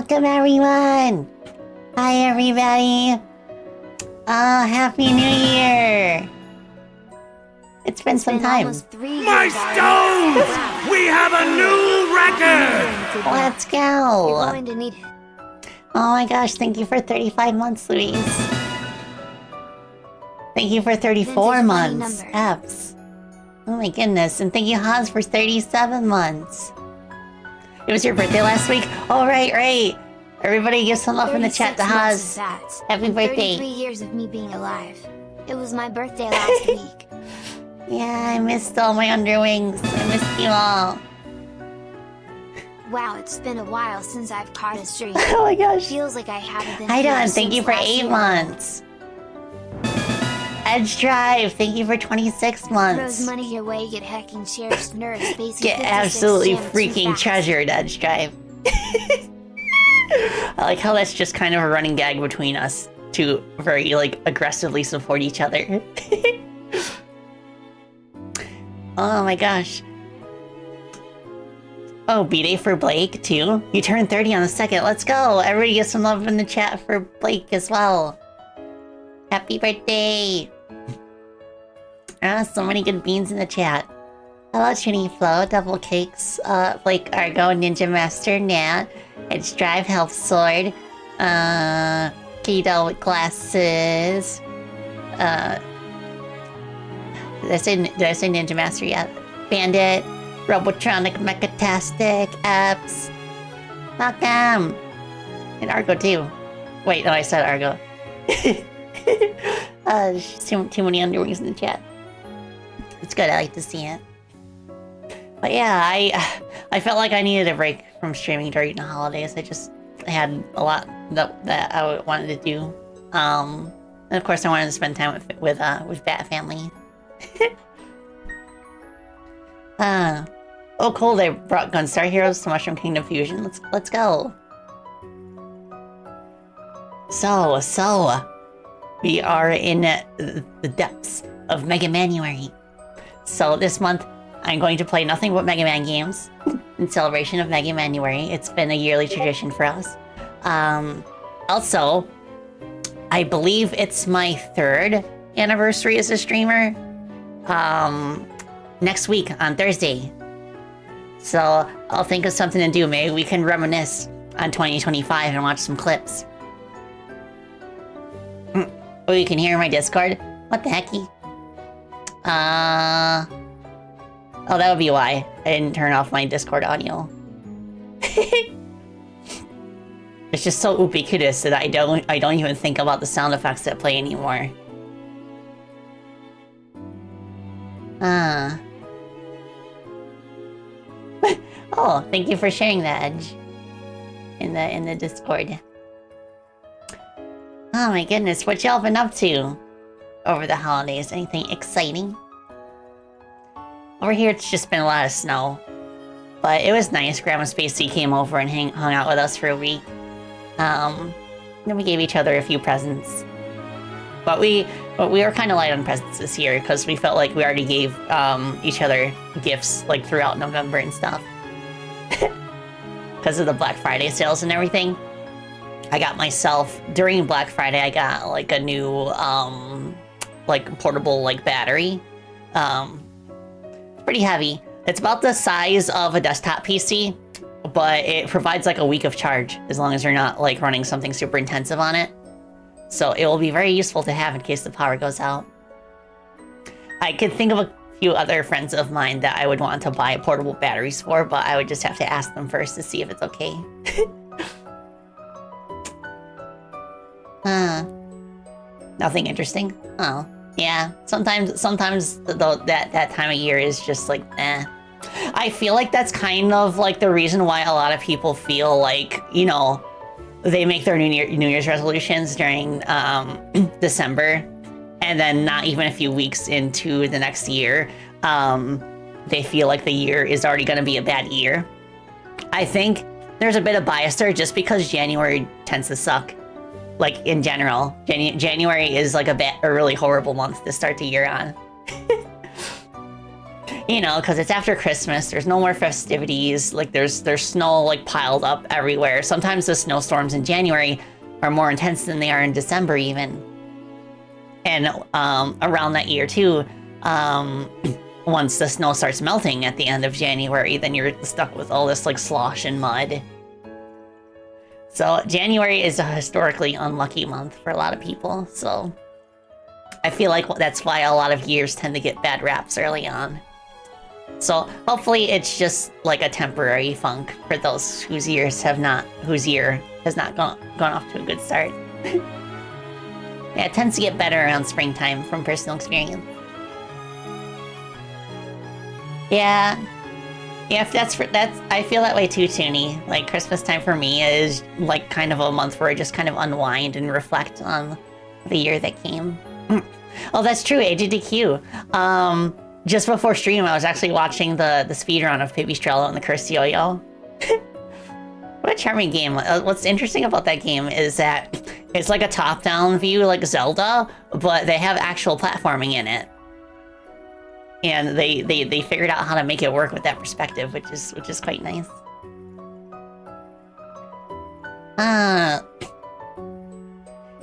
Welcome, everyone! Hi, everybody! Happy New Year! It's been some time. My stones! We have a new record! Let's go! You're going to need it. Oh my gosh, thank you for 35 months, Louise. Thank you for 34 months, Eps. Oh my goodness, and thank you, Haas, for 37 months. It was your birthday last week? Oh, right. Everybody give some love in the chat to Haas. Happy birthday. 33 years of me being alive. It was my birthday last week. Yeah, I missed all my underwings. I missed you all. Wow, it's been a while since I've caught a stream. Oh my gosh. Feels like I haven't been. Hi, Don. Thank you for 8 months. Edge Drive, thank you for 26 months. Throws money your way, get hecking shares, nerds, basic. Get absolutely freaking treasured, Edge Drive. I like how that's just kind of a running gag between us to very, like, aggressively support each other. Oh my gosh. Oh, B-Day for Blake, too? You turned 30 on the 2nd. Let's go! Everybody get some love in the chat for Blake as well. Happy birthday! So many good beans in the chat. Hello, Trini Flo, Double Cakes, Blake Argo, Ninja Master, Nat, Edge Drive, Health Sword, Keto with Glasses, did I say Ninja Master yet? Bandit, Robotronic Mechatastic, Eps, welcome! And Argo too. Wait, no, I said Argo. Too many underwings in the chat. It's good, I like to see it. But yeah, I felt like I needed a break from streaming during the holidays. I had a lot that I wanted to do. And of course I wanted to spend time with Bat Family. Oh cool, they brought Gunstar Heroes to Mushroom Kingdom Fusion. Let's go. So we are in the depths of Mega Manuary. So this month I'm going to play nothing but Mega Man games in celebration of Mega Manuary. It's been a yearly tradition for us. Also, I believe it's my 3rd anniversary as a streamer. Next week on Thursday. So I'll think of something to do. Maybe we can reminisce on 2025 and watch some clips. Oh, you can hear my Discord? What the hecky? Oh, that would be why I didn't turn off my Discord audio. It's just so ubiquitous that I don't even think about the sound effects that play anymore. Oh, thank you for sharing that, Edge. In the Discord. Oh my goodness, what y'all been up to over the holidays? Anything exciting? Over here, it's just been a lot of snow. But it was nice. Grandma Spacey came over and hung out with us for a week. Then we gave each other a few presents. But we were kind of light on presents this year because we felt like we already gave each other gifts like throughout November and stuff. Because of the Black Friday sales and everything. I got myself, during Black Friday, I got like a new like portable like battery. Pretty heavy. It's about the size of a desktop PC, but it provides like a week of charge as long as you're not like running something super intensive on it. So it will be very useful to have in case the power goes out. I could think of a few other friends of mine that I would want to buy portable batteries for, but I would just have to ask them first to see if it's okay. Nothing interesting? Oh, yeah. Sometimes that time of year is just like, eh. I feel like that's kind of like the reason why a lot of people feel like, you know, they make their New Year's resolutions during December, and then not even a few weeks into the next year, they feel like the year is already going to be a bad year. I think there's a bit of bias there just because January tends to suck. Like, in general. January is like a really horrible month to start the year on. You know, because it's after Christmas. There's no more festivities. Like there's snow like piled up everywhere. Sometimes the snowstorms in January are more intense than they are in December even. And around that year too, once the snow starts melting at the end of January, then you're stuck with all this like slosh and mud. So January is a historically unlucky month for a lot of people. So I feel like that's why a lot of years tend to get bad raps early on. So hopefully it's just like a temporary funk for those whose year has not gone off to a good start. Yeah, it tends to get better around springtime from personal experience. Yeah, if that's I feel that way too, Toonie. Like Christmas time for me is like kind of a month where I just kind of unwind and reflect on the year that came. Oh, that's true, AGDQ. Just before stream, I was actually watching the speedrun of Pipistrello and the Cursed Yo-Yo. What a charming game. What's interesting about that game is that it's like a top-down view like Zelda, but they have actual platforming in it. And they figured out how to make it work with that perspective, which is quite nice.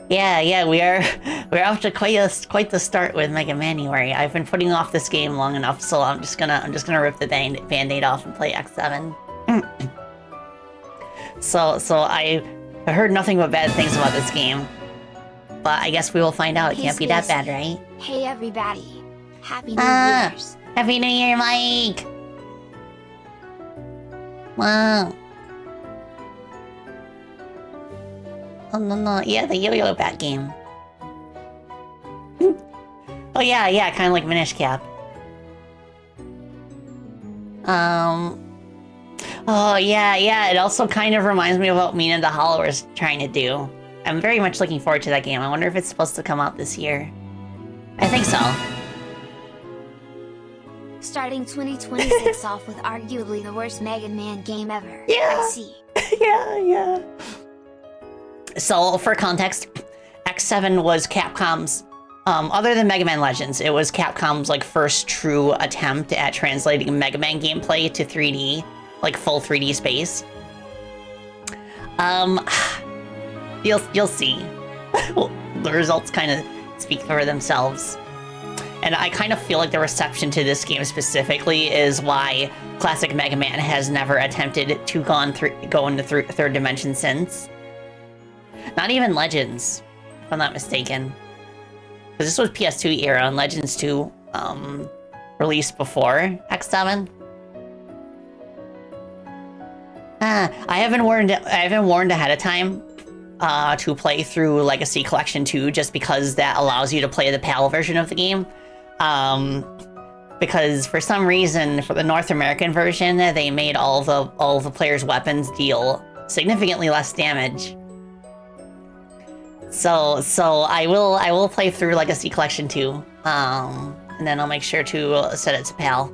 Yeah, we're off to quite the start with Mega Manuary. I've been putting off this game long enough, so I'm just gonna rip the band-aid off and play X7. So I heard nothing but bad things about this game, but I guess we will find out. It can't be that bad, right? Hey everybody, Happy New Year's. Happy New Year, Mike. Wow. Oh no, yeah, the Yo-Yo Bat game. Oh yeah, kind of like Minish Cap. Oh yeah, it also kind of reminds me of what Mina the Hollow is trying to do. I'm very much looking forward to that game. I wonder if it's supposed to come out this year. I think so. Starting 2026 off with arguably the worst Mega Man game ever. Yeah. I see. Yeah. So, for context, X7 was Capcom's, other than Mega Man Legends, it was Capcom's like first true attempt at translating Mega Man gameplay to 3D, like full 3D space. You'll see. The results kind of speak for themselves. And I kind of feel like the reception to this game specifically is why classic Mega Man has never attempted to go into third dimension since. Not even Legends, if I'm not mistaken. Because this was PS2 era and Legends 2 released before X7. I haven't warned ahead of time to play through Legacy Collection 2 just because that allows you to play the PAL version of the game. Because for some reason, for the North American version, they made all the players' weapons deal significantly less damage. So I will play through Legacy Collection 2, and then I'll make sure to set it to PAL.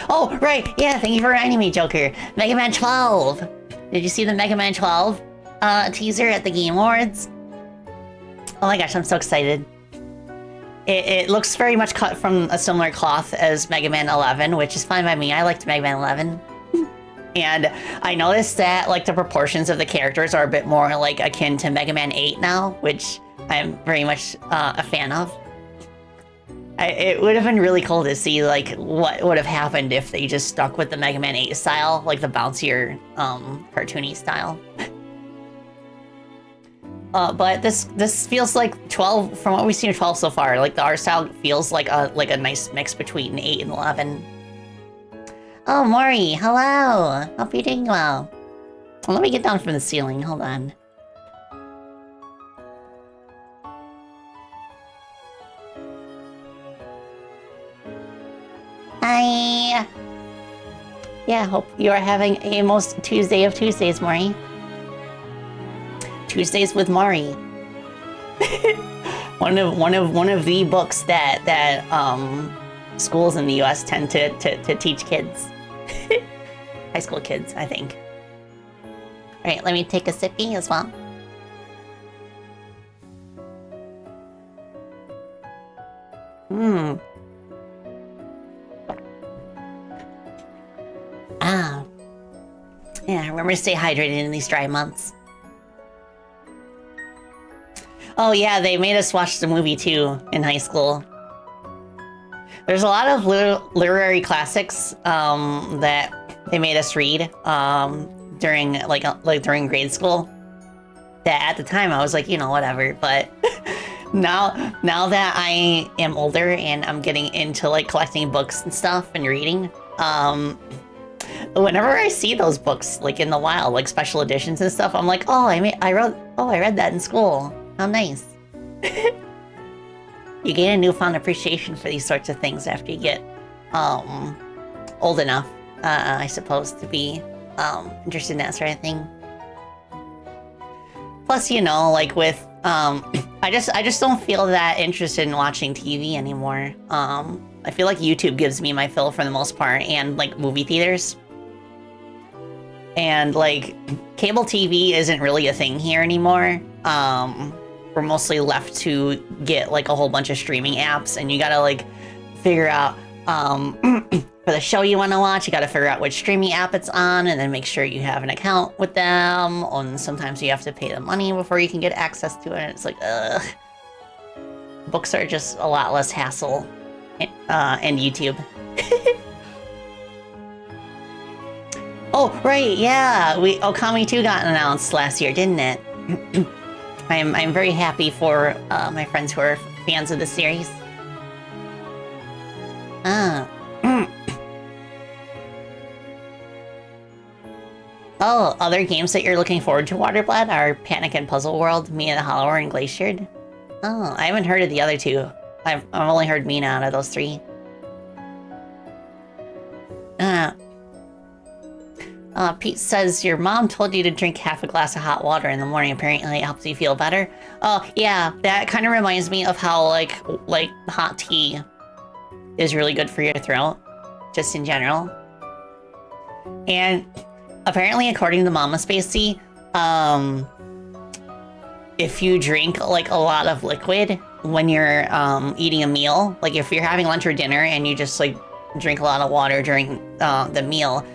Oh, right, yeah, thank you for reminding me, Joker. Mega Man 12! Did you see the Mega Man 12 teaser at the Game Awards? Oh my gosh, I'm so excited. It looks very much cut from a similar cloth as Mega Man 11, which is fine by me. I liked Mega Man 11. And I noticed that like the proportions of the characters are a bit more like akin to Mega Man 8 now, which I'm very much a fan of. It would have been really cool to see like what would have happened if they just stuck with the Mega Man 8 style, like the bouncier, cartoony style. But this feels like 12, from what we've seen of 12 so far, like the art style feels like a nice mix between 8 and 11. Oh, Maury, hello! Hope you're doing well. Well, let me get down from the ceiling, hold on. Hi! Yeah, hope you are having a most Tuesday of Tuesdays, Maury. Tuesdays with Maury. one of the books that schools in the US tend to teach kids. High school kids, I think. Alright, let me take a sippy as well. Yeah, remember to stay hydrated in these dry months. Oh yeah, they made us watch the movie too in high school. There's a lot of literary classics that they made us read during during grade school. That at the time I was like, you know, whatever. But now that I am older and I'm getting into like collecting books and stuff and reading, whenever I see those books like in the wild, like special editions and stuff, I'm like, oh, I read that in school. How nice. You gain a newfound appreciation for these sorts of things after you get old enough, I suppose, to be interested in that sort of thing. Plus, you know, like with I just don't feel that interested in watching TV anymore. I feel like YouTube gives me my fill for the most part, and like movie theaters. And like cable TV isn't really a thing here anymore. We're mostly left to get like a whole bunch of streaming apps, and you gotta like figure out for the show you want to watch, you gotta figure out which streaming app it's on, and then make sure you have an account with them. And sometimes you have to pay the money before you can get access to it. It's like, ugh. Books are just a lot less hassle, and YouTube. Oh right, yeah, Okami 2 got announced last year, didn't it? I'm very happy for my friends who are fans of the series. Oh, other games that you're looking forward to, Waterblood, are Panic and Puzzle World, Mina the Hollower, and Glaciered. Oh, I haven't heard of the other two. I've only heard Mina out of those three. Pete says your mom told you to drink half a glass of hot water in the morning. Apparently it helps you feel better. Oh, yeah, that kind of reminds me of how like hot tea is really good for your throat, just in general. And apparently, according to Mama Spacey, if you drink like a lot of liquid when you're eating a meal, like if you're having lunch or dinner and you just like drink a lot of water during the meal,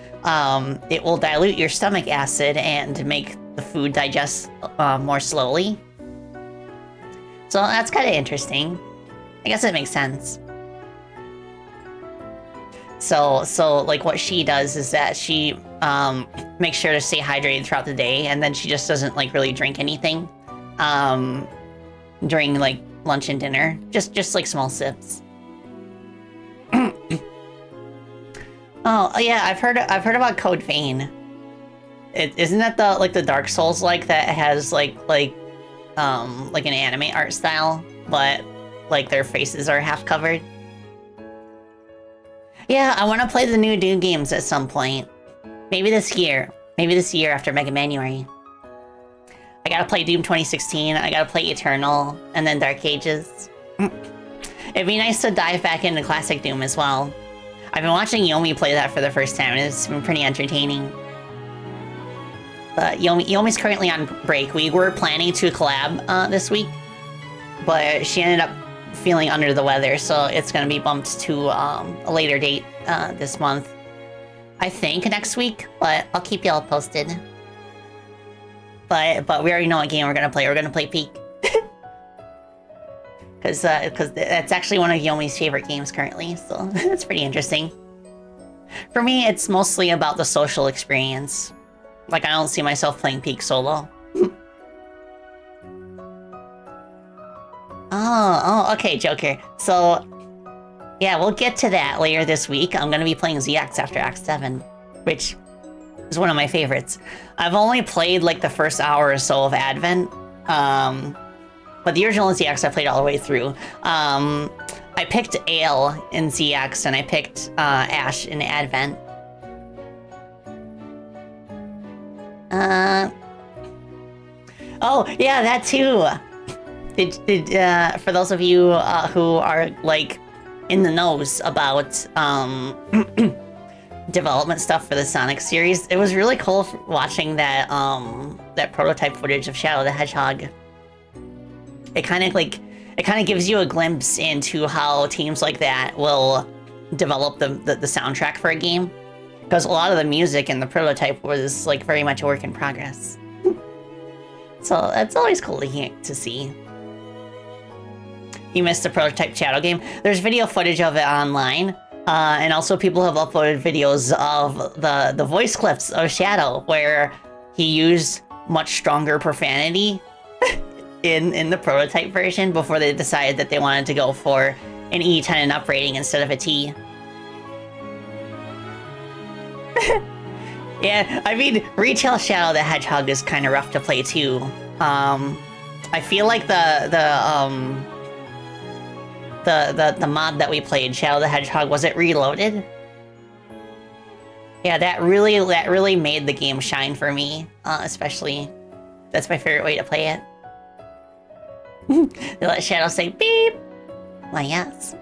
it will dilute your stomach acid and make the food digest more slowly. So that's kind of interesting. I guess it makes sense. So like what she does is that she makes sure to stay hydrated throughout the day, and then she just doesn't like really drink anything during like lunch and dinner. Just like small sips. Oh yeah, I've heard about Code Vein. Isn't that the Dark Souls like that has like an anime art style, but like their faces are half covered? Yeah, I want to play the new Doom games at some point. Maybe this year. Maybe this year after Mega Manuary. I gotta play Doom 2016, I gotta play Eternal, and then Dark Ages. It'd be nice to dive back into classic Doom as well. I've been watching Yomi play that for the first time, and it's been pretty entertaining. But Yomi's currently on break. We were planning to collab this week, but she ended up feeling under the weather, so it's going to be bumped to a later date this month. I think next week, but I'll keep y'all posted. But we already know what game we're going to play. We're going to play Peak. Because that's actually one of Yomi's favorite games currently, so it's pretty interesting. For me, it's mostly about the social experience. Like, I don't see myself playing Peak solo. Oh, okay, Joker. So, yeah, we'll get to that later this week. I'm going to be playing ZX after Act 7, which is one of my favorites. I've only played, like, the first hour or so of Advent. But the original ZX I played all the way through. I picked Ale in ZX, and I picked Ash in Advent. Oh, yeah, that too. For those of you who are, like, in the knows about development stuff for the Sonic series, it was really cool watching that prototype footage of Shadow the Hedgehog. It kind of gives you a glimpse into how teams like that will develop the soundtrack for a game. because a lot of the music in the prototype was like very much a work in progress. So that's always cool to see. You missed the prototype Shadow game. There's video footage of it online, and also people have uploaded videos of the voice clips of Shadow where he used much stronger profanity in the prototype version before they decided that they wanted to go for an E10 and up rating instead of a T. Yeah, I mean, retail Shadow the Hedgehog is kind of rough to play too. I feel like the mod that we played, Shadow the Hedgehog, was it Reloaded? Yeah, that really made the game shine for me. Especially, that's my favorite way to play it. They let Shadow say beep. Why, yes.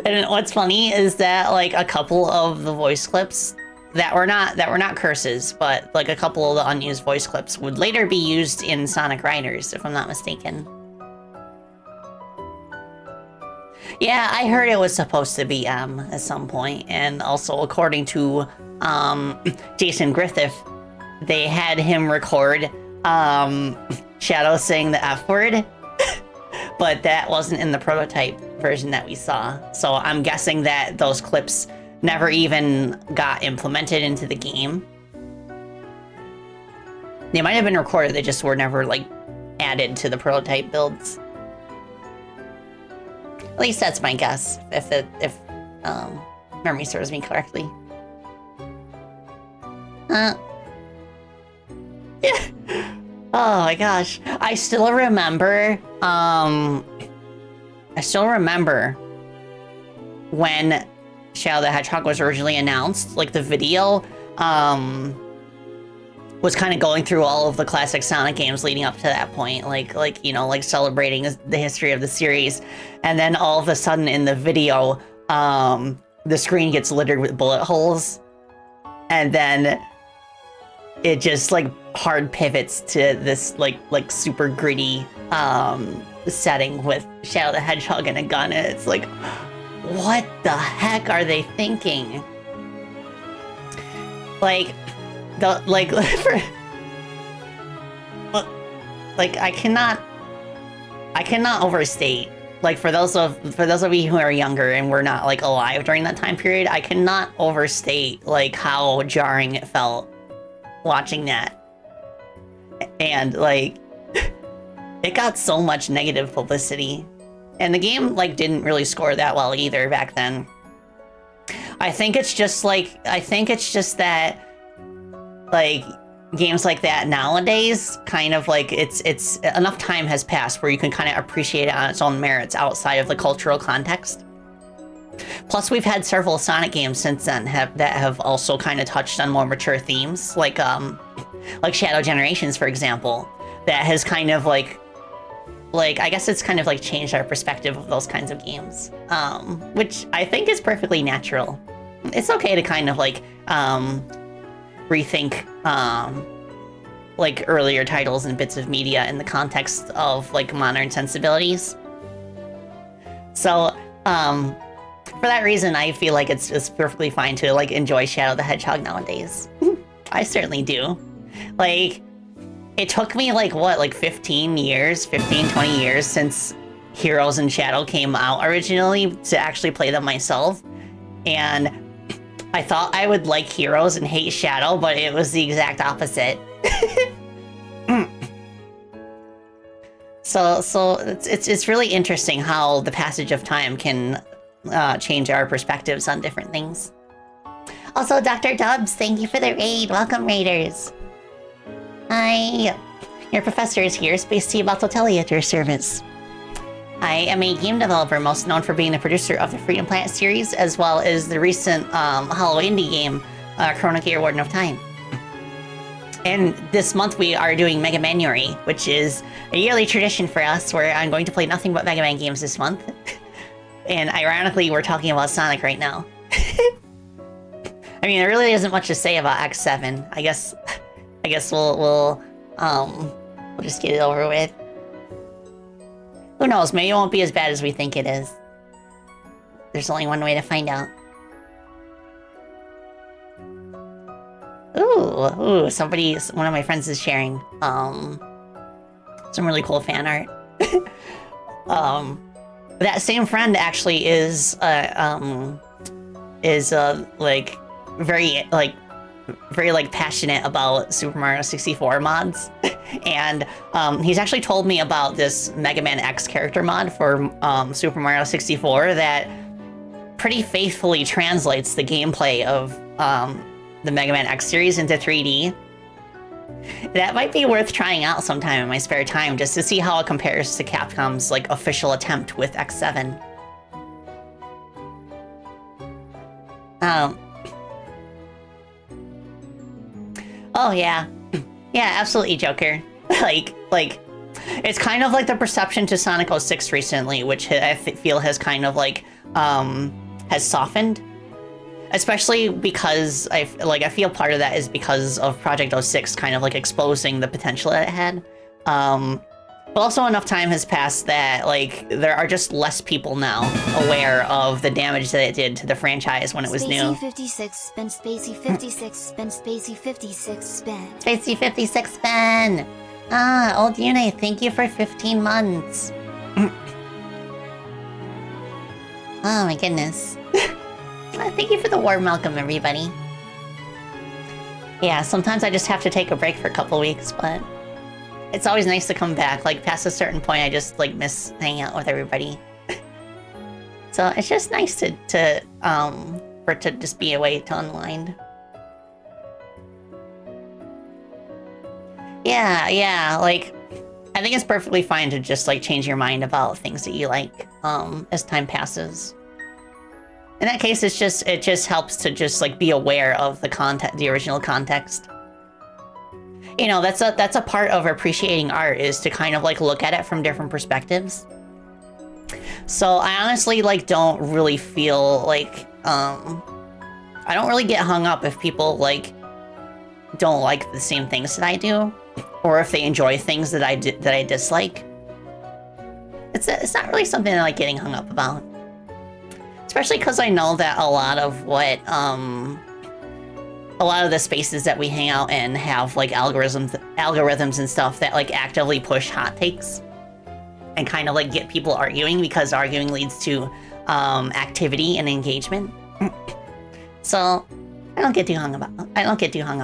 And what's funny is that like a couple of the voice clips that were not curses, but like a couple of the unused voice clips would later be used in Sonic Riders, if I'm not mistaken. Yeah, I heard it was supposed to be M at some point, and also according to Jason Griffith, they had him record Shadow saying the F word, but that wasn't in the prototype version that we saw. So I'm guessing that those clips never even got implemented into the game. They might have been recorded, they just were never like added to the prototype builds. At least that's my guess, if memory serves me correctly. Yeah. Oh my gosh. I still remember when Shadow the Hedgehog was originally announced, like the video was kind of going through all of the classic Sonic games leading up to that point, like you know, like celebrating the history of the series, and then all of a sudden in the video, the screen gets littered with bullet holes, and then it just like hard pivots to this like super gritty setting with Shadow the Hedgehog and a gun, and it's like, what the heck are they thinking? Like, I cannot overstate. Like, for those of you who are younger and were not like alive during that time period, I cannot overstate like how jarring it felt watching that. And like, it got so much negative publicity, and the game like didn't really score that well either back then. I think it's just that like games like that nowadays kind of like it's enough time has passed where you can kind of appreciate it on its own merits outside of the cultural context. Plus, we've had several Sonic games since then that have also kind of touched on more mature themes, like Shadow Generations, for example, that has kind of like I guess it's kind of like changed our perspective of those kinds of games, which I think is perfectly natural. It's okay to kind of like rethink like earlier titles and bits of media in the context of like modern sensibilities. So for that reason, I feel like it's perfectly fine to like enjoy Shadow the Hedgehog nowadays. I certainly do. Like, it took me like what, like 15, 20 years since Heroes and Shadow came out originally to actually play them myself. And I thought I would like Heroes and hate Shadow, but it was the exact opposite. So it's really interesting how the passage of time can change our perspectives on different things. Also, Dr. Dubs, thank you for the raid. Welcome, raiders. Hi. Your professor is here. Space Tea about to tell you at your service. I am a game developer, most known for being the producer of the Freedom Planet series, as well as the recent Hollow indie game, Chrono Gear Warden of Time. And this month we are doing Mega Manuary, which is a yearly tradition for us, where I'm going to play nothing but Mega Man games this month. And ironically, we're talking about Sonic right now. I mean, there really isn't much to say about X7. I guess we'll just get it over with. Who knows? Maybe it won't be as bad as we think it is. There's only one way to find out. Ooh, one of my friends is sharing some really cool fan art. That same friend actually is like very passionate about Super Mario 64 mods. And he's actually told me about this Mega Man X character mod for Super Mario 64 that pretty faithfully translates the gameplay of the Mega Man X series into 3D. That might be worth trying out sometime in my spare time, just to see how it compares to Capcom's like official attempt with X7. Oh yeah, yeah, absolutely, Joker. like, it's kind of like the perception to Sonic 06 recently, which I feel has kind of like has softened. Especially because I feel part of that is because of Project 06 kind of like exposing the potential that it had. But also enough time has passed that like there are just less people now aware of the damage that it did to the franchise when it was new. Spacey 56 spin, Spacey 56 spin, Spacey 56 spin. Spacey 56 spin! Ah, old Yune, thank you for 15 months. Oh my goodness. Thank you for the warm welcome, everybody. Yeah, sometimes I just have to take a break for a couple weeks, but it's always nice to come back. Like, past a certain point, I just, like, miss hanging out with everybody. So it's just nice for it to just be a way to unwind. Yeah, like, I think it's perfectly fine to just, like, change your mind about things that you like, as time passes. In that case, it just helps to just like be aware of the original context. You know, that's a part of appreciating art, is to kind of like look at it from different perspectives. So I honestly like don't really feel like I don't really get hung up if people like don't like the same things that I do, or if they enjoy things that I dislike. It's not really something I like getting hung up about. Especially because I know that a lot of the spaces that we hang out in have like algorithms and stuff that like actively push hot takes and kind of like get people arguing, because arguing leads to activity and engagement. So I don't get too hung up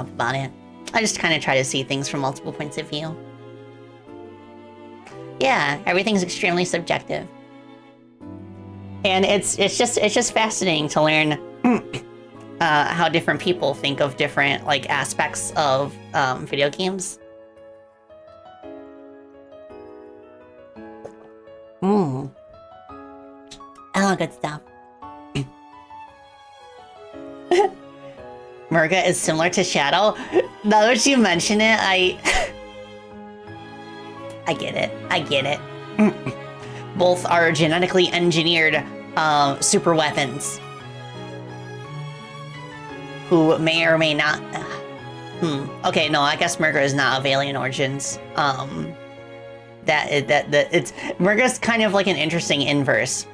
about it. I just kind of try to see things from multiple points of view. Yeah, everything's extremely subjective. And it's just fascinating to learn how different people think of different like aspects of video games. Oh, good stuff. Murga is similar to Shadow. Now that you mention it, I get it. Both are genetically engineered super weapons who may or may not... Okay, no, I guess Murga is not of alien origins. Murga's kind of like an interesting inverse,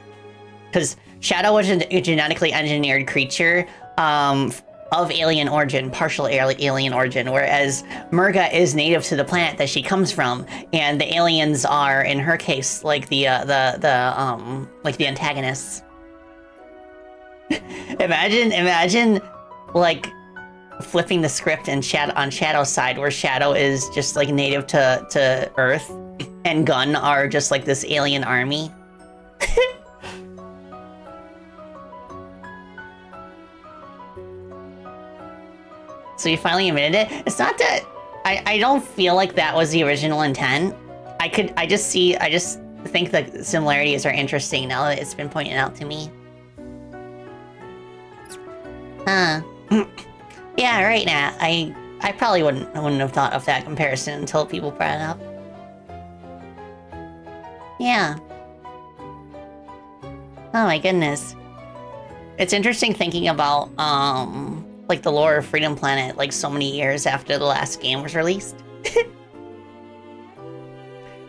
because Shadow was a genetically engineered creature of alien origin, partial alien origin, whereas Murga is native to the planet that she comes from, and the aliens are, in her case, like the antagonists. Imagine like flipping the script and on Shadow's side, where Shadow is just like native to Earth, and Gun are just like this alien army. So you finally admitted it? It's not that... I don't feel like that was the original intent. I just think the similarities are interesting now that it's been pointed out to me. Huh. Yeah, right now. I probably wouldn't have thought of that comparison until people brought it up. Yeah. Oh my goodness. It's interesting thinking about, like the lore of Freedom Planet, like so many years after the last game was released.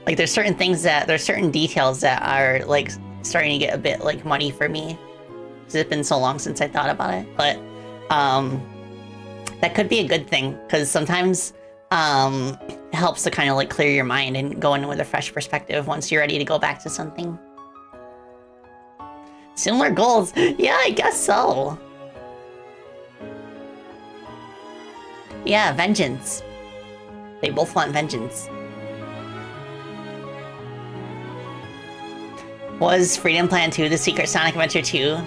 Like there's certain details that are like starting to get a bit like muddy for me, because it's been so long since I thought about it. But That could be a good thing, because sometimes it helps to kind of like clear your mind and go in with a fresh perspective once you're ready to go back to something. Similar goals? Yeah, I guess so. Yeah, vengeance. They both want vengeance. Was Freedom Planet 2 the Secret Sonic Adventure 2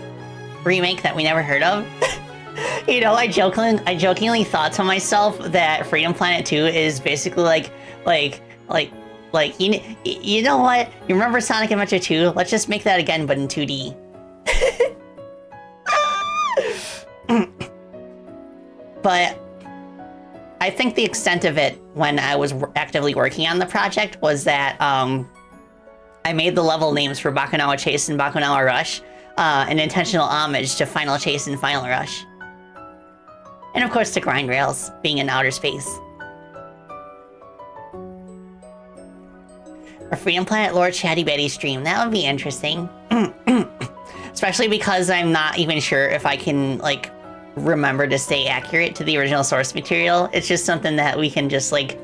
remake that we never heard of? You know, I jokingly thought to myself that Freedom Planet 2 is basically you know what? You remember Sonic Adventure 2? Let's just make that again, but in 2D. But I think the extent of it when I was actively working on the project was that I made the level names for Bakunawa Chase and Bakunawa Rush an intentional homage to Final Chase and Final Rush. And of course to Grind Rails, being in outer space. A Freedom Planet lore Chatty Batty stream, that would be interesting. Especially because I'm not even sure if I can, like, remember to stay accurate to the original source material. It's just something that we can just, like,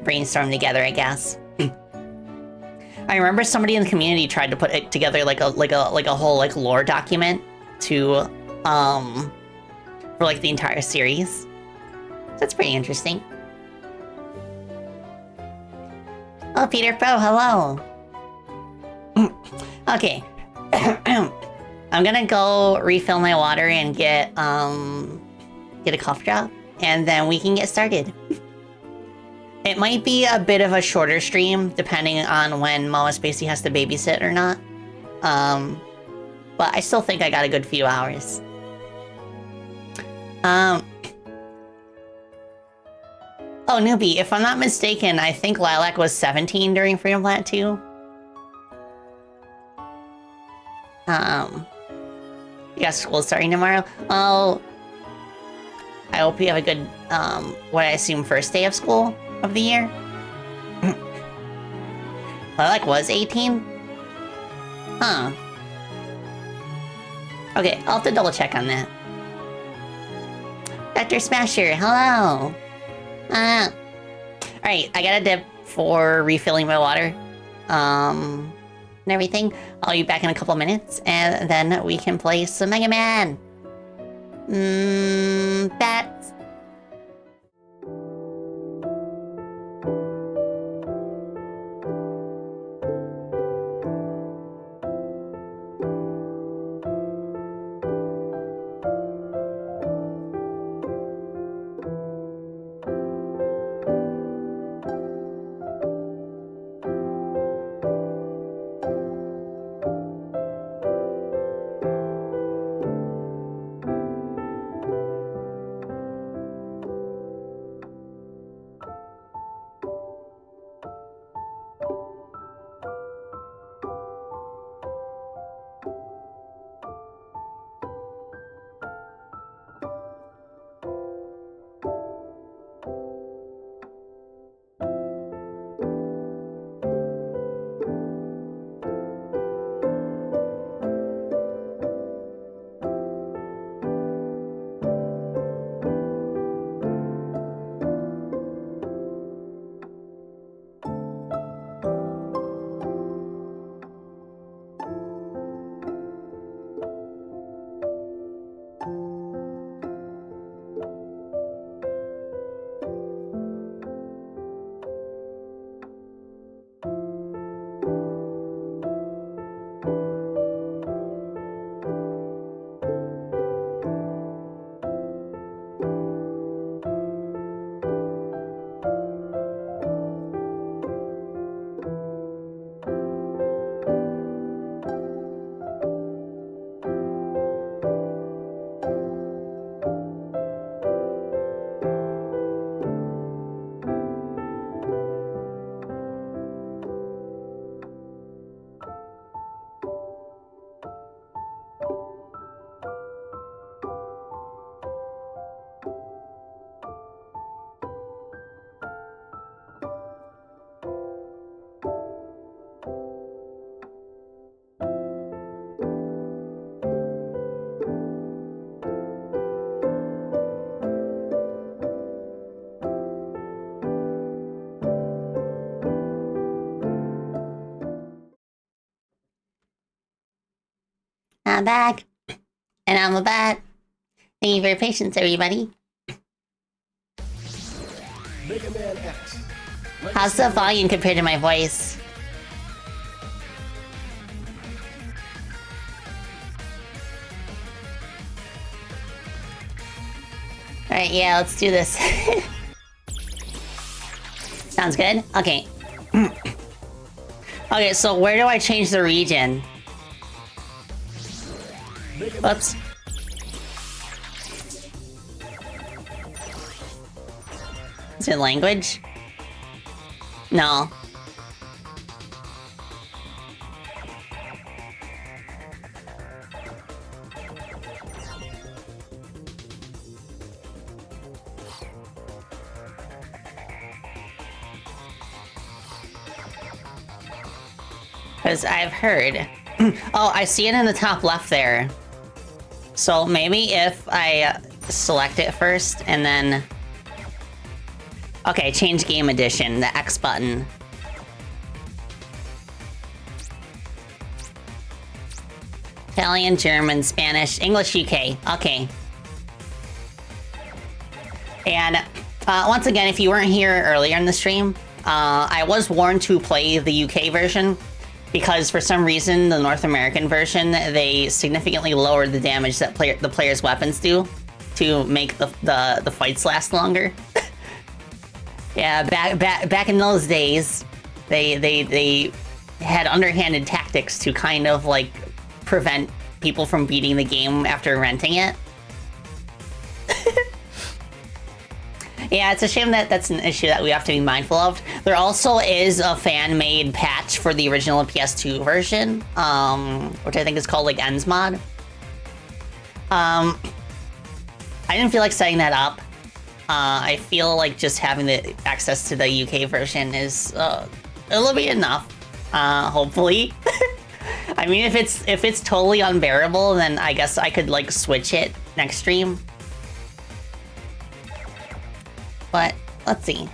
brainstorm together, I guess. I remember somebody in the community tried to put it together like a whole, like, lore document to, for, like, the entire series. That's pretty interesting. Oh, Peter Pro, hello. Okay. I'm gonna go refill my water and get a cough drop, and then we can get started. It might be a bit of a shorter stream, depending on when Mama Spacey has to babysit or not. But I still think I got a good few hours. Oh, Newbie, if I'm not mistaken, I think Lilac was 17 during Freedom Planet 2. You got school starting tomorrow? Oh, I hope you have a good, what I assume first day of school of the year. Lilac was 18? Huh. Okay, I'll have to double check on that. Dr. Smasher, hello. Alright, I got a dip for refilling my water. And everything. I'll be back in a couple minutes, and then we can play some Mega Man. Bats. I'm back. And I'm a bat. Thank you for your patience, everybody. Mega Man X. How's the volume compared to my voice? Alright, yeah, let's do this. Sounds good? Okay. Okay, so where do I change the region? Oops. Is it language? No. Because I've heard... Oh, I see it in the top left there. So maybe if I select it first and then... Okay, change game edition, the X button. Italian, German, Spanish, English, UK. Okay. And once again, if you weren't here earlier in the stream, I was warned to play the UK version because for some reason, the North American version, they significantly lowered the damage that the player's weapons do to make the fights last longer. Yeah, back in those days, they had underhanded tactics to kind of like prevent people from beating the game after renting it. Yeah, it's a shame that that's an issue that we have to be mindful of. There also is a fan-made patch for the original PS2 version, which I think is called like Ends Mod. I didn't feel like setting that up. I feel like just having the access to the UK version is it'll be enough. Hopefully. I mean, if it's totally unbearable, then I guess I could like switch it next stream. But let's see.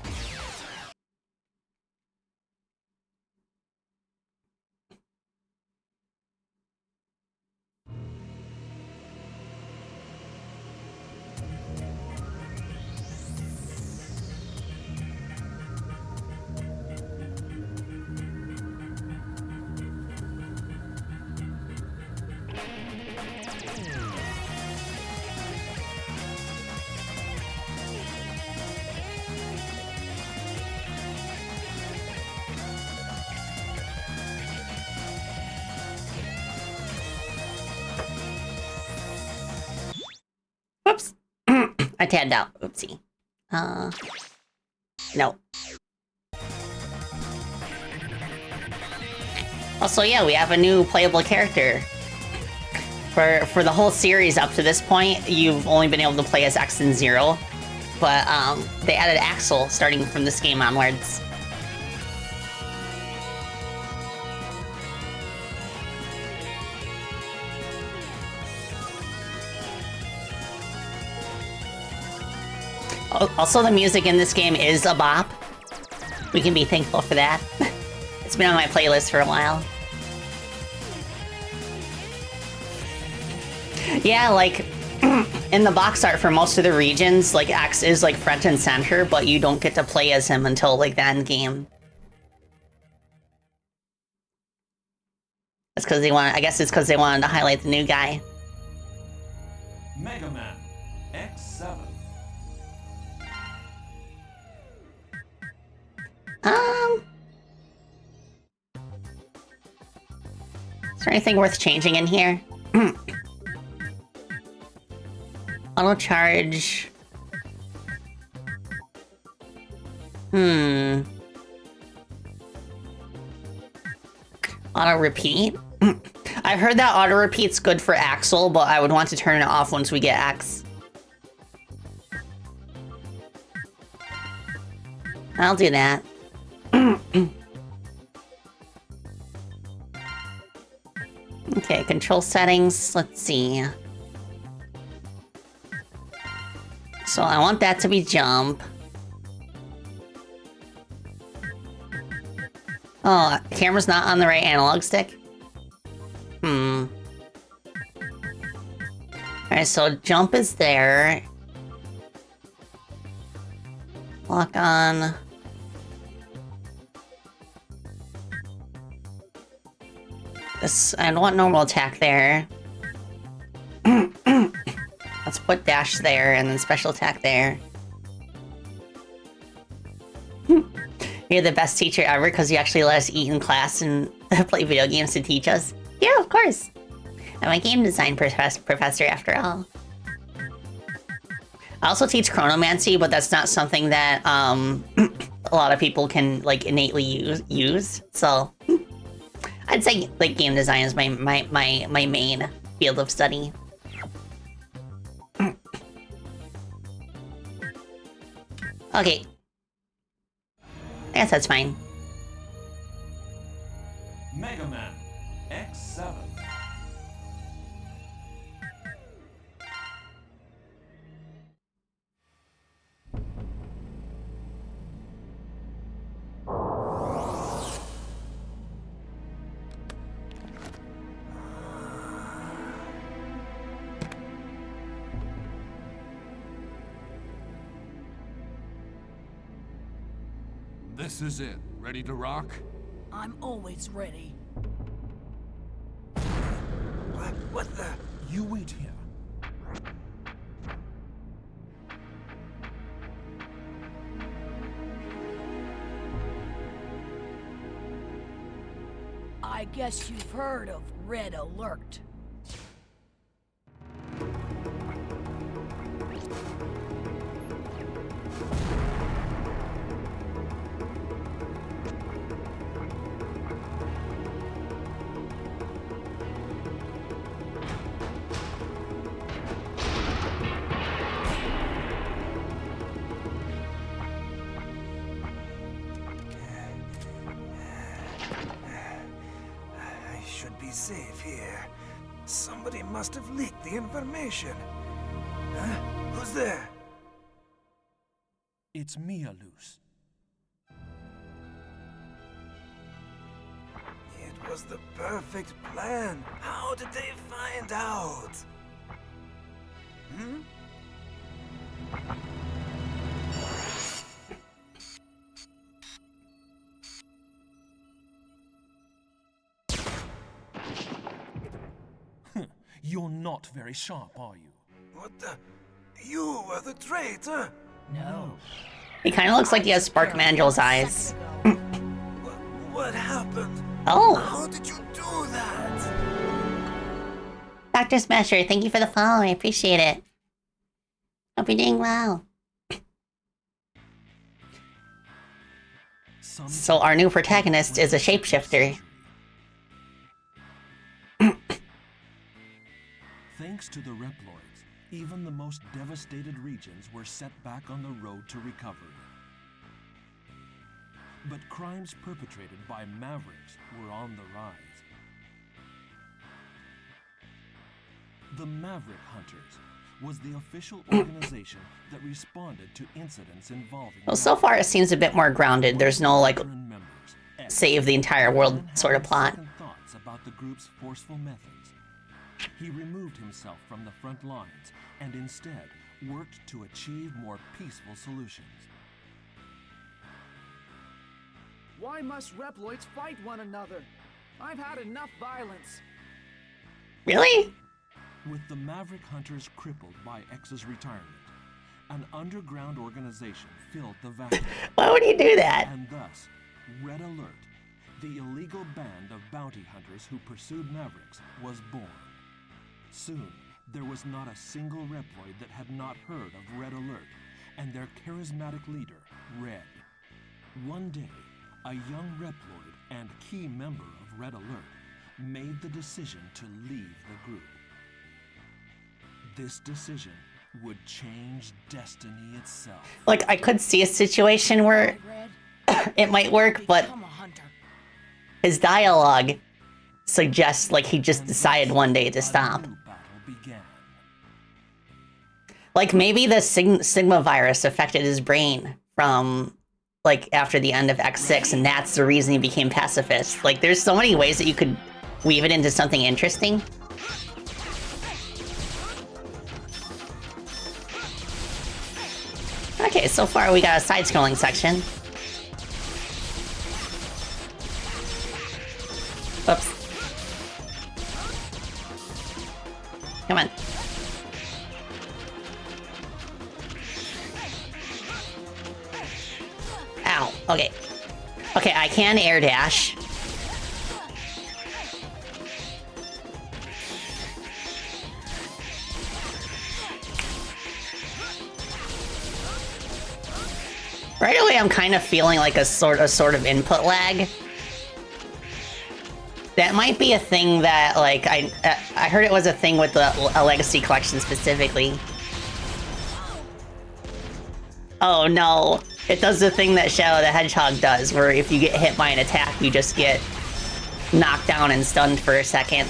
Whoops. I tabbed out. Oopsie. No. Also, yeah, we have a new playable character. For the whole series up to this point, you've only been able to play as X and Zero. But they added Axel starting from this game onwards. Also, the music in this game is a bop. We can be thankful for that. It's been on my playlist for a while. Yeah, like, in the box art for most of the regions, like, X is, like, front and center, but you don't get to play as him until, like, the end game. That's because they wanted, I guess it's because they wanted to highlight the new guy. Mega Man X7. Is there anything worth changing in here? Auto charge. Auto repeat? I've heard that auto repeat's good for Axel, but I would want to turn it off once we get X. I'll do that. Okay, control settings, let's see. So I want that to be jump. Oh, camera's not on the right analog stick? Alright, so jump is there. Lock on. This, I don't want normal attack there. Let's put dash there and then special attack there. You're the best teacher ever because you actually let us eat in class and play video games to teach us. Yeah, of course. I'm a game design professor after all. I also teach chronomancy, but that's not something that a lot of people can like innately use. So I'd say like game design is my main field of study. Okay. I guess that's fine. Mega Man X7. This is it. Ready to rock? I'm always ready. What the? You wait here. I guess you've heard of Red Alert. Safe here. Somebody must have leaked the information. Huh? Who's there? It's Mia Luce. It was the perfect plan. How did they find out? Hmm? You're not very sharp, are you? What the? You were the traitor? No. He kind of looks like he has Spark Mangel's eyes. What happened? Oh. How did you do that? Dr. Smasher, thank you for the follow. I appreciate it. Hope you're doing well. So our new protagonist is a shapeshifter. Thanks to the Reploids, even the most devastated regions were set back on the road to recovery. But crimes perpetrated by Mavericks were on the rise. The Maverick Hunters was the official organization that responded to incidents involving... Well, so far it seems a bit more grounded. There's no, like, save the entire world sort of plot. Thoughts about the group's forceful methods. He removed himself from the front lines and instead worked to achieve more peaceful solutions. Why must Reploids fight one another? I've had enough violence. Really? With the Maverick Hunters crippled by X's retirement, an underground organization filled the vacuum. Why would he do that? And thus, Red Alert, the illegal band of bounty hunters who pursued Mavericks, was born. Soon, there was not a single Reploid that had not heard of Red Alert and their charismatic leader, Red. One day, a young Reploid and key member of Red Alert made the decision to leave the group. This decision would change destiny itself. Like, I could see a situation where it might work, but his dialogue suggests like he just decided one day to stop. Like, maybe the Sigma virus affected his brain from, like, after the end of X6, and that's the reason he became pacifist. Like, there's so many ways that you could weave it into something interesting. Okay, so far we got a side-scrolling section. Oops. Come on. Ow. Okay. Okay, I can air dash. Right away, I'm kind of feeling like a sort of input lag. That might be a thing that, like, I heard it was a thing with a Legacy Collection specifically. Oh no, it does the thing that Shadow the Hedgehog does, where if you get hit by an attack, you just get knocked down and stunned for a second.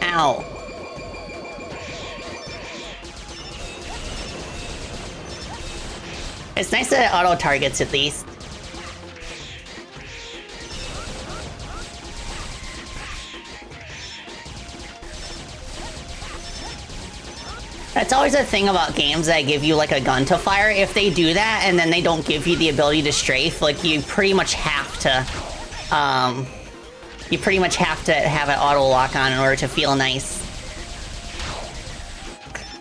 Ow. It's nice that it auto-targets at least. That's always a thing about games that give you like a gun to fire. If they do that and then they don't give you the ability to strafe, like you pretty much have to have it auto lock on in order to feel nice.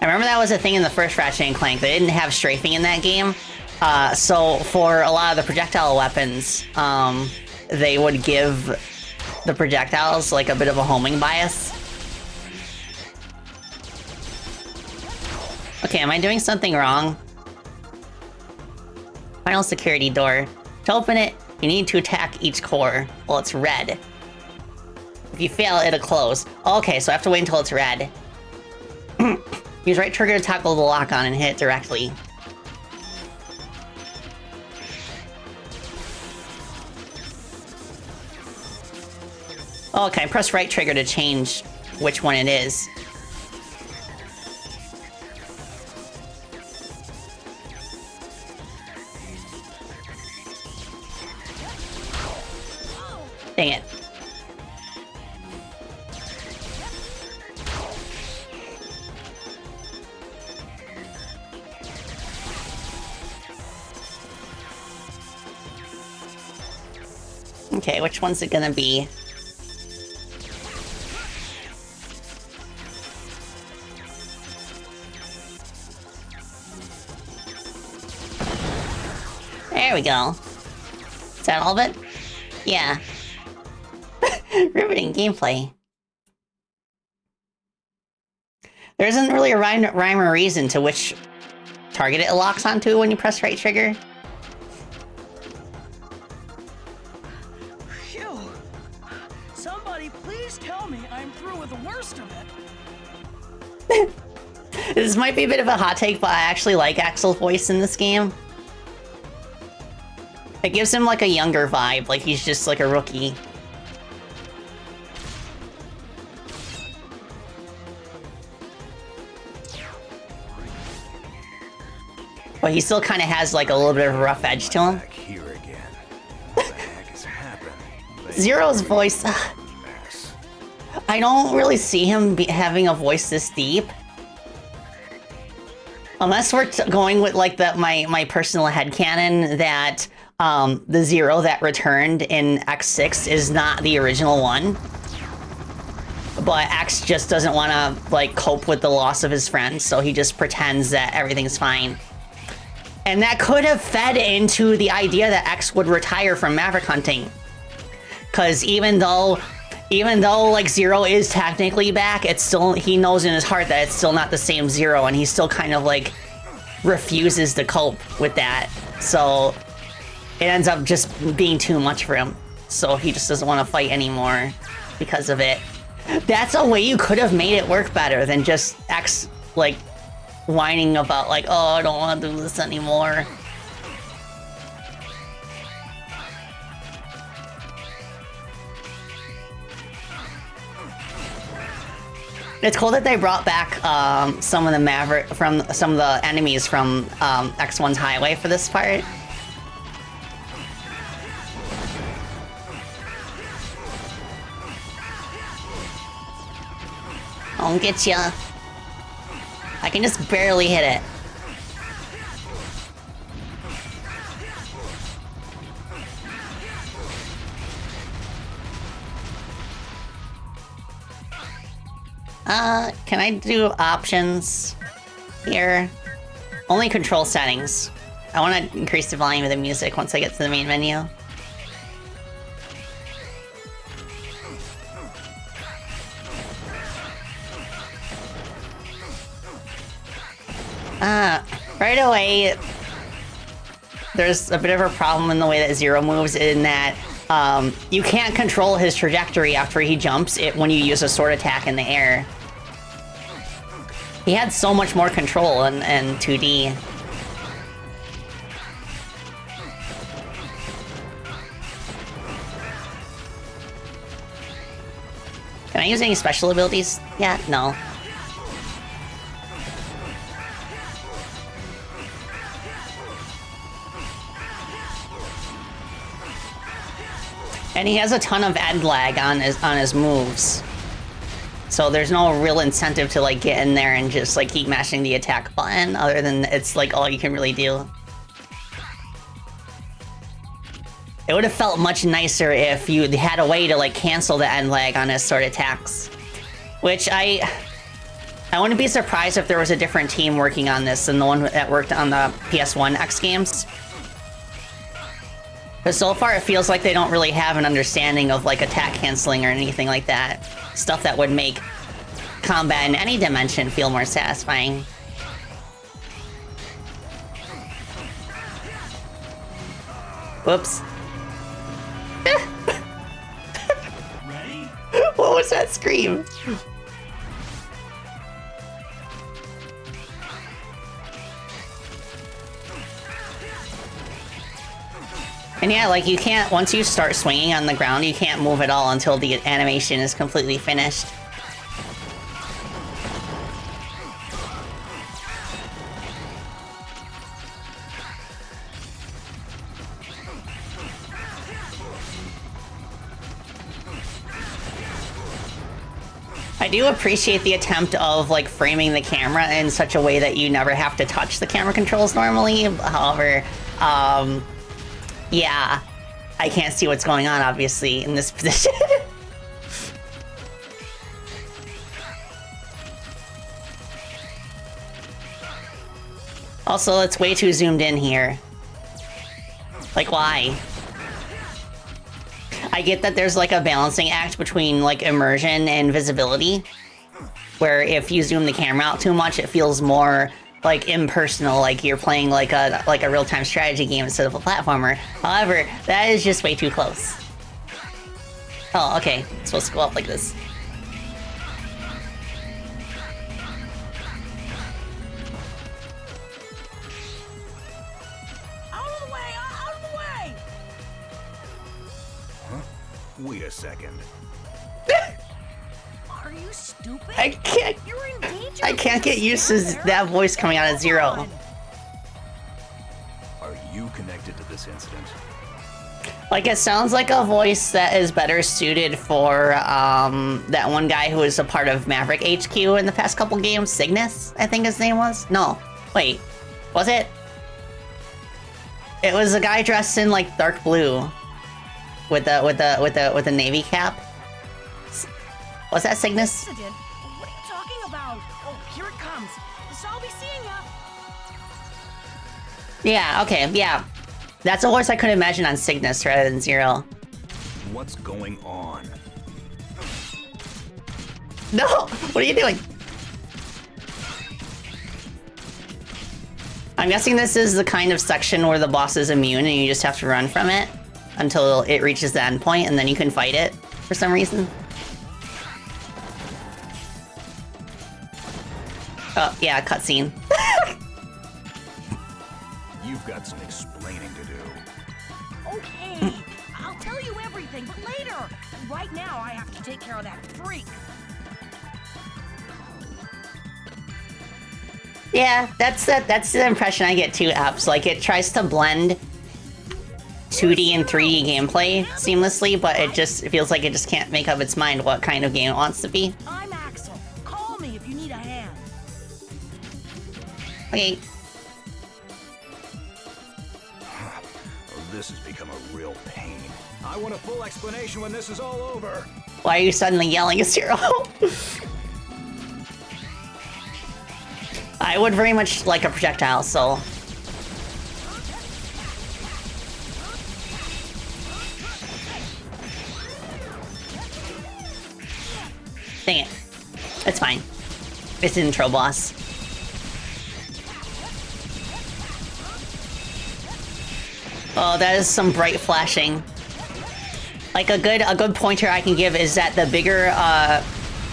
I remember that was a thing in the first Ratchet & Clank. They didn't have strafing in that game. So for a lot of the projectile weapons, they would give the projectiles like a bit of a homing bias. Okay, am I doing something wrong? Final security door. To open it, you need to attack each core. Well, it's red. If you fail, it'll close. Okay, so I have to wait until it's red. Use right trigger to toggle the lock on and hit it directly. Okay, press right trigger to change which one it is. Dang it. Okay, which one's it gonna be? There we go. Is that all of it? Yeah. Riveting gameplay. There isn't really a rhyme or reason to which target it locks onto when you press right trigger. Phew. Somebody please tell me I'm through with the worst of it. This might be a bit of a hot take, but I actually like Axel's voice in this game. It gives him like a younger vibe, like he's just like a rookie. But he still kind of has like a little bit of a rough edge to him. Back here again. What the heck has happened? Zero's voice... Mess. I don't really see him having a voice this deep. Unless we're going with like my personal headcanon that the Zero that returned in X6 is not the original one. But X just doesn't want to like cope with the loss of his friends, so he just pretends that everything's fine. And that could have fed into the idea that X would retire from Maverick hunting. Because even though like Zero is technically back, it's still, he knows in his heart that it's still not the same Zero, and he still kind of like refuses to cope with that. So it ends up just being too much for him. So he just doesn't want to fight anymore because of it. That's a way you could have made it work better than just X like whining about like, oh, I don't want to do this anymore. It's cool that they brought back some of the enemies from X1's Highway for this part. I'll get ya. I can just barely hit it. Can I do options here? Only control settings. I want to increase the volume of the music once I get to the main menu. Right away, there's a bit of a problem in the way that Zero moves in that you can't control his trajectory after he jumps when you use a sword attack in the air. He had so much more control in 2D. Can I use any special abilities? Yeah, no. And he has a ton of end lag on his moves. So there's no real incentive to like get in there and just like keep mashing the attack button, other than it's like all you can really do. It would have felt much nicer if you had a way to like cancel the end lag on his sword attacks. Which I wouldn't be surprised if there was a different team working on this than the one that worked on the PS1 X games. But so far, it feels like they don't really have an understanding of like attack canceling or anything like that. Stuff that would make combat in any dimension feel more satisfying. Whoops. Ready? What was that scream? And yeah, like you can't, once you start swinging on the ground, you can't move at all until the animation is completely finished. I do appreciate the attempt of like framing the camera in such a way that you never have to touch the camera controls normally. However, yeah, I can't see what's going on, obviously, in this position. Also, it's way too zoomed in here. Like, why? I get that there's like a balancing act between like immersion and visibility, where if you zoom the camera out too much, it feels more like impersonal, like you're playing like a real-time strategy game instead of a platformer. However, that is just way too close. Oh, okay. It's supposed to go up like this. Out of the way! Out of the way! Huh? Wait a second. Are you stupid? I can't. You're in danger. I can't get used to that voice coming out of Zero. Are you connected to this incident? Like, it sounds like a voice that is better suited for that one guy who was a part of Maverick HQ in the past couple games. Cygnus, I think his name was. No, wait, was it? It was a guy dressed in like dark blue, with a navy cap. Was that Cygnus? Incident? What are you talking about? Oh, here it comes. So I'll be seeing ya. Yeah. Okay. Yeah. That's a voice I could imagine on Cygnus rather than Zero. What's going on? No! What are you doing? I'm guessing this is the kind of section where the boss is immune and you just have to run from it until it reaches the end point and then you can fight it for some reason. Oh, yeah, cutscene. You've got some explaining to do. Okay, I'll tell you everything, but later. Right now, I have to take care of that freak. Yeah, that's the impression I get too, apps. Like, it tries to blend 2D and 3D gameplay seamlessly, but it feels like it just can't make up its mind what kind of game it wants to be. I'm Axel. Call me if you need a hand. Okay. This has become a real pain. I want a full explanation when this is all over. Why are you suddenly yelling at Zero? I would very much like a projectile, so... Dang it. It's fine. It's an intro boss. Oh, that is some bright flashing. Like, a good pointer I can give is that the bigger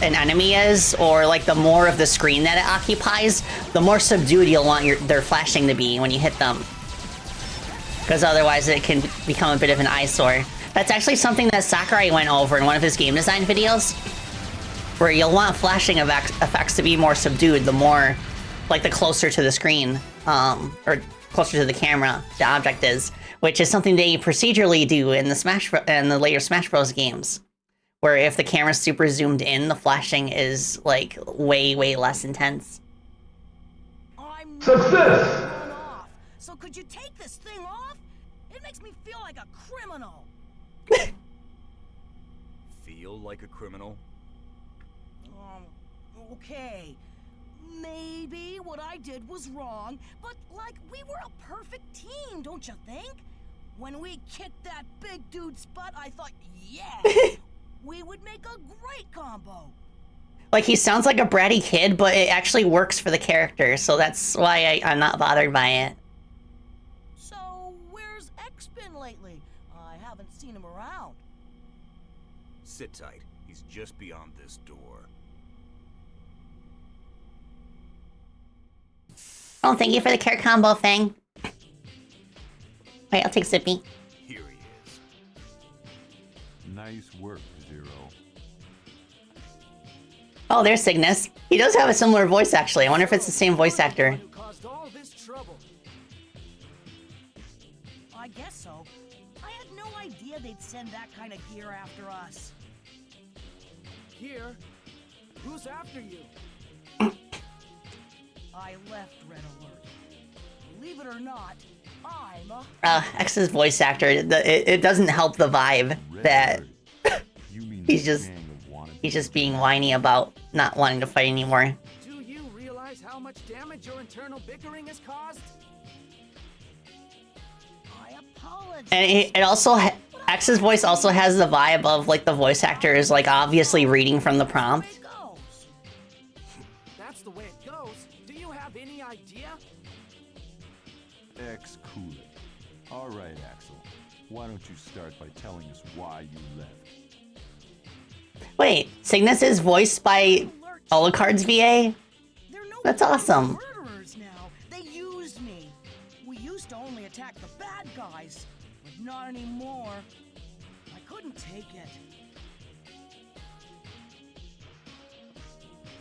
an enemy is, or like the more of the screen that it occupies, the more subdued you'll want their flashing to be when you hit them. Because otherwise it can become a bit of an eyesore. That's actually something that Sakurai went over in one of his game design videos, where you'll want flashing effects to be more subdued the more, like, the closer to the screen, or closer to the camera the object is, which is something they procedurally do in the later Smash Bros. Games, where if the camera's super zoomed in, the flashing is, like, way, way less intense. I'm Success! run off. So could you take this thing off? It makes me feel like a criminal. Feel like a criminal? Okay. Maybe what I did was wrong, but, like, we were a perfect team, don't you think? When we kicked that big dude's butt, I thought, yeah, we would make a great combo. Like, he sounds like a bratty kid, but it actually works for the character, so that's why I'm not bothered by it. So, where's X been lately? I haven't seen him around. Sit tight. He's just beyond this door. Oh, thank you for the care combo thing. Wait, I'll take Sippy. Here he is. Nice work, Zero. Oh, there's Cygnus. He does have a similar voice, actually. I wonder if it's the same voice actor. Who caused all this trouble? I guess so. I had no idea they'd send that kind of gear after us. Here? Who's after you? I left Red Alert. Believe it or not, I'm a... X's voice actor, it doesn't help the vibe that he's just being whiny about not wanting to fight anymore. Do you realize how much damage your internal bickering has caused? I apologize. And it also, X's voice also has the vibe of, like, the voice actor is, like, obviously reading from the prompt. That's the way it goes. Do you have any idea? X, cool it. All right, Axel. Why don't you start by telling us why you left? Wait, Cygnus is voiced by Alucard's VA? That's awesome. Murderers now. They used me. We used to only attack the bad guys, but not anymore. I couldn't take it.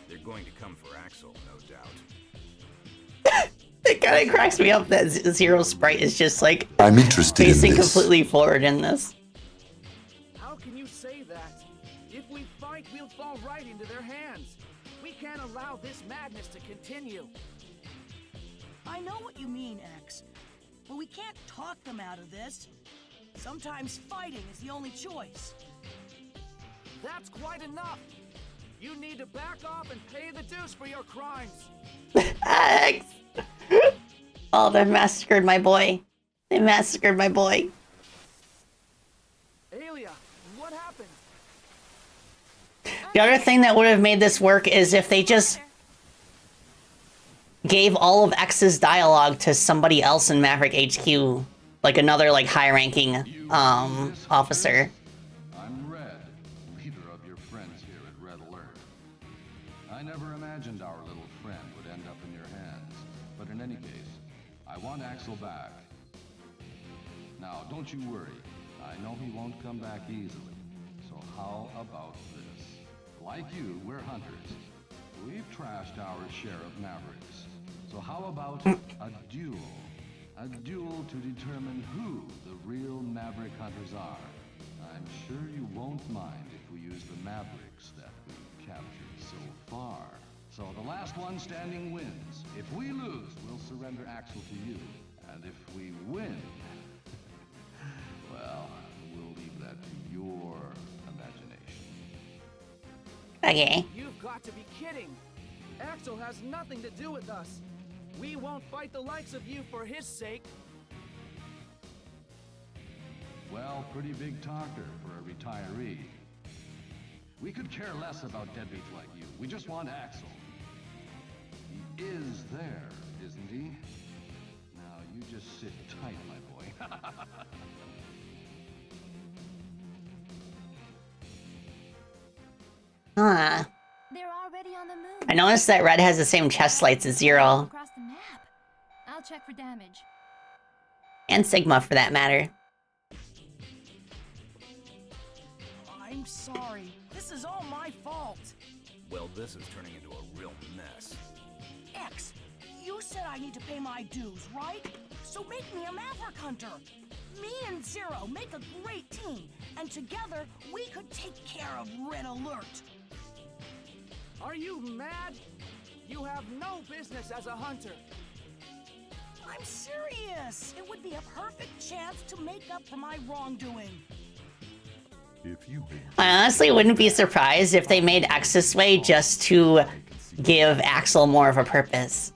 They're going to come for Axel, no doubt. It kind of cracks me up that Zero Sprite is just, like, I'm interested in facing this. completely forward in this. How can you say that? If we fight, we'll fall right into their hands. We can't allow this madness to continue. I know what you mean, X. But we can't talk them out of this. Sometimes fighting is the only choice. That's quite enough. You need to back off and pay the dues for your crimes. X! Oh, they massacred my boy. They massacred my boy. Aelia, what happened? The other thing that would have made this work is if they just gave all of X's dialogue to somebody else in Maverick HQ. Like another, like, high-ranking, officer. I'm Red, leader of your friends here at Red Alert. I never imagined our little friend would end up in your hands. But in any case, I want Axel back. Now, don't you worry. I know he won't come back easily. So how about this? Like you, we're hunters. We've trashed our share of Mavericks. So So how about a duel? A duel to determine who the real Maverick Hunters are. I'm sure you won't mind if we use the Mavericks that we've captured so far. So the last one standing wins. If we lose, we'll surrender Axel to you. And if we win, well, we'll leave that to your imagination. Okay. You've got to be kidding. Axel has nothing to do with us. We won't fight the likes of you for his sake. Well, pretty big talker for a retiree. We could care less about deadbeats like you. We just want Axel. He is there, isn't he? Now, you just sit tight, my boy. Huh. They're already on the move. I noticed that Red has the same chest lights as Zero. Across the map. I'll check for damage. And Sigma, for that matter. I'm sorry. This is all my fault. Well, this is turning into a real mess. X, you said I need to pay my dues, right? So make me a Maverick Hunter. Me and Zero make a great team, and together we could take care of Red Alert. Are you mad? You have no business as a hunter. I'm serious. It would be a perfect chance to make up for my wrongdoing. If you I honestly wouldn't be surprised if they made X this way just to give Axel more of a purpose.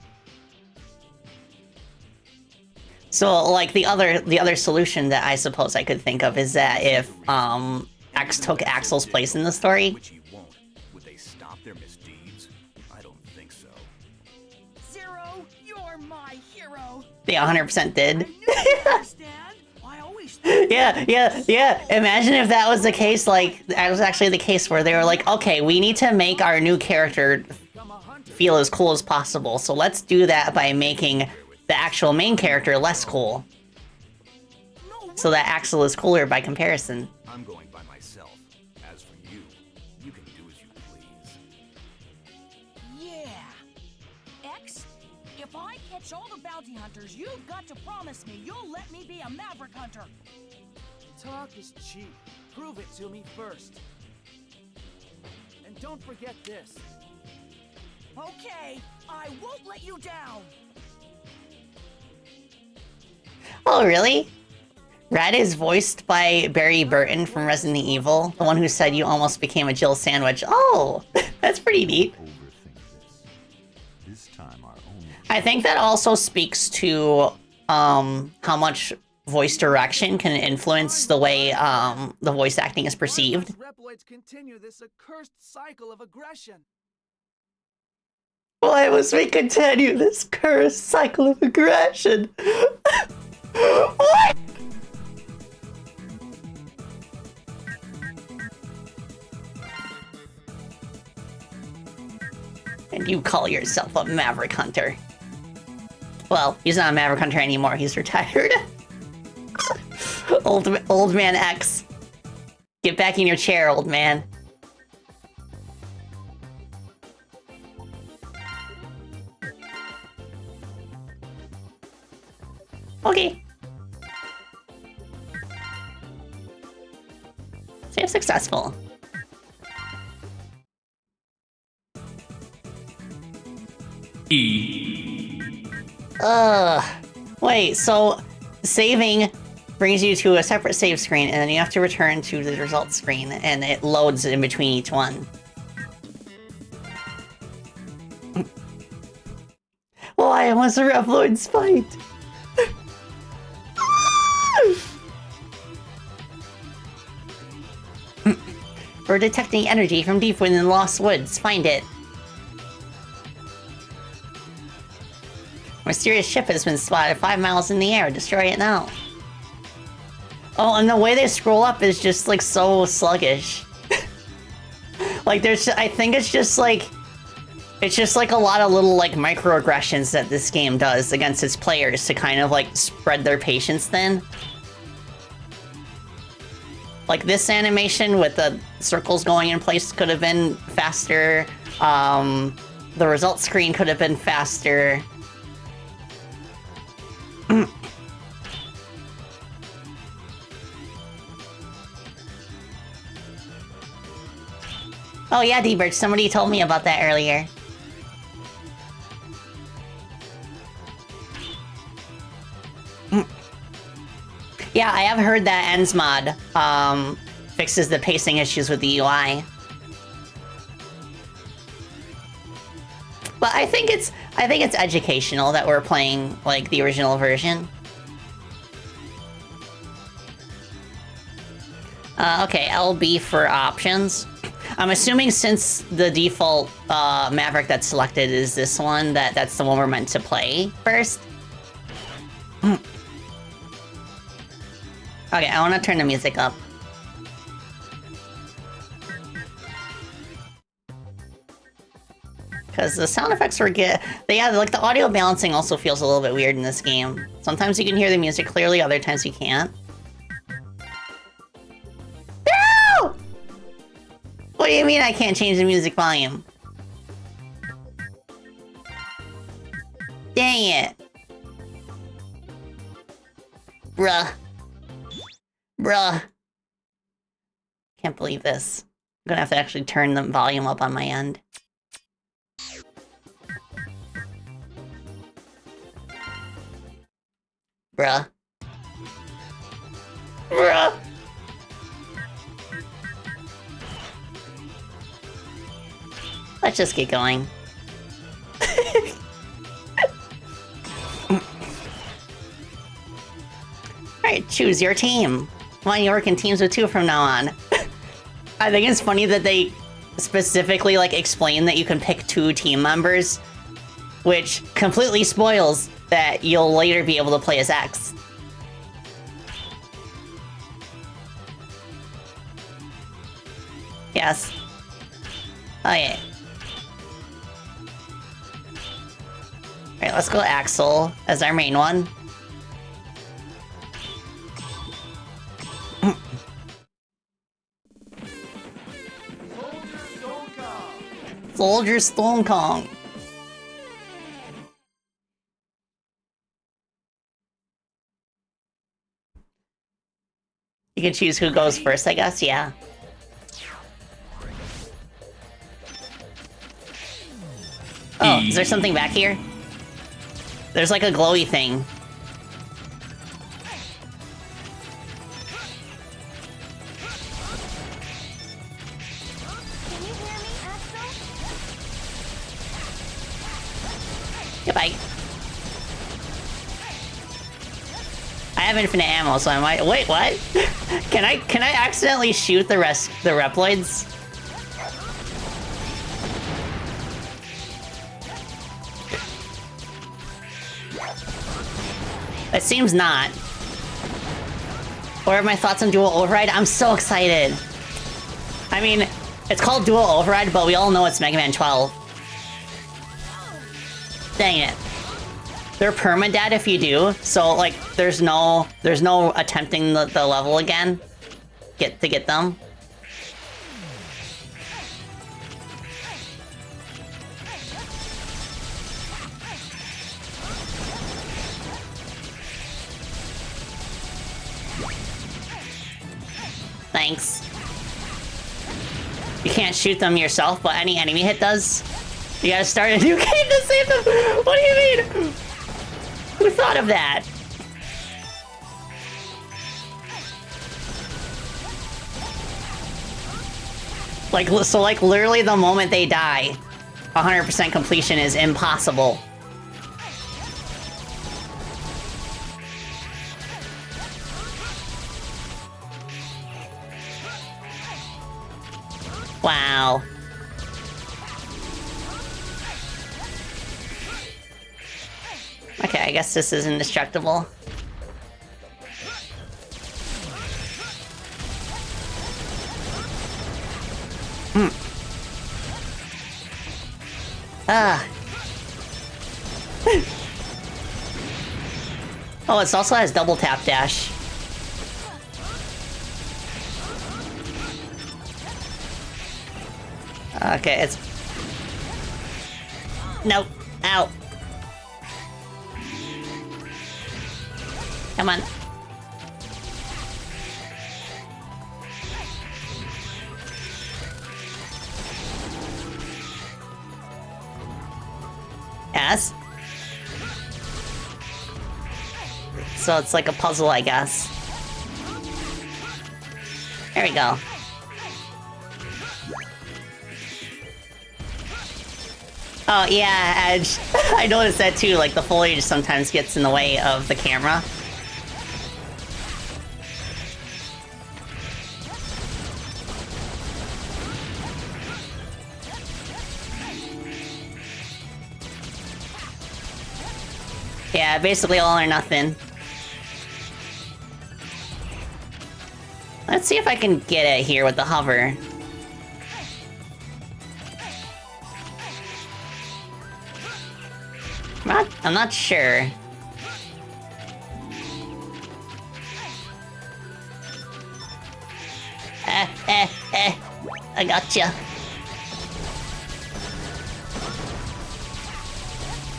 So, like, the other solution that I suppose I could think of is that if X took Axel's place in the story. Which he won't. Would they stop their misdeeds? I don't think so. Zero, you're my hero. They 100% did. I knew you'd understand. I always thought Yeah. Imagine if that was the case, like, that was actually the case where they were like, okay, we need to make our new character feel as cool as possible, so let's do that by making the actual main character less cool. So that Axel is cooler by comparison. I'm going by myself. As for you, you can do as you please. Yeah. X, if I catch all the bounty hunters, you've got to promise me you'll let me be a Maverick Hunter. Talk is cheap. Prove it to me first. And don't forget this. Okay, I won't let you down. Oh, really? Red is voiced by Barry Burton from Resident Evil, the one who said you almost became a Jill sandwich. Oh, that's pretty neat. overthink this time our only I think that also speaks to how much voice direction can influence the way the voice acting is perceived. Why must Reploids continue this accursed cycle of aggression? Why must we continue this cursed cycle of aggression? What? And you call yourself a Maverick Hunter? Well, he's not a Maverick Hunter anymore. He's retired. Old man X. Get back in your chair, old man. Okay. Save successful. Wait, so saving brings you to a separate save screen, and then you have to return to the results screen, and it loads in between each one. Why must the Reploids fight? We're detecting energy from deep within the Lost Woods. Find it. Mysterious ship has been spotted 5 miles in the air. Destroy it now. Oh, and the way they scroll up is just like so sluggish. Like there's, I think it's just like a lot of little like microaggressions that this game does against its players to kind of like spread their patience thin. Like this animation with the circles going in place could have been faster. The result screen could have been faster. Oh yeah, D-Birch, somebody told me about that earlier. Yeah, I have heard that Ends mod fixes the pacing issues with the UI. But I think it's educational that we're playing like the original version. Okay, LB for options. I'm assuming since the default Maverick that's selected is this one, that's the one we're meant to play first. Okay, I want to turn the music up. Because the sound effects were good. Yeah, like the audio balancing also feels a little bit weird in this game. Sometimes you can hear the music clearly, other times you can't. No! What do you mean I can't change the music volume? Dang it. Bruh. Bruh. Can't believe this. I'm gonna have to actually turn the volume up on my end. Bruh. Bruh. Let's just get going. Alright, choose your team. Why don't you work in teams of 2 from now on? I think it's funny that they specifically like explain that you can pick 2 team members, which completely spoils that you'll later be able to play as X. Yes. Oh yeah. Alright, let's go Axel as our main one. Soldier Stone Kong. You can choose who goes first, I guess, yeah. Oh, is there something back here? There's like a glowy thing. Can you hear me, Axel? Goodbye. I have infinite ammo, so I might. Wait, what? Can I accidentally shoot the Reploids? It seems not. What are my thoughts on Dual Override? I'm so excited. I mean, it's called Dual Override, but we all know it's Mega Man 12. Dang it. They're permadead if you do, so like there's no attempting the level again. To get them. Thanks. You can't shoot them yourself, but any enemy hit does. You gotta start a new game to save them! What do you mean? Who thought of that? Like, so like literally the moment they die, 100% completion is impossible. Wow. Okay, I guess this is indestructible. Ah. Oh, it also has double tap dash. Okay, it's... Nope. Ow. Come on. Yes? So it's like a puzzle, I guess. There we go. Oh, yeah, Edge. I noticed that too, like the foliage sometimes gets in the way of the camera. Yeah, basically all or nothing. Let's see if I can get it here with the hover. I'm not sure. I gotcha.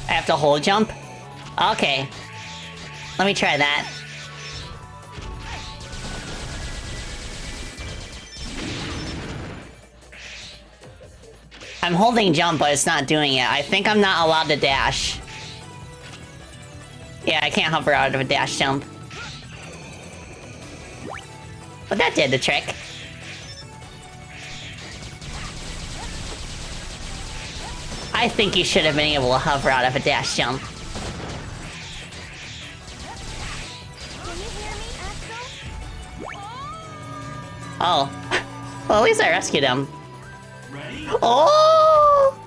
I have to hold jump? Okay. Let me try that. I'm holding jump, but it's not doing it. I think I'm not allowed to dash. Yeah, I can't hover out of a dash jump. But that did the trick. I think you should have been able to hover out of a dash jump. Oh. Well, at least I rescued him. Ready? Oh!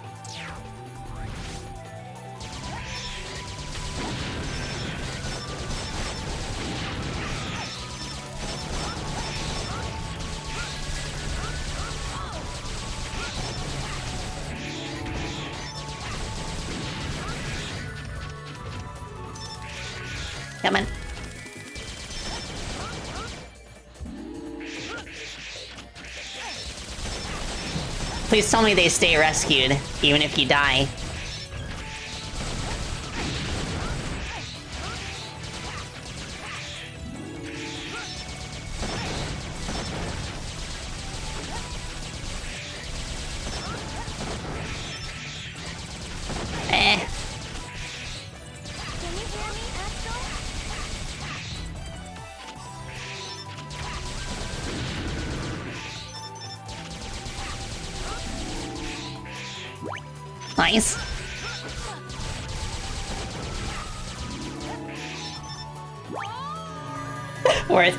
Come on. Please tell me they stay rescued, even if you die. Nice. Worth.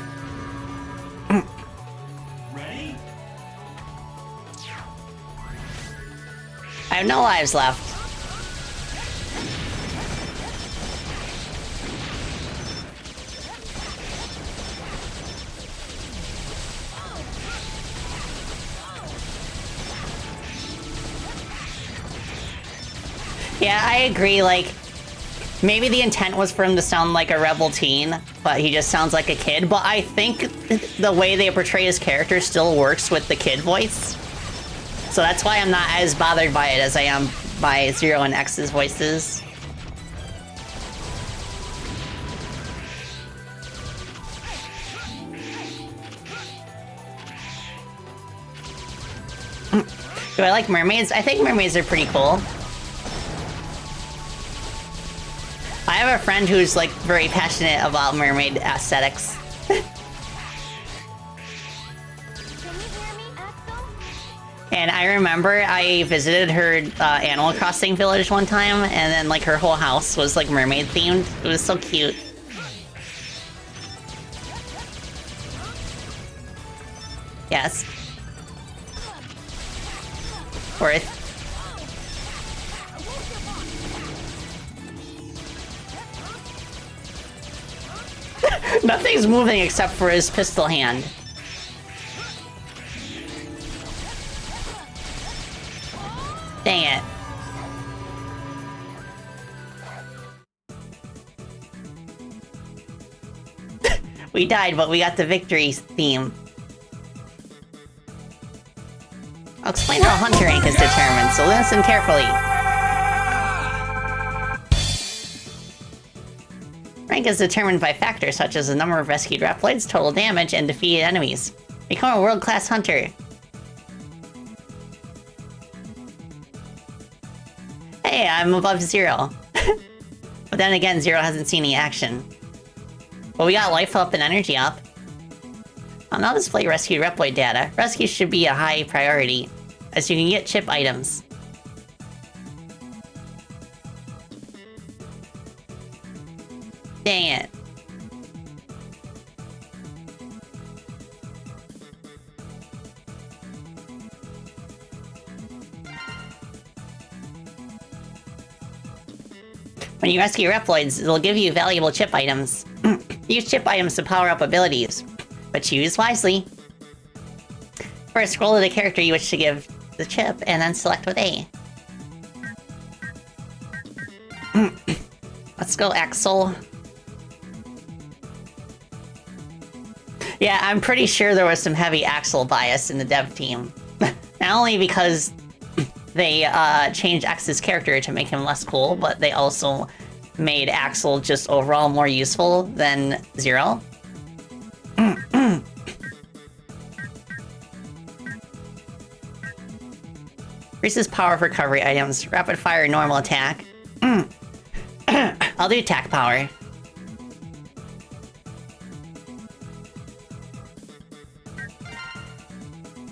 Ready? I have no lives left. Yeah, I agree, like, maybe the intent was for him to sound like a rebel teen, but he just sounds like a kid, but I think the way they portray his character still works with the kid voice. So that's why I'm not as bothered by it as I am by Zero and X's voices. Do I like mermaids? I think mermaids are pretty cool. I have a friend who's, like, very passionate about mermaid aesthetics. And I remember I visited her Animal Crossing village one time, and then, like, her whole house was, like, mermaid themed. It was so cute. Yes. Worth. Nothing's moving except for his pistol hand. Dang it. We died, but we got the victory theme. I'll explain how hunter rank is determined, so listen carefully. Rank is determined by factors such as the number of rescued Reploids, total damage, and defeated enemies. Become a world-class hunter. Hey, Hey, I'm above 0. But then again, 0 hasn't seen any action. But we got life up and energy up. I'll now display rescued Reploid data. Rescue should be a high priority, as you can get chip items. Dang it. When you rescue Reploids, it'll give you valuable chip items. Use chip items to power up abilities, but choose wisely. First, scroll to the character you wish to give the chip, and then select with A. Let's go, Axel. Yeah, I'm pretty sure there was some heavy Axel bias in the dev team. Not only because they changed X's character to make him less cool, but they also made Axel just overall more useful than 0. Increases power of recovery items. Rapid fire, normal attack. I'll do attack power.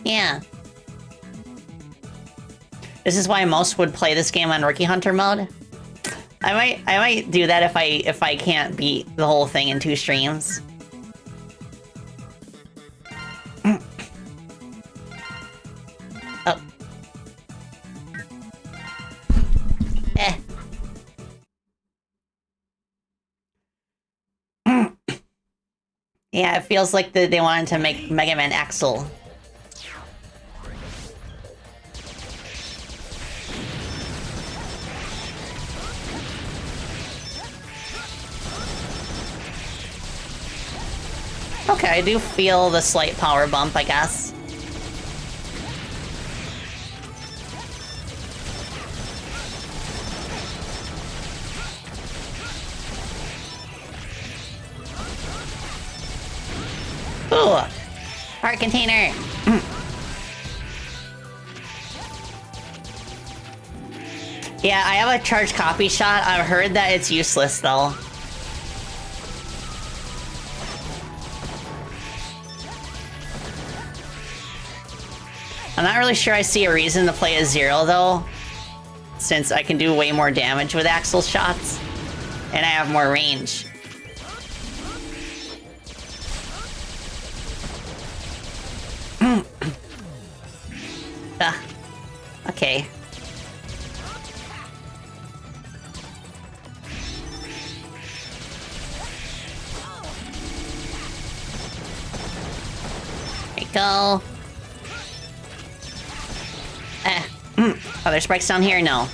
Yeah. This is why most would play this game on Rookie Hunter mode. I might do that if I can't beat the whole thing in 2 streams. Oh. Eh. Yeah, it feels like they wanted to make Mega Man Axel. Okay, I do feel the slight power bump, I guess. Ooh! Heart container! Yeah, I have a charged copy shot. I've heard that it's useless, though. I'm not really sure I see a reason to play a 0, though, since I can do way more damage with Axel's shots, and I have more range. Okay. There you go. Are there spikes down here? No.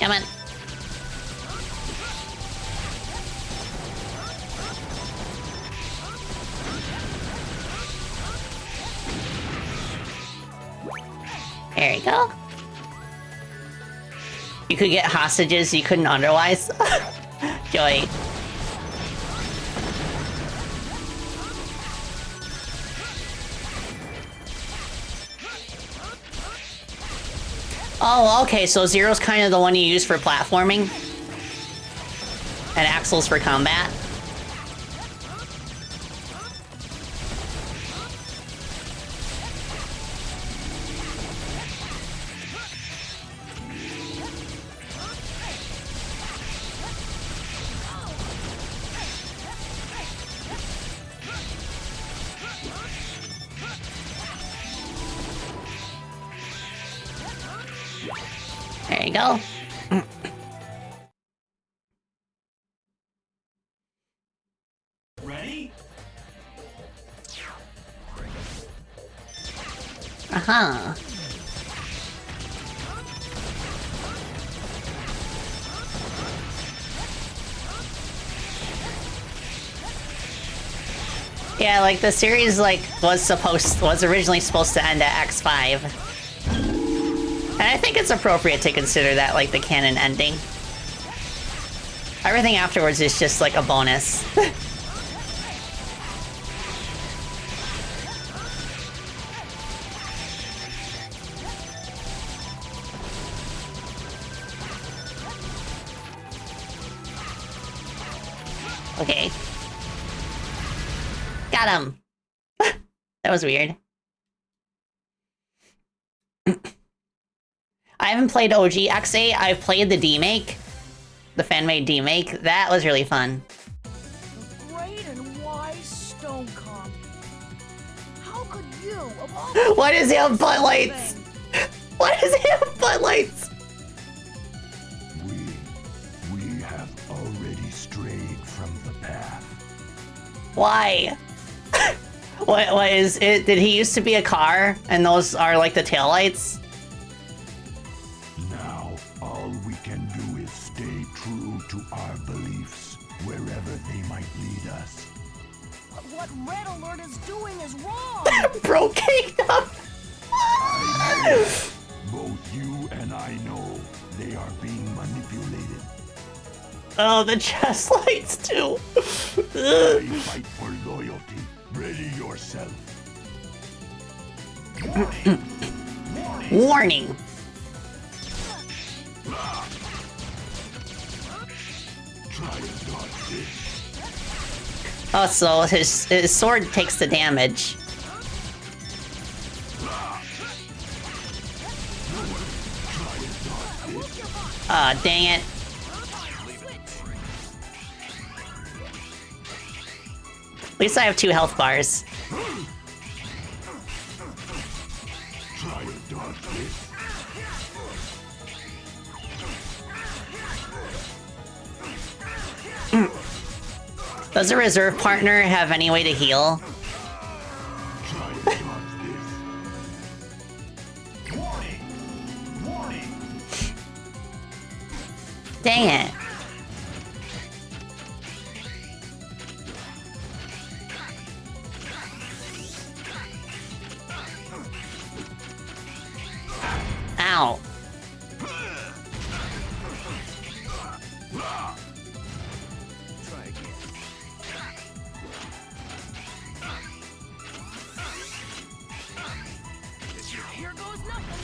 Come on. There you go. You could get hostages you couldn't otherwise. Joy. Oh, okay, so 0's kind of the one you use for platforming. And Axel's for combat. There you go. Ready? Uh-huh. Yeah, like the series was originally supposed to end at X5. And I think it's appropriate to consider that like the canon ending. Everything afterwards is just like a bonus. Okay. Got him. That was weird. I haven't played OG X8. I've played the D-Make. The fan-made D-Make. That was really fun. The great and wise Stonecomb. How could you, of all Why does he have butt lights? Why does he have butt lights? We have already strayed from the path. Why? What is it? Did he used to be a car and those are like the taillights? Now, all we can do is stay true to our beliefs, wherever they might lead us. But what Red Alert is doing is wrong. Bro caked up. I know. Both you and I know they are being manipulated. Oh, the chest lights too. I fight for loyalty. Ready yourself. Warning. Try and dodge this. Oh, so his sword takes the damage. Ah, dang it. At least I have 2 health bars. Try and dodge this. Does a reserve partner have any way to heal? Try and dodge this. Warning! Dang it. Ow. Try again. Here goes nothing.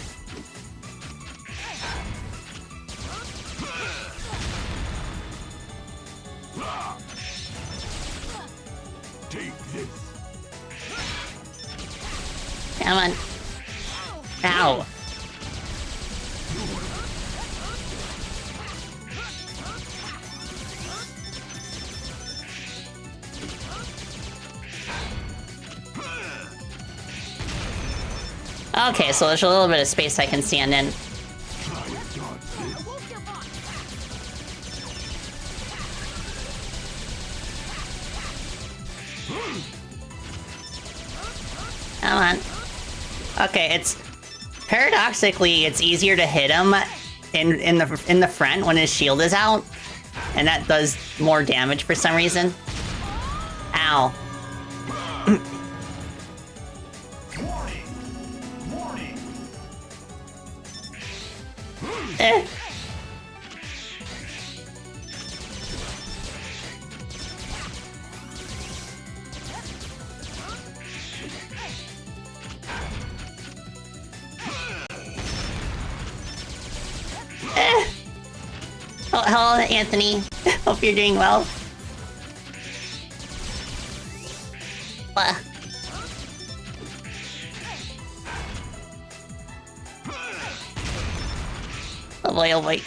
Take this. Come on. Ow. Okay, so there's a little bit of space I can stand in. Try and dodge this. Come on. Okay, it's paradoxically it's easier to hit him in the front when his shield is out, and that does more damage for some reason. Ow. Eh. Oh, hello, Anthony. Hope you're doing well. Oh boy, oh boy.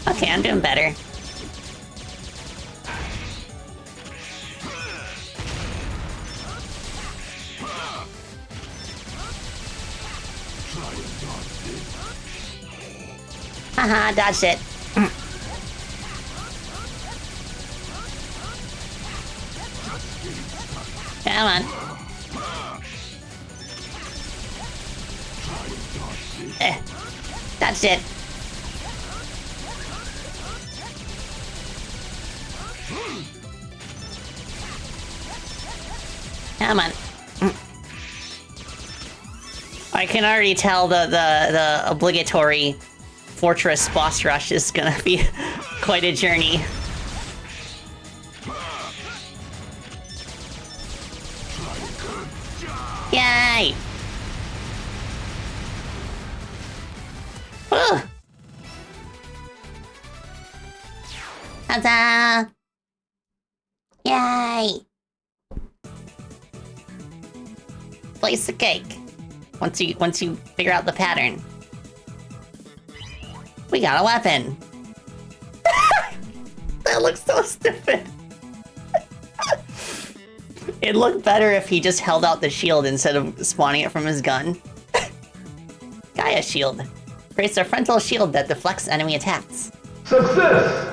Okay, I'm doing better. Haha, dodged it. Come on. Dodged it. Come on. I can already tell the obligatory fortress boss rush is gonna be quite a journey. Yay! Ugh. Huzzah! Yay! Slice the cake. Once you figure out the pattern. We got a weapon. That looks so stupid. It'd look better if he just held out the shield instead of spawning it from his gun. Gaia shield. Creates a frontal shield that deflects enemy attacks. Success!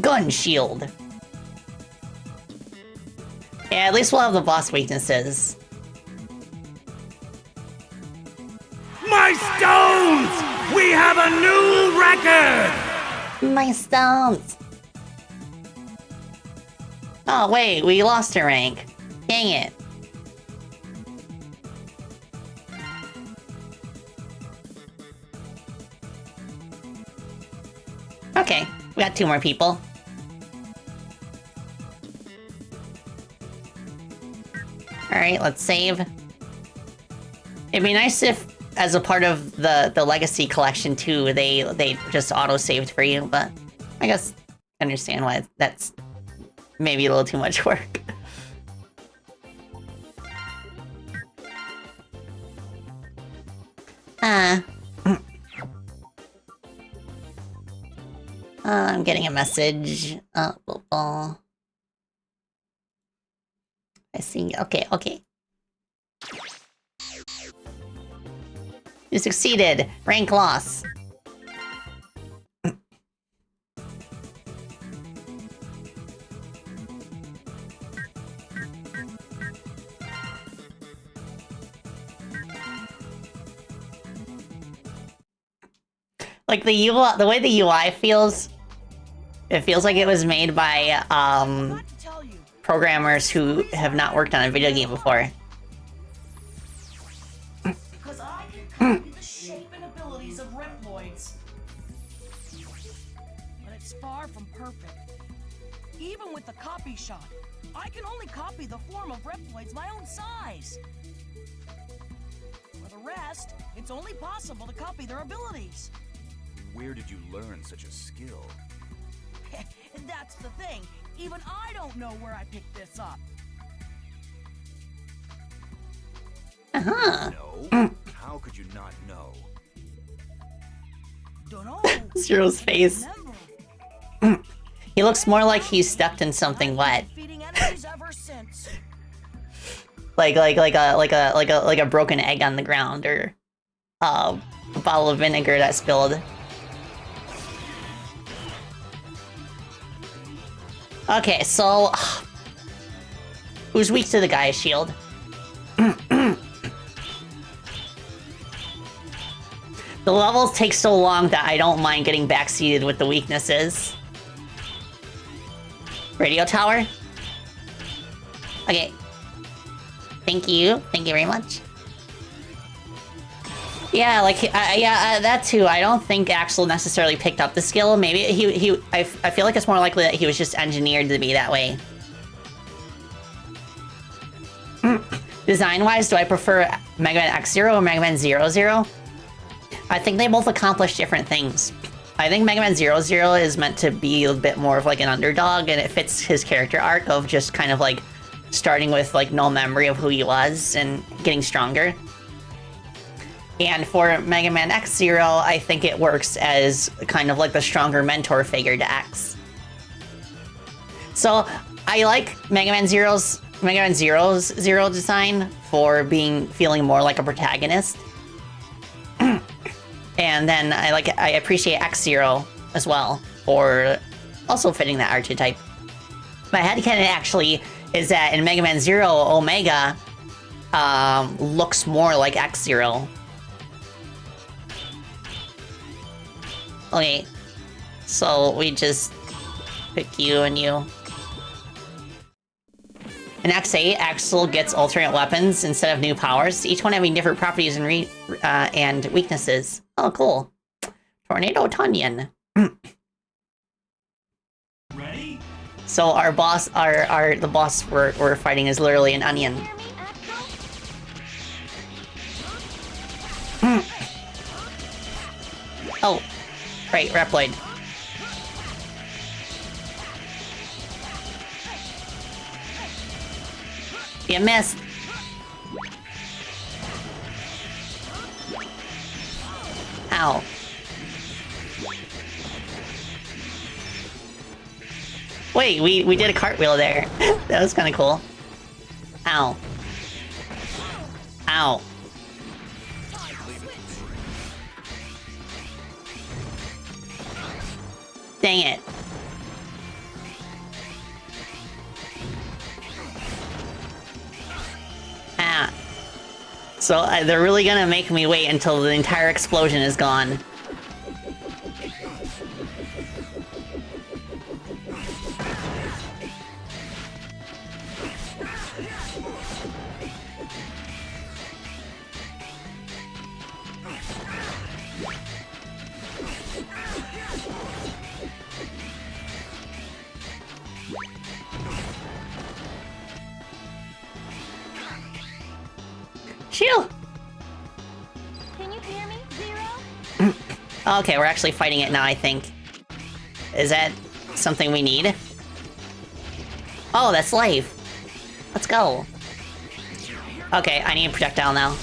Gun shield. Yeah, at least we'll have the boss weaknesses. My stones! We have a new record! My stones. Oh wait, we lost a rank. Dang it. Okay, we got 2 more people. Alright, let's save. It'd be nice if, as a part of the Legacy Collection too, they just auto-saved for you, but I guess I understand why that's maybe a little too much work. I'm getting a message. I see. Okay. You succeeded. Rank loss. Like the UI, the way the UI feels, it feels like it was made by programmers who have not worked on a video game before. Because I can copy the shape and abilities of Reploids. But it's far from perfect. Even with the copy shot, I can only copy the form of Reploids my own size. For the rest, it's only possible to copy their abilities. Where did you learn such a skill? That's the thing. Even I don't know where I picked this up. No? How could you not know? Dunno. Zero's face. He looks more like he stepped in something wet. like a broken egg on the ground, or a bottle of vinegar that spilled. Okay, so who's weak to the Gaia shield? The levels take so long that I don't mind getting backseated with the weaknesses. Radio tower? Okay. Thank you. Thank you very much. Yeah, like, that too. I don't think Axel necessarily picked up the skill. Maybe I feel like it's more likely that he was just engineered to be that way. Design-wise, do I prefer Mega Man X-Zero or Mega Man 00? I think they both accomplish different things. I think Mega Man 00 is meant to be a bit more of like an underdog, and it fits his character arc of just kind of like starting with like no memory of who he was and getting stronger. And for Mega Man X-Zero, I think it works as kind of like the stronger mentor figure to X. So I like Mega Man Zero's Zero design for feeling more like a protagonist. And then I appreciate X-Zero as well for also fitting that archetype. My headcanon actually is that in Mega Man Zero, Omega looks more like X-Zero. Okay, so we just pick you and you. In X8, Axel gets alternate weapons instead of new powers, each one having different properties and weaknesses. Oh, cool. Tornado Tunyon. Ready? So our boss, the boss we're fighting is literally an onion. Oh, right, Reploid. You missed. Ow. Wait, we did a cartwheel there. That was kind of cool. Ow. Ow. Dang it. Ah. So they're really gonna make me wait until the entire explosion is gone. Shield! Can you hear me, Zero? Okay, we're actually fighting it now, I think. Is that something we need? Oh, that's life. Let's go. Okay, I need a projectile now.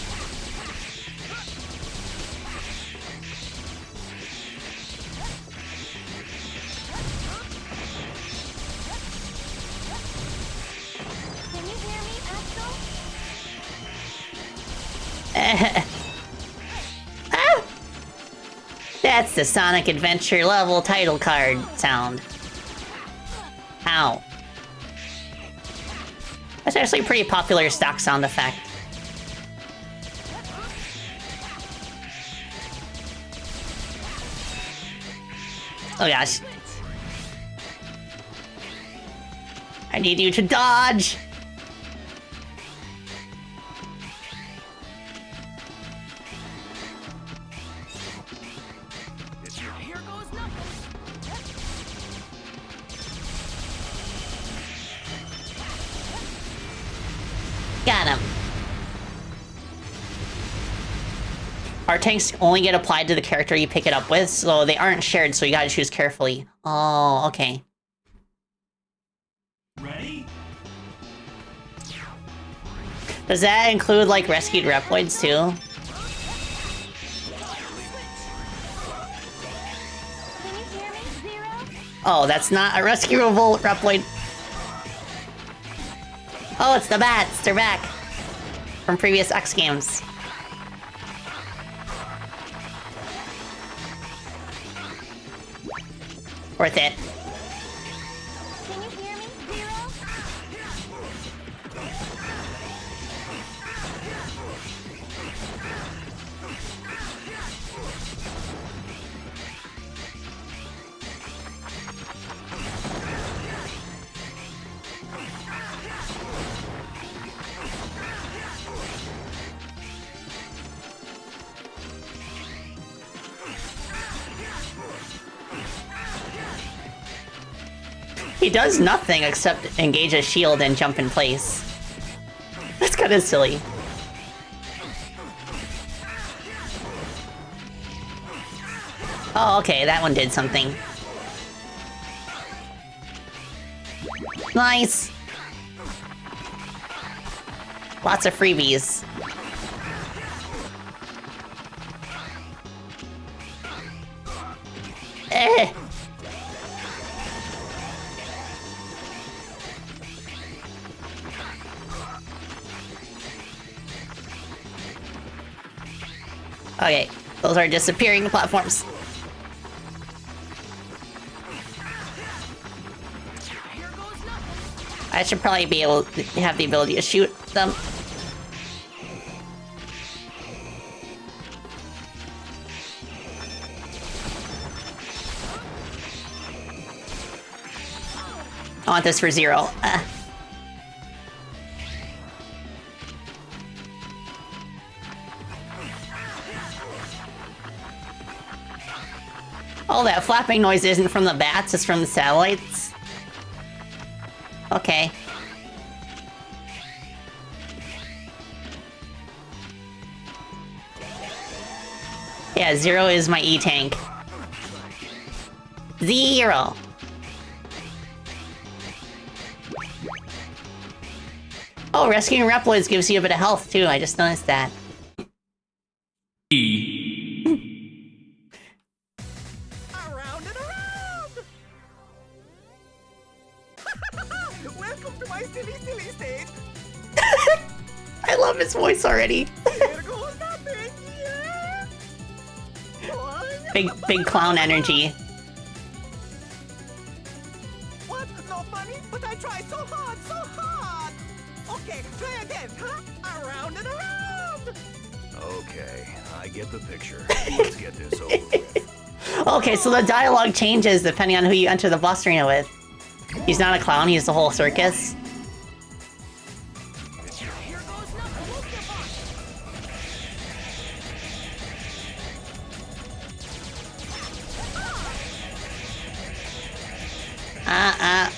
Can you hear me, Axel? Ah! That's the Sonic Adventure level title card sound. Ow. That's actually a pretty popular stock sound effect. Oh gosh. I need you to dodge! Here goes nothing. Got him. Our tanks only get applied to the character you pick it up with, so they aren't shared, so you gotta choose carefully. Oh, okay. Ready? Does that include, like, rescued Reploids, too? Can you hear me, Zero? Oh, that's not a rescuable Reploid. Oh, it's the bats. They're back. From previous X games. Worth it. Can you hear me, Zero? He does nothing except engage a shield and jump in place. That's kind of silly. Oh, okay, that one did something. Nice! Lots of freebies. Eh! Okay, those are disappearing platforms. I should probably be able to have the ability to shoot them. I want this for Zero. Oh, that flapping noise isn't from the bats, it's from the satellites. Okay. Yeah, 0 is my E-tank. 0. Oh, rescuing Reploids gives you a bit of health, too. I just noticed that. Around and around! Welcome to my silly stage! I love his voice already. Here goes nothing! Yeah! Big clown energy. What? No funny? But I tried so hard, so hard! Okay, try again, huh? Around and around! Okay, I get the picture. Let's get this over with. Okay, so the dialogue changes depending on who you enter the boss arena with. He's not a clown, he's the whole circus.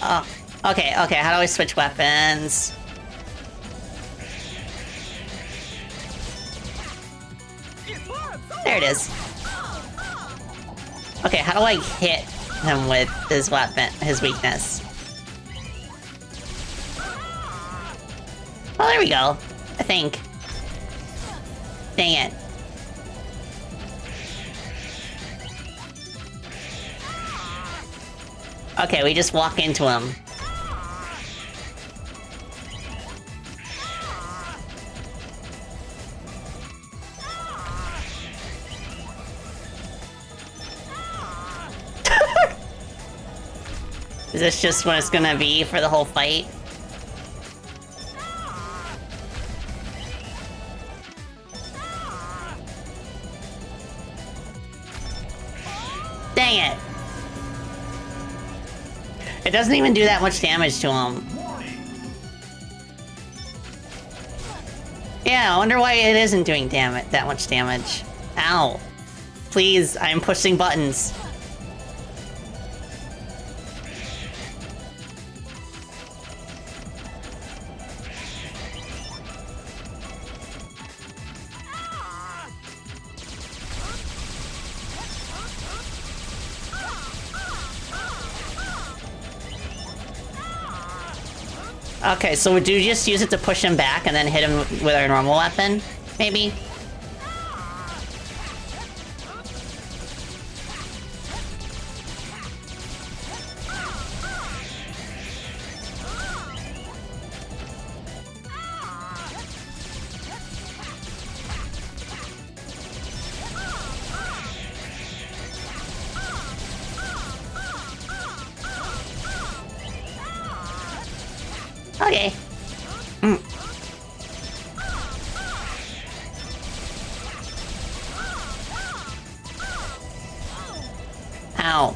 Oh. Okay, how do I switch weapons? There it is. Okay, how do I hit him with his weapon, his weakness? Oh, there we go. I think. Dang it. Okay, we just walk into him. Is this just what it's gonna be for the whole fight? Dang it! It doesn't even do that much damage to him. Yeah, I wonder why it isn't doing that much damage. Ow. Please, I'm pushing buttons. Okay, so would you just use it to push him back and then hit him with our normal weapon? Maybe? Okay. Ow.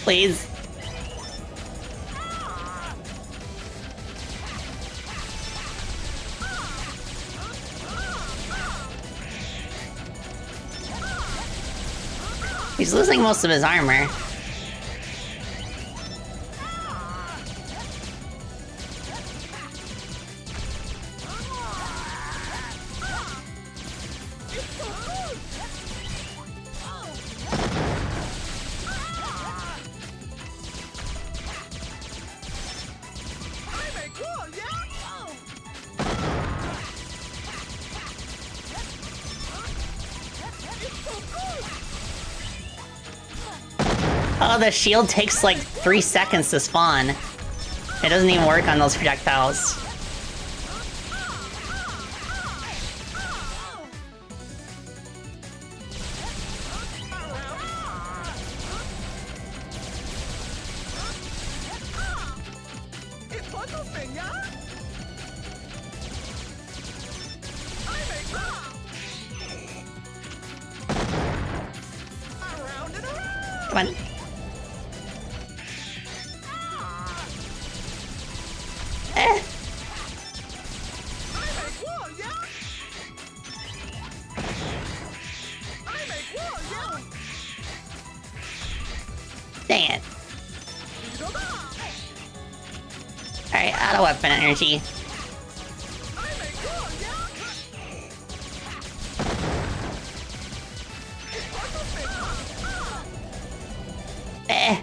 Please. He's losing most of his armor. Oh, the shield takes like 3 seconds to spawn. It doesn't even work on those projectiles. Come on. Dang it. Alright, out of weapon energy. Eh.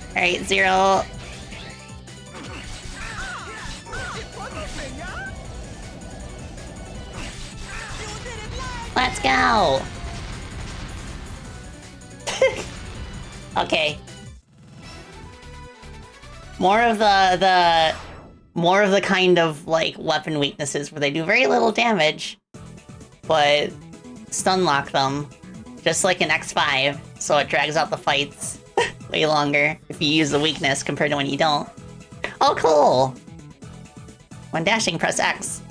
Alright, 0. Let's go! Okay. More of the kind of, like, weapon weaknesses where they do very little damage, but stun lock them, just like in X5, so it drags out the fights way longer if you use the weakness compared to when you don't. Oh, cool! When dashing, press X.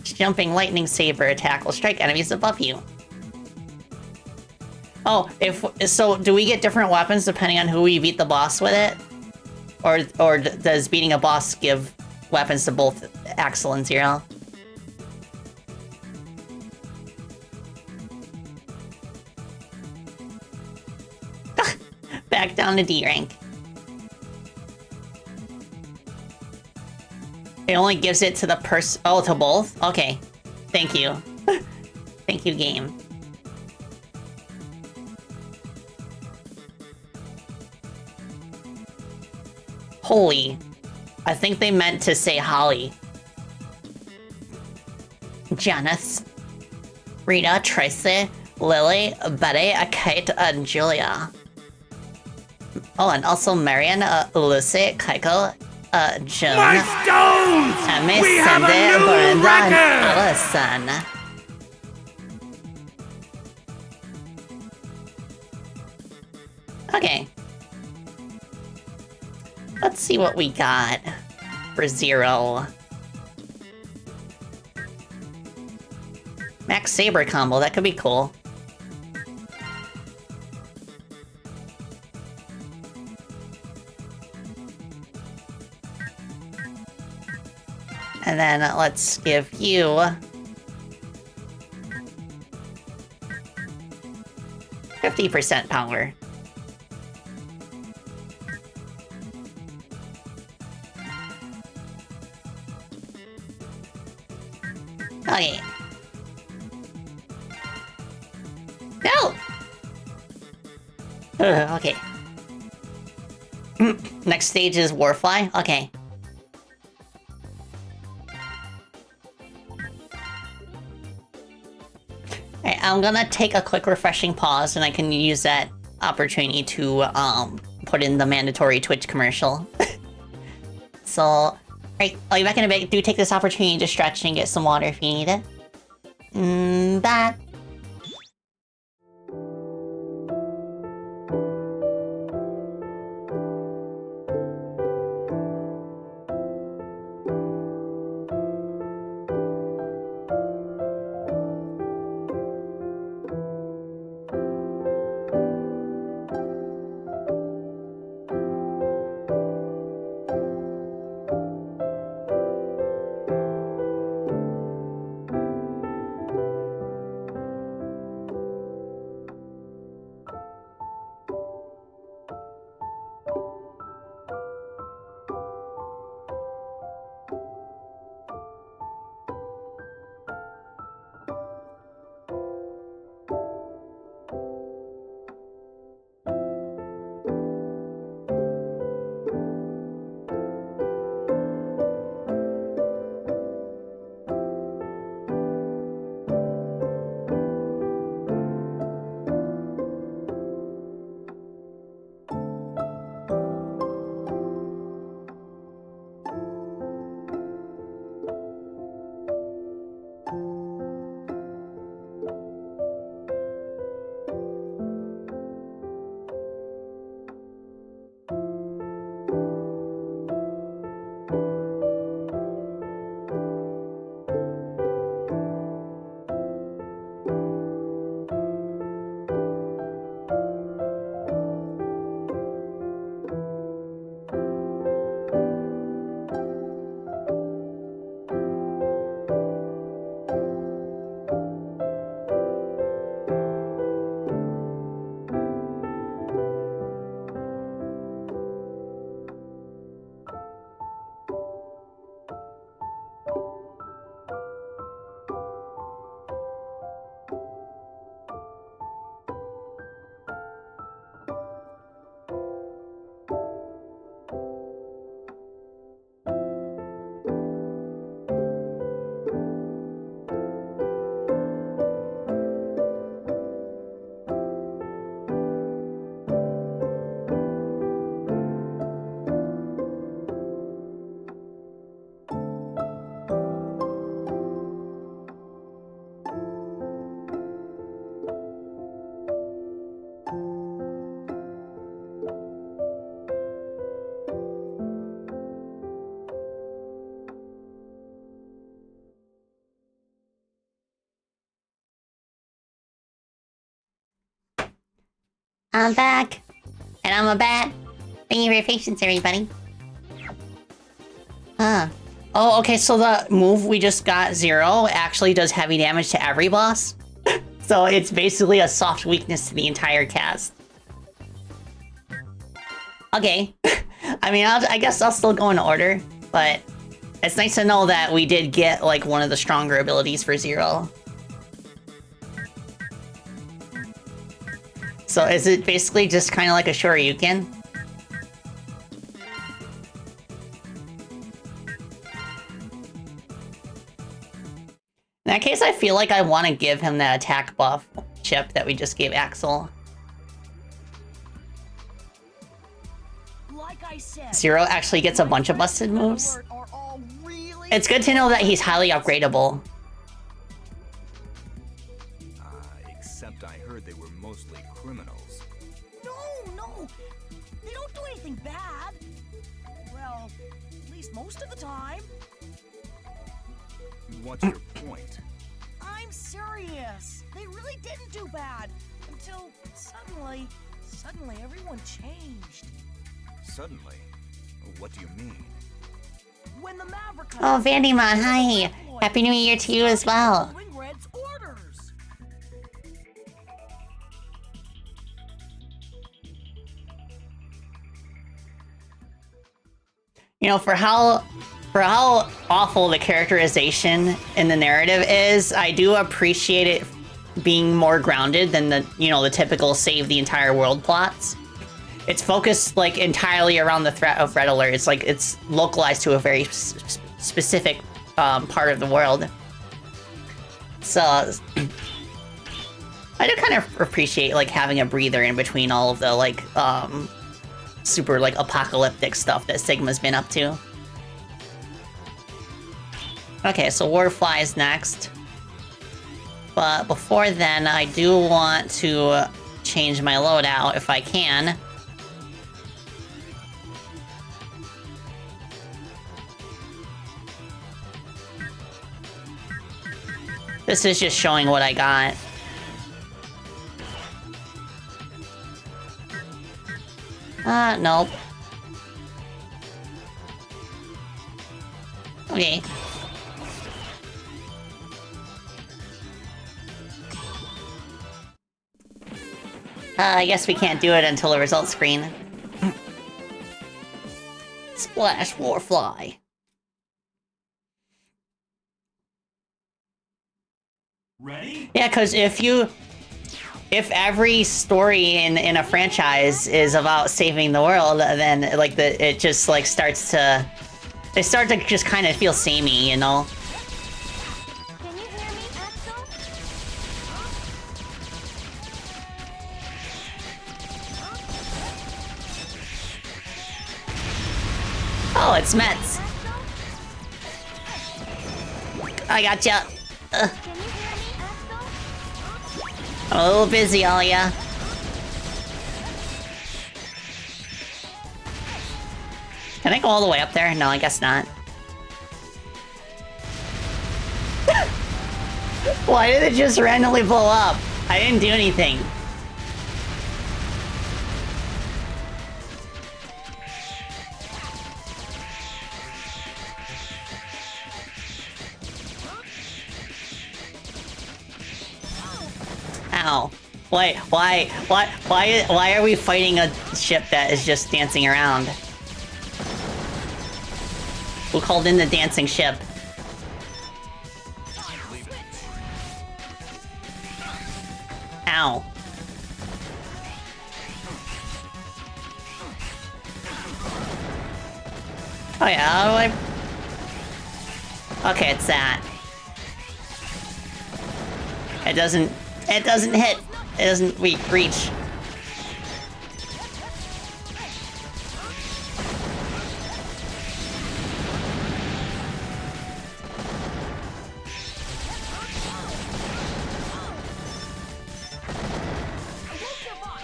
Jumping lightning saber attack will strike enemies above you. Oh, so do we get different weapons depending on who we beat the boss with it? Or does beating a boss give weapons to both Axel and Zero? Back down to D rank. It only gives it to the person. Oh, to both? Okay. Thank you. Thank you, game. Holy. I think they meant to say Holly. Janice. Rita, Tracy, Lily, Betty, Kate, and Julia. Oh, and also Marion, Lucy, Keiko, Joan, My stones! Emmy, We have a Cindy, new Brenda, and record! Allison. Okay. Let's see what we got for Zero. Max Saber combo, that could be cool. And then let's give you 50% power. Okay. No! Okay. Next stage is Warfly? Okay. Alright, I'm gonna take a quick refreshing pause and I can use that opportunity to put in the mandatory Twitch commercial. So, alright, I'll be back in a bit. Do take this opportunity to stretch and get some water if you need it. Bye. I'm back. And I'm a bat. Thank you for your patience, everybody. Huh. Oh, okay, so the move we just got, Zero, actually does heavy damage to every boss. So it's basically a soft weakness to the entire cast. Okay. I mean, I guess I'll still go in order, but it's nice to know that we did get, like, one of the stronger abilities for Zero. So is it basically just kind of like a Shoryuken? In that case, I feel like I want to give him that attack buff chip that we just gave Axel. Like I said, Zero actually gets a bunch of busted moves. It's good to know that he's highly upgradable. Except I heard they were mostly criminals. No, they don't do anything bad. Well, at least most of the time. What's your point? I'm serious. They really didn't do bad until suddenly everyone changed. Suddenly? What do you mean? When the Maverick. Oh, Vandymon, hi! Happy New Year to you as well. Red's orders. You know, for how awful the characterization in the narrative is, I do appreciate it being more grounded than the, you know, the typical save the entire world plots. It's focused, like, entirely around the threat of Red Alert. It's like, it's localized to a very specific part of the world. So, I do kind of appreciate, like, having a breather in between all of the, like, super, like, apocalyptic stuff that Sigma's been up to. Okay, so Warfly is next. But before then, I do want to change my loadout if I can. This is just showing what I got. Nope. Okay. I guess we can't do it until the results screen. Splash Warfly. Ready? Yeah, because if every story in a franchise is about saving the world, then like it just like starts to, they start to just kind of feel samey, you know? Can you hear me, Axel? Oh, it's Mets. I gotcha. Can you hear me, Axel? I'm a little busy, Alia. Can I go all the way up there? No, I guess not. Why did it just randomly blow up? I didn't do anything. Ow. Why are we fighting a ship that is just dancing around? Who called in the dancing ship? Ow. Oh yeah, how do I... Okay, it's that. It doesn't hit. It doesn't reach.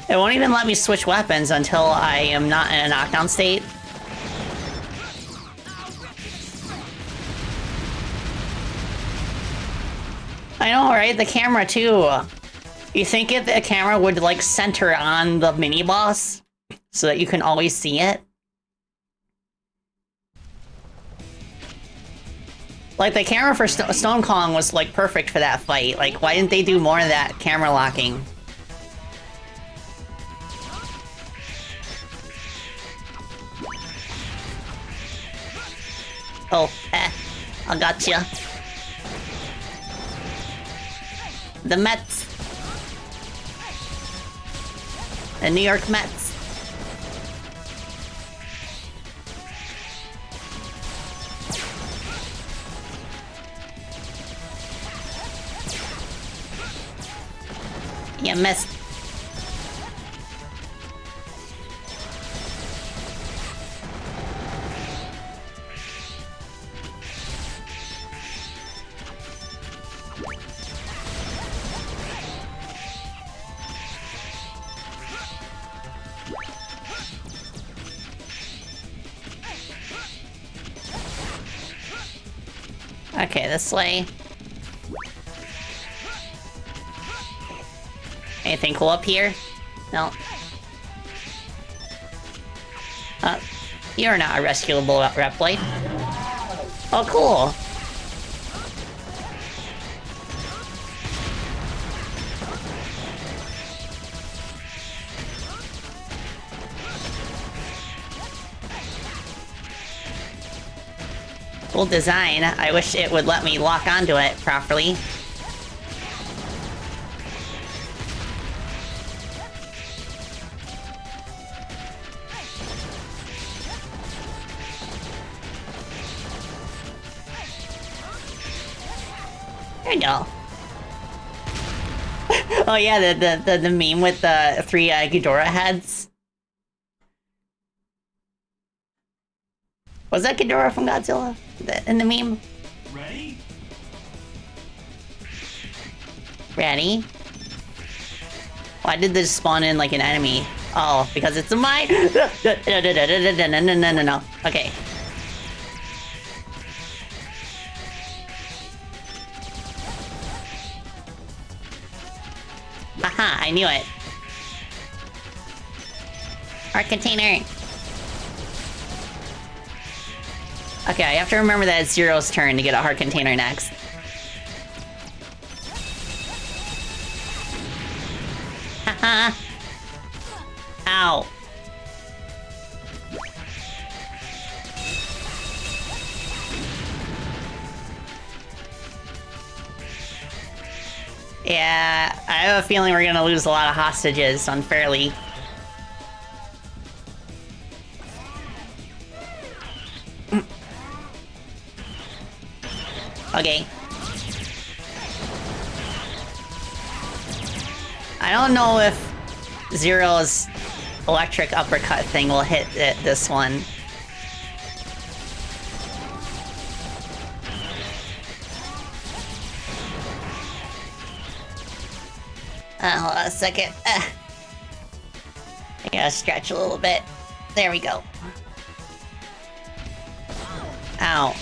It won't even let me switch weapons until I am not in a knockdown state. I know, right? The camera, too. You think if the camera would like center on the mini boss so that you can always see it? Like the camera for Stone Kong was like perfect for that fight. Like why didn't they do more of that camera locking? Oh, I gotcha. The Mets. The New York Mets. You missed. Okay, this way. Anything cool up here? No. You're not a rescuable Reploid. Oh, cool. Cool design. I wish it would let me lock onto it properly. There you go. Oh yeah, the meme with the 3 Ghidorah heads. Was that Ghidorah from Godzilla in the meme? Ready? Ready? Why did this spawn in like an enemy? Oh, because it's a mine. No. Okay. Aha, I knew it. Our container. Okay, I have to remember that it's Zero's turn to get a heart container next. Haha. Ow. Yeah, I have a feeling we're gonna lose a lot of hostages unfairly. Okay. I don't know if Zero's electric uppercut thing will hit this one. Hold on a second. I gotta stretch a little bit. There we go. Ow.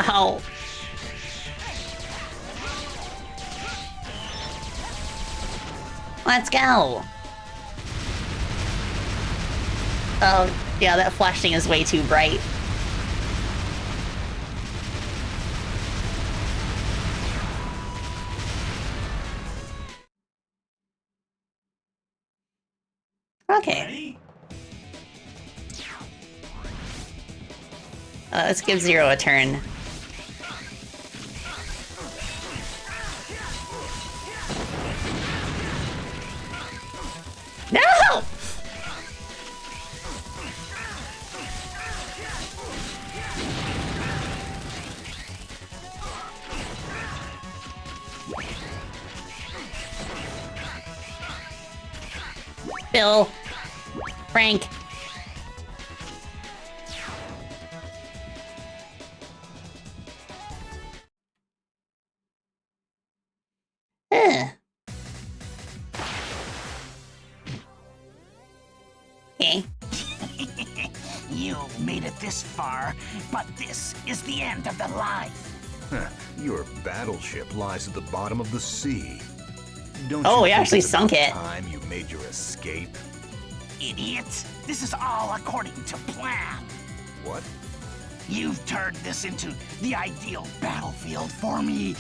Ow. Let's go. Oh, yeah, that flashing is way too bright. Okay. Let's give Zero a turn. No! Bill. Frank. You've made it this far, but this is the end of the line. Your battleship lies at the bottom of the sea. Don't Oh, you we think actually it's sunk about it. time you made your escape? Idiot! This is all according to plan. What? You've turned this into the ideal battlefield for me.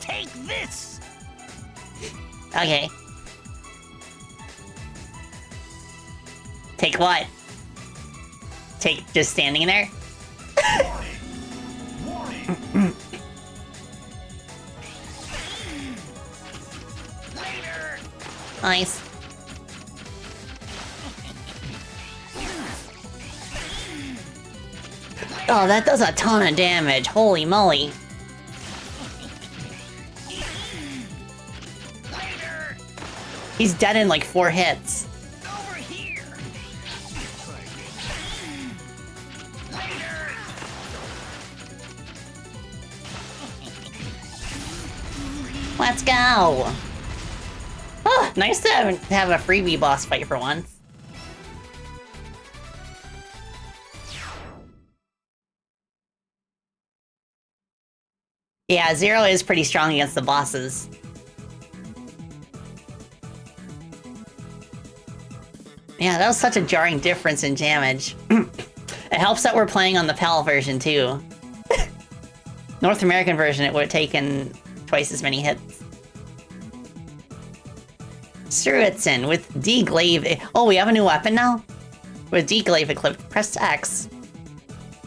Take this! Okay. Take what? Take just standing there? Warning! Nice. Oh, that does a ton of damage. Holy moly. He's dead in like 4 hits. Over here! Let's go. Oh, nice to have a freebie boss fight for once. Yeah, Zero is pretty strong against the bosses. Yeah, that was such a jarring difference in damage. It helps that we're playing on the PAL version, too. North American version, it would have taken twice as many hits. Struitzen with D-Glaive. Oh, we have a new weapon now? With D-Glaive equipped, press X.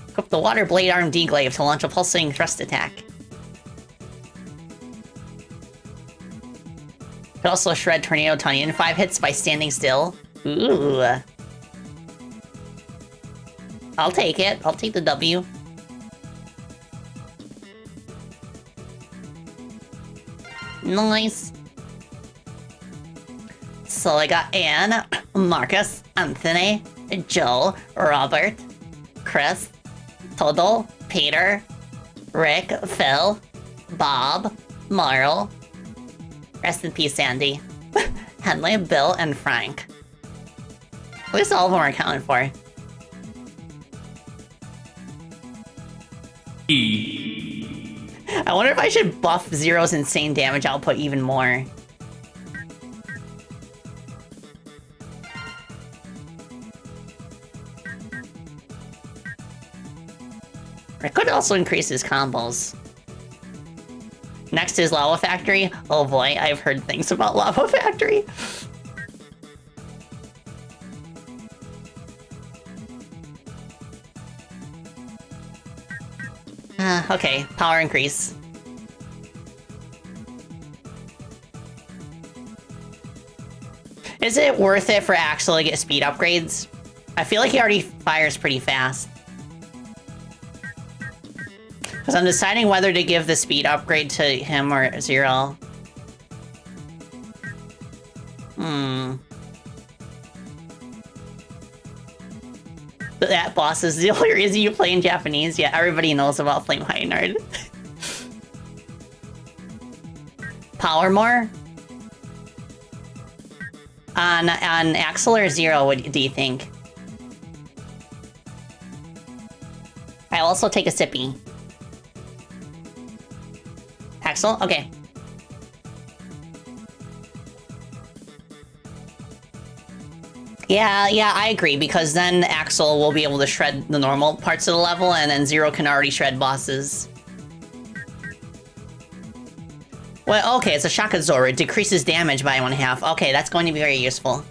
Equip the Water Blade Arm D-Glaive to launch a pulsing thrust attack. Could also shred Tornado Tony in 5 hits by standing still. Ooh. I'll take it. I'll take the W. Nice. So I got Anne, Marcus, Anthony, Joe, Robert, Chris, Todo, Peter, Rick, Phil, Bob, Marl. Rest in peace, Sandy. Henley, Bill, and Frank. At least all of them are accounted for. I wonder if I should buff Zero's insane damage output even more. It could also increase his combos. Next is Lava Factory. Oh boy, I've heard things about Lava Factory. Okay, power increase. Is it worth it for Axel to get speed upgrades? I feel like he already fires pretty fast. Because I'm deciding whether to give the speed upgrade to him or Zero. That boss is the only reason you play in Japanese. Yeah, everybody knows about Flame Hyenard. Power more? On Axel or Zero, what do you think? I'll also take a sippy. Axel? Okay. Yeah, I agree, because then Axel will be able to shred the normal parts of the level, and then Zero can already shred bosses. Well, okay, it's a Shakazora. It decreases damage by 1/2. Okay, that's going to be very useful.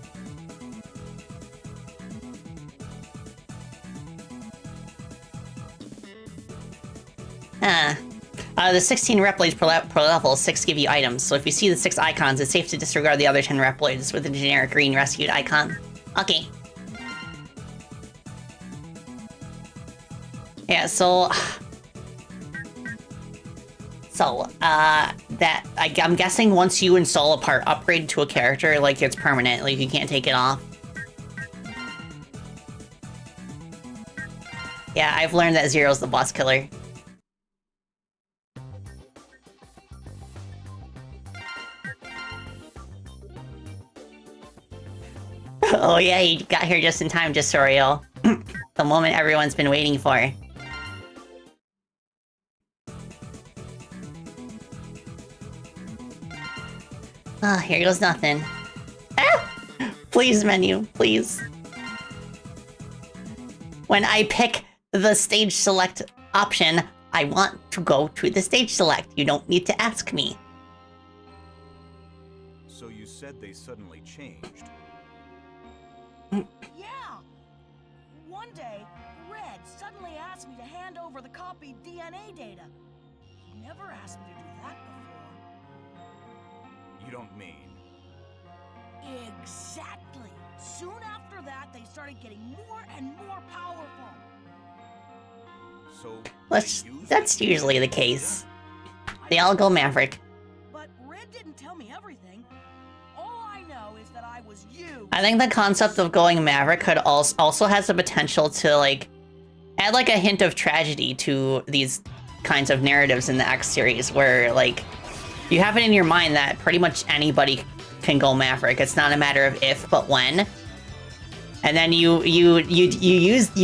The 16 Reploids per level, 6 give you items. So if you see the 6 icons, it's safe to disregard the other 10 Reploids with the generic green rescued icon. Okay. Yeah, so... I'm guessing once you install a part upgrade to a character, like, it's permanent. Like, you can't take it off. Yeah, I've learned that Zero's the boss killer. Oh yeah, you got here just in time, Jasoriel. The moment everyone's been waiting for. Ah, here goes nothing. Ah! Please, menu, please. When I pick the stage select option, I want to go to the stage select. You don't need to ask me. So you said they suddenly changed. Yeah! One day, Red suddenly asked me to hand over the copied DNA data. He never asked me to do that before. You don't mean... Exactly! Soon after that, they started getting more and more powerful. So... That's usually the case. They all go Maverick. But Red didn't tell me everything. All I know is that I was you. I think the concept of going Maverick could also has the potential to, like, add, like, a hint of tragedy to these kinds of narratives in the X series, where, like, you have it in your mind that pretty much anybody can go Maverick. It's not a matter of if, but when. And then you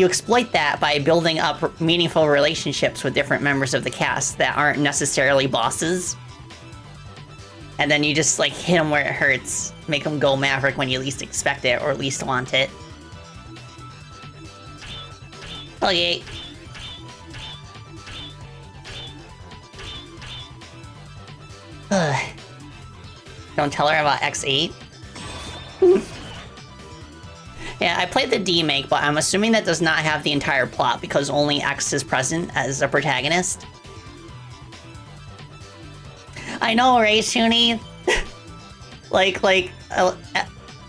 exploit that by building up meaningful relationships with different members of the cast that aren't necessarily bosses. And then you just, like, hit them where it hurts. Make them go Maverick when you least expect it, or least want it. Okay. Ugh. Don't tell her about X8. Yeah, I played the D-Make, but I'm assuming that does not have the entire plot because only X is present as a protagonist. I know, right, Shuni?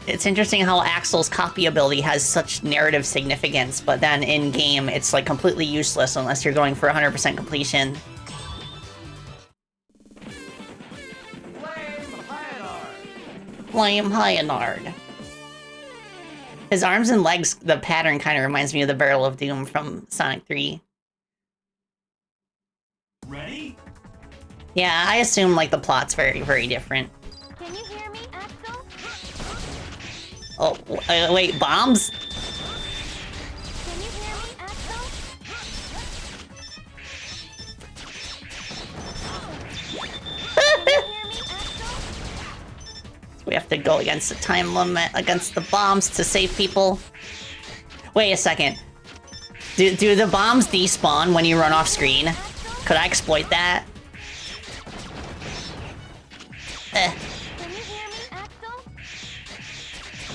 It's interesting how Axel's copy ability has such narrative significance, but then in-game, it's, like, completely useless unless you're going for 100% completion. Flame Hyenard. His arms and legs, the pattern kind of reminds me of the Barrel of Doom from Sonic 3. Ready? Yeah, I assume, like, the plot's very, very different. Can you hear me, Axel? Oh, wait, bombs? Can you hear me, Axel? We have to go against the time limit, against the bombs to save people. Wait a second. Do the bombs despawn when you run off screen? Could I exploit that?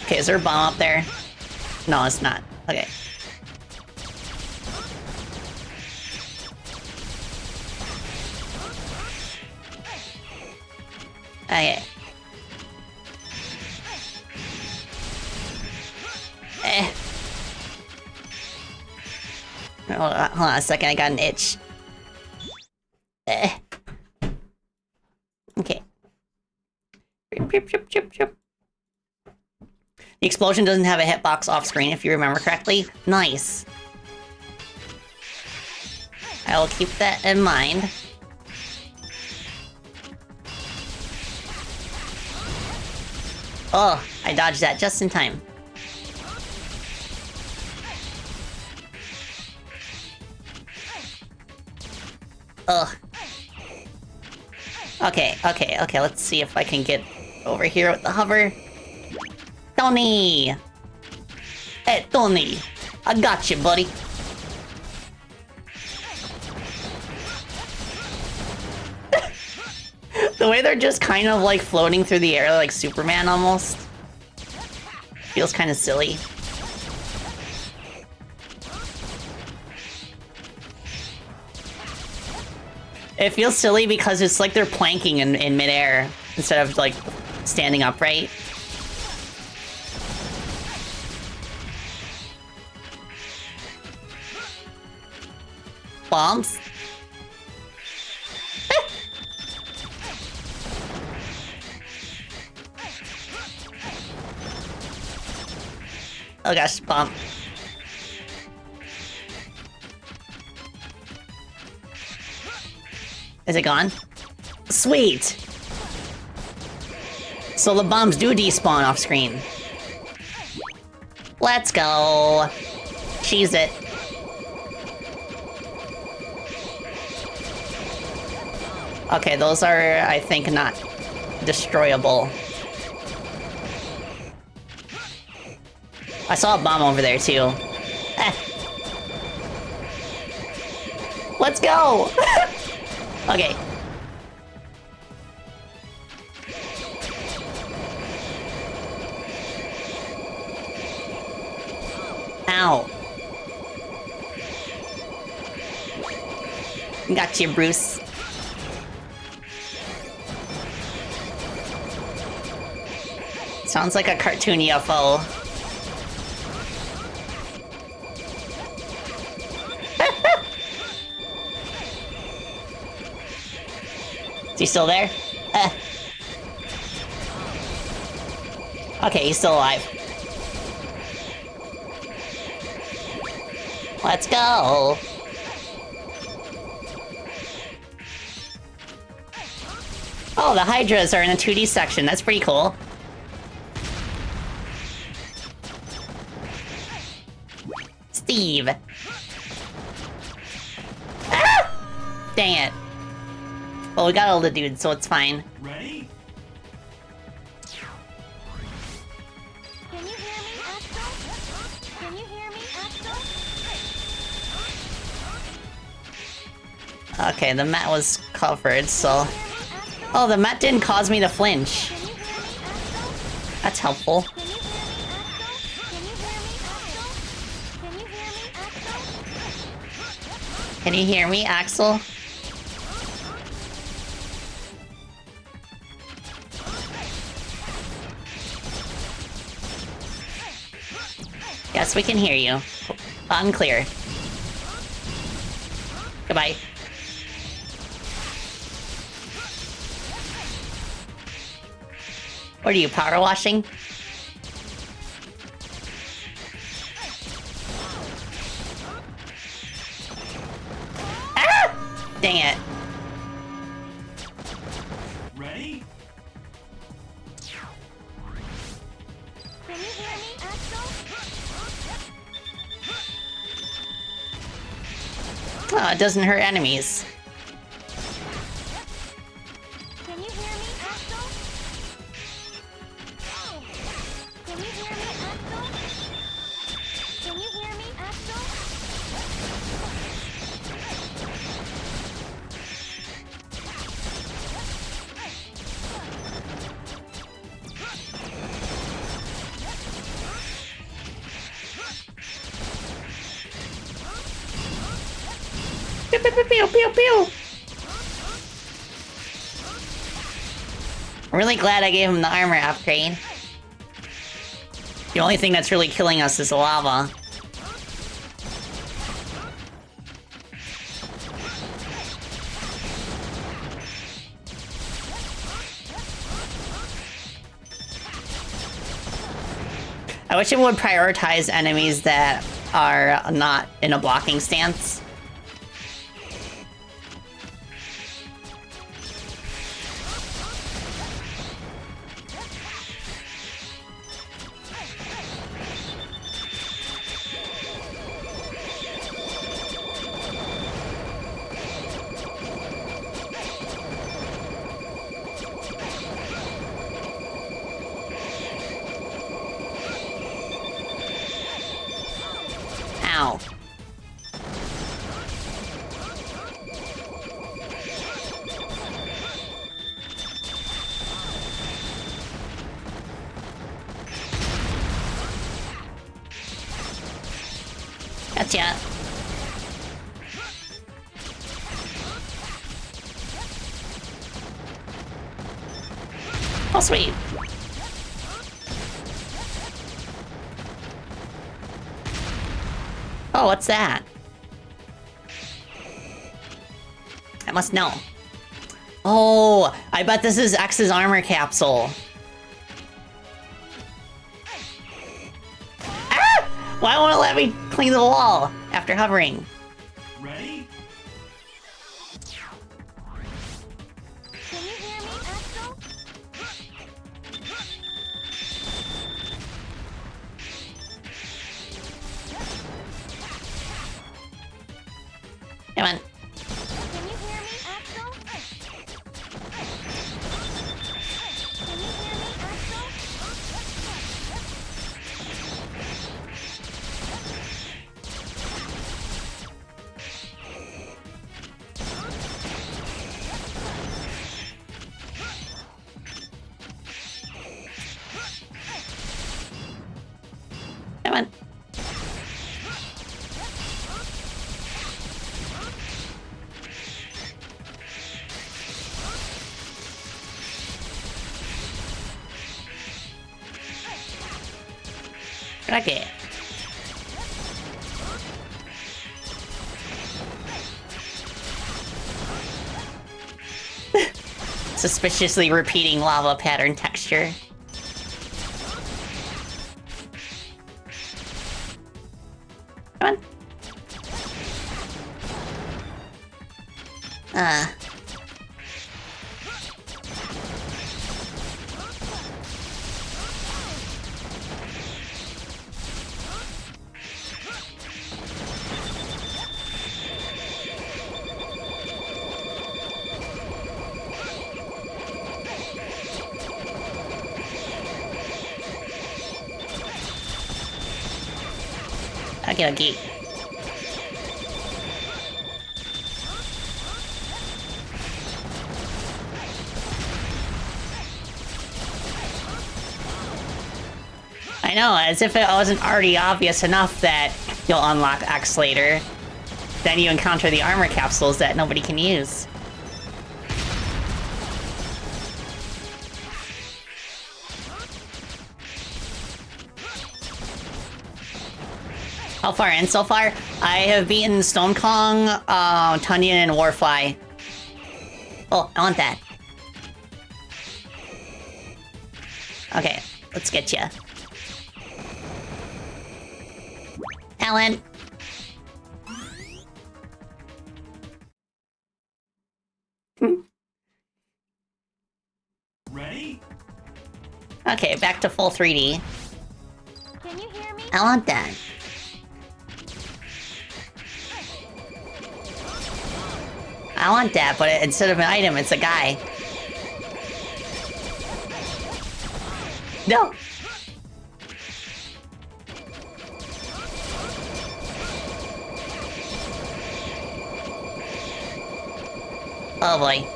Okay, is there a bomb up there? No, it's not. Okay. Okay. Hold on a second, I got an itch. Okay. The explosion doesn't have a hitbox off screen, if you remember correctly. Nice. I will keep that in mind. Oh, I dodged that just in time. Ugh. Okay, let's see if I can get over here with the hover. Tony! Hey, Tony! I got you, buddy. The way they're just kind of, like, floating through the air like Superman, almost. Feels kind of silly. It feels silly because it's like they're planking in midair instead of, like, standing upright. Bombs? Oh gosh, bomb. Is it gone? Sweet! So the bombs do despawn off screen. Let's go. Cheese it. Okay, those are, I think, not destroyable. I saw a bomb over there, too. Let's go! Okay. Ow. Got you, Bruce. Sounds like a cartoon UFO. Is he still there? Okay, he's still alive. Let's go! Oh, the Hydras are in a 2D section. That's pretty cool. Steve. Ah! Dang it. Well, we got all the dudes, so it's fine. Ready? Can you hear me, Axel? Can you hear me, Axel? Okay, the mat was covered, so... Oh, the mat didn't cause me to flinch. That's helpful. Can you hear me, Axel? Yes, we can hear you. Unclear. Goodbye. What are you, power washing? Ah! Dang it. Ready? Can you hear me, Axel? Oh, it doesn't hurt enemies. Can you hear me, Axel? Can you hear me, Axel? Can you hear me, Axel? Pew, pew, pew, pew, pew, pew. I'm really glad I gave him the armor upgrade. The only thing that's really killing us is the lava. I wish it would prioritize enemies that are not in a blocking stance. Ow. Gotcha. Oh, sweet. Oh, what's that? I must know. Oh, I bet this is X's armor capsule. Ah! Why won't it let me clean the wall after hovering? Ready? Can you hear me, Axel? Come on. Can you hear me, Axel? Can you hear me, Axel? Come on. Okay. Suspiciously repeating lava pattern texture. Come on. Okay. I know, as if it wasn't already obvious enough that you'll unlock X later. Then you encounter the armor capsules that nobody can use. How far in so far? I have beaten Stone Kong, Tunyon, and Warfly. Oh, I want that. Okay, let's get ya. Alan. Ready? Okay, back to full 3D. Can you hear me? I want that. I want that, but instead of an item, it's a guy. No! Oh boy.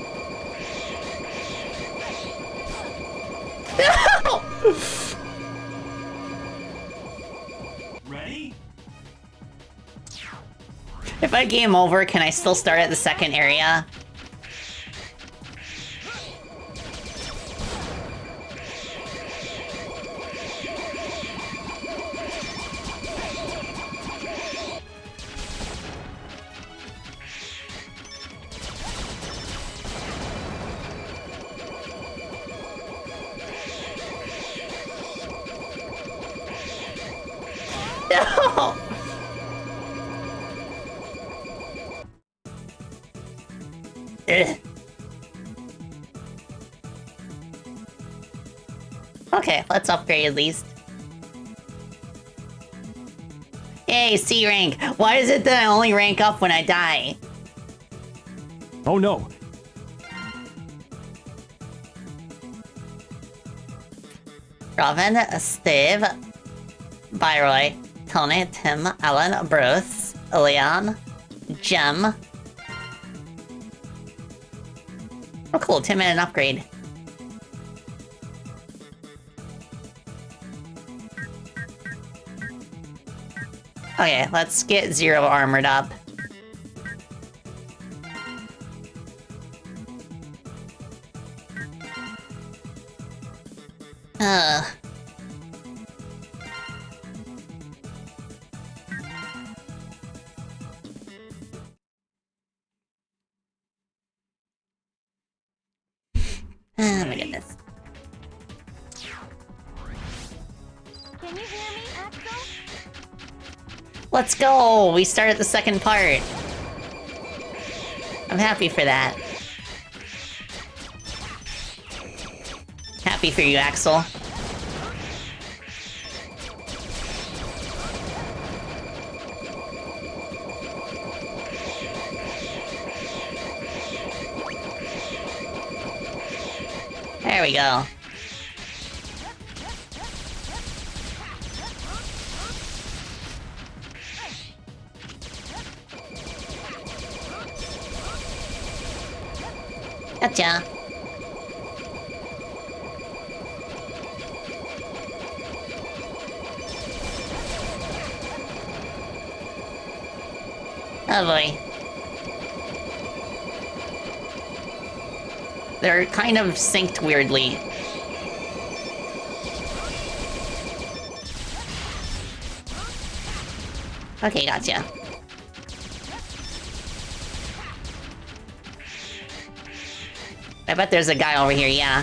No! Ready? If I game over, can I still start at the second area? No! Ugh. Okay, let's upgrade at least. Yay, C rank. Why is it that I only rank up when I die? Oh no! Robin, Steve, Byroy, Tony, Tim, Alan, Bruce, Leon, Jem. Oh cool, Tim had an upgrade. Okay, let's get Zero armored up. Oh my goodness. Can you hear me, Axel? Let's go! We started the second part. I'm happy for that. Happy for you, Axel. There we go. Gotcha. Oh boy. They're kind of synced weirdly. Okay, gotcha. I bet there's a guy over here, yeah.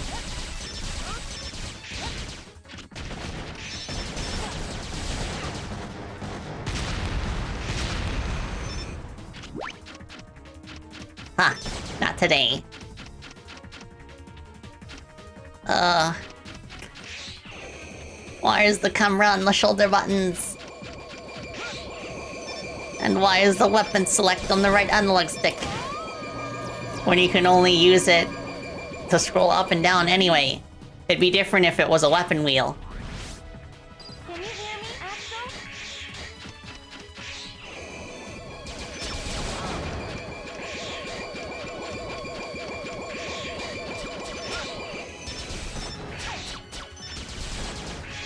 Huh, not today. Why is the camera on the shoulder buttons? And why is the weapon select on the right analog stick? When you can only use it to scroll up and down anyway. It'd be different if it was a weapon wheel. Can you hear me, Axel?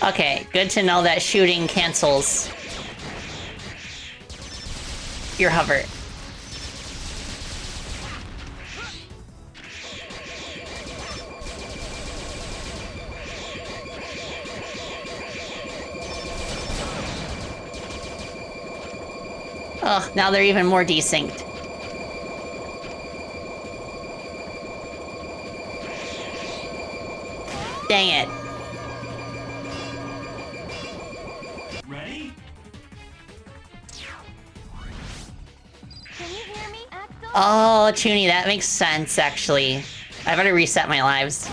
Okay, good to know that shooting cancels your hover. Oh, now they're even more desynced. Dang it. Ready? Can you hear me, Axel? Oh, Chuny, that makes sense, actually. I better reset my lives.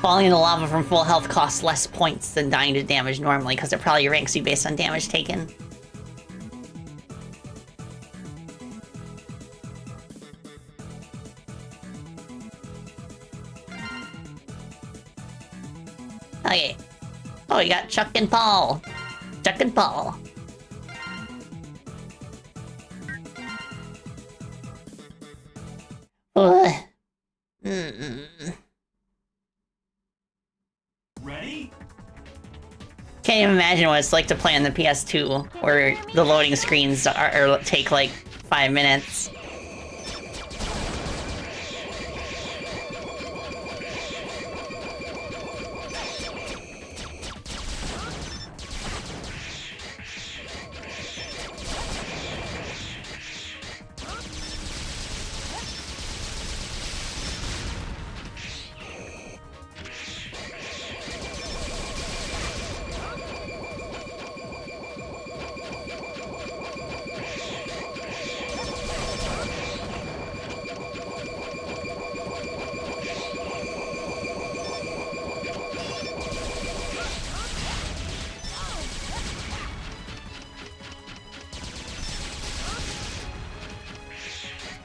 Falling in the lava from full health costs less points than dying to damage normally, because it probably ranks you based on damage taken. Okay. Oh, we got Chuck and Paul. Chuck and Paul. Ugh. Ready? Can't even imagine what it's like to play on the PS2, where the loading screens take like 5 minutes.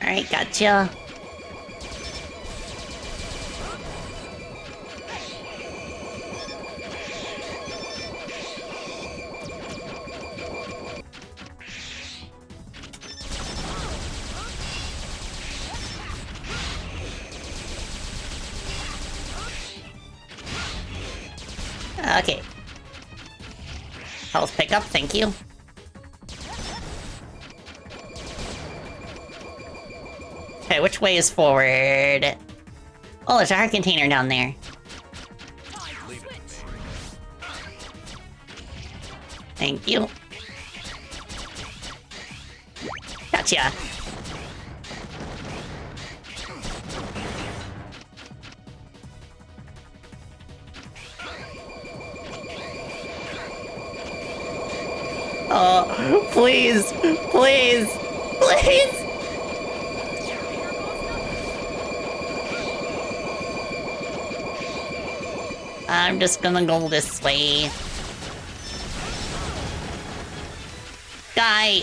Alright, gotcha. Okay. Health pickup, thank you. Okay, which way is forward? Oh, there's a heart container down there. Thank you. Gotcha. Oh, please, please, please. I'm just gonna go this way. Guy!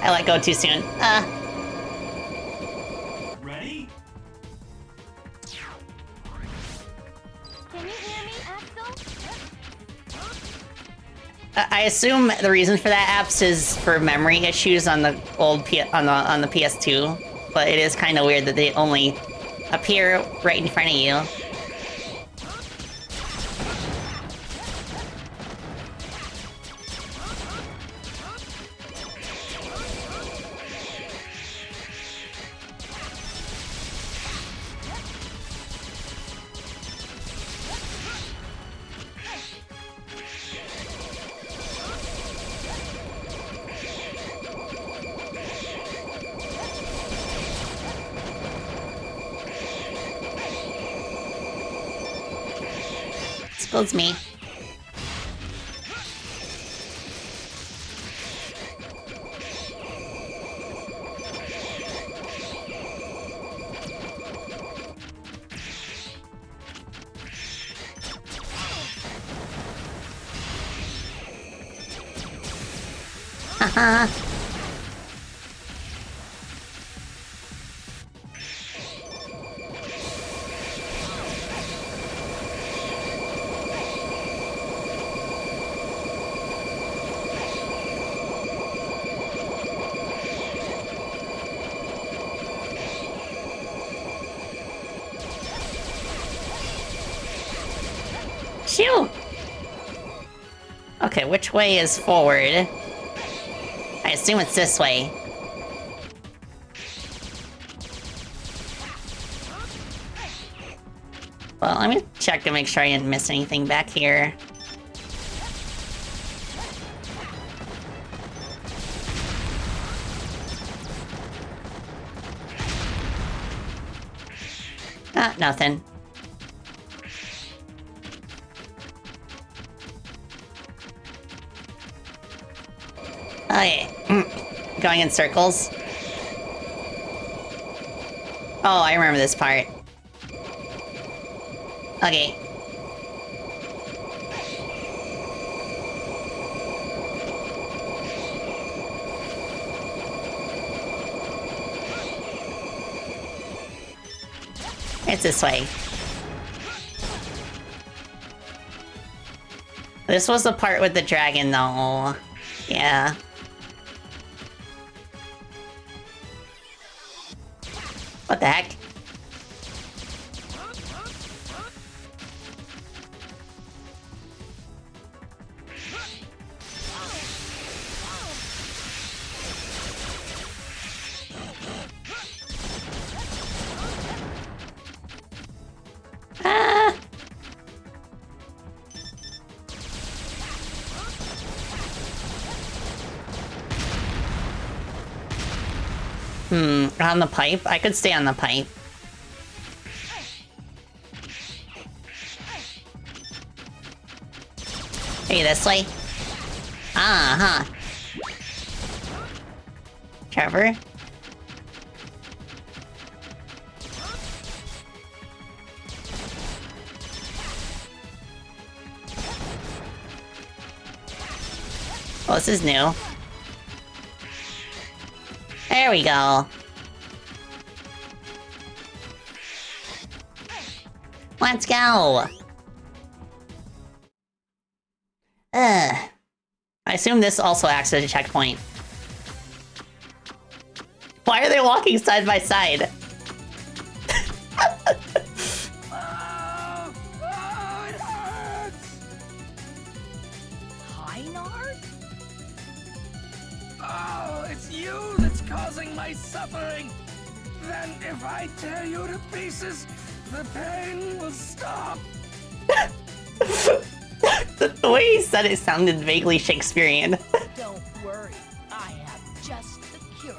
I let go too soon. Ready? Can you hear me, Axel? I assume the reason for that apps is for memory issues on the old on the PS2, but it is kind of weird that they only appear right in front of you. Scolds me. Haha. Shoo! Okay, which way is forward? I assume it's this way. Well, let me check to make sure I didn't miss anything back here. Ah, nothing. Okay. Going in circles. Oh, I remember this part. Okay. It's this way. This was the part with the dragon, though. Yeah. What the heck? Ah! On the pipe? I could stay on the pipe. Hey, this way? Uh-huh. Trevor? Well, this is new. There we go. Let's go. I assume this also acts as a checkpoint. Why are they walking side by side? Hyenard? Oh, it's you that's causing my suffering. Then if I tear you to pieces, the pain will stop. The way he said it sounded vaguely Shakespearean. Don't worry, I have just the cure.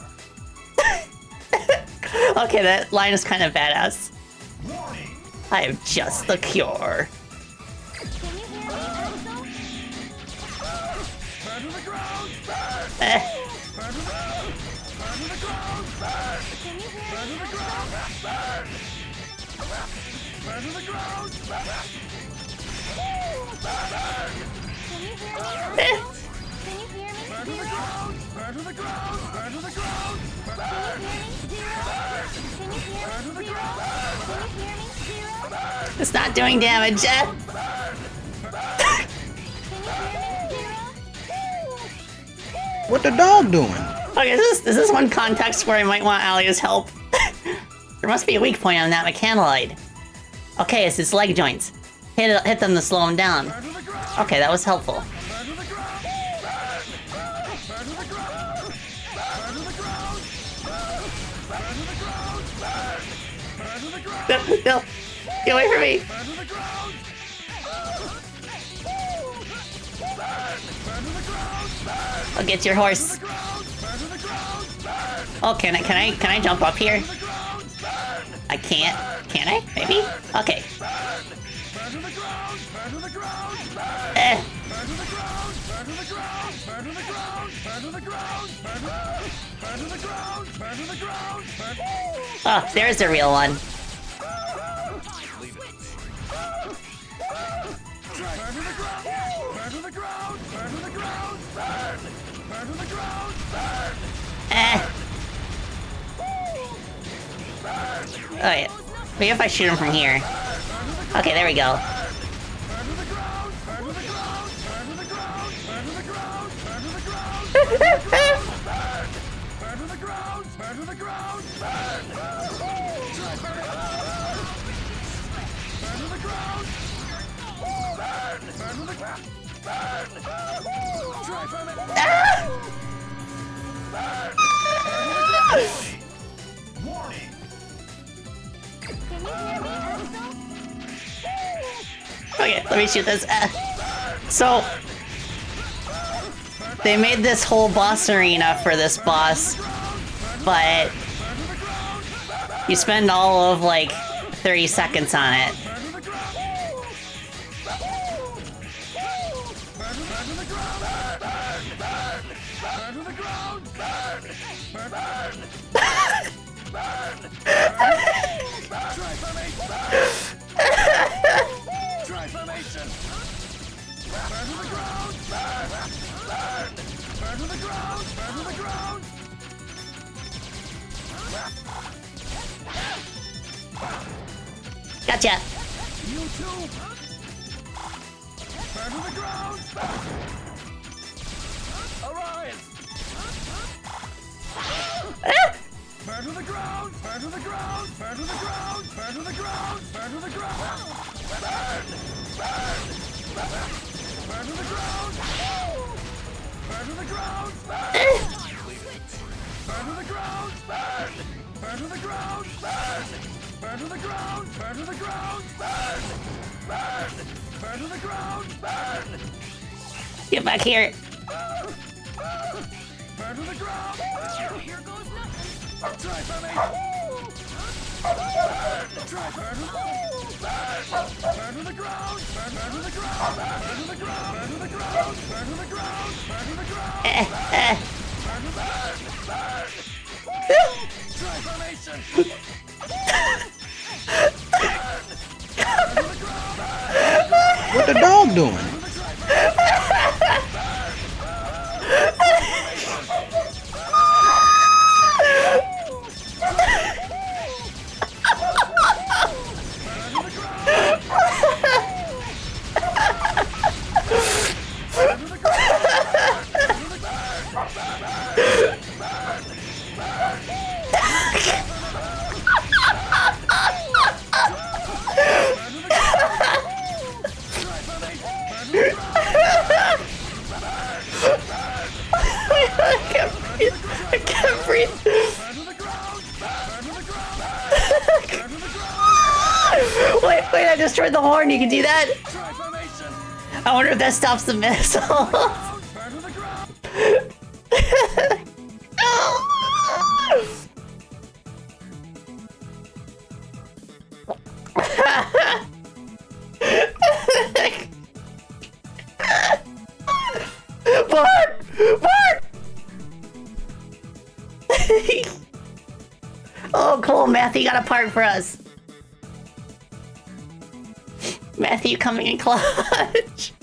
Okay, that line is kind of badass. I have just the cure. Can you hear me, Axel? Burn to the ground! Burn! Eh. Burn to the ground! Burn to the ground! Burn! Can you hear Burn me, to the Axel? ground! Burn! Burn to the ground! Burn! Can you hear me, Axel? Can you hear me? Burn to the ground! Burn to It's not doing damage. What the dog doing? Okay, is this one context where I might want Alia's help? There must be a weak point on that mechanolite. Okay, it's his leg joints. Hit them to slow him down. Okay, that was helpful. No, get away from me! I'll get your horse. Oh, can I jump up here? I can't. Can I? Maybe? Okay. Oh, there's the real one. Oh yeah. Maybe if I shoot him from here. Okay, there we go. Okay, let me shoot this. So, they made this whole boss arena for this boss, but you spend all of like 30 seconds on it. Gotcha. You too. Burn to the ground. Arise. Burn to the ground. Burn to the ground. Burn to the ground. Burn to the ground. Burn to the ground. Burn. Burn. Burn to the ground. Burn to the ground. Burn to the ground. Burn. Burn to the ground. Burn. Burn to the ground! Burn to the ground! Burn! Burn! Burn to the ground! Burn! Get back here! Burn to the ground! Here goes nothing! Try for me! Try burn to the burn to the ground! Burn to the ground! Burn to the ground! Burn to the ground! Burn to the ground! Burn to the ground! Burn to the burn! Try formation! What the dog doing? I can't breathe. Wait, I destroyed the horn. You can do that? I wonder if that stops the missile. Bart! Bart! Oh, cool. Matthew got a part for us. Matthew coming in clutch.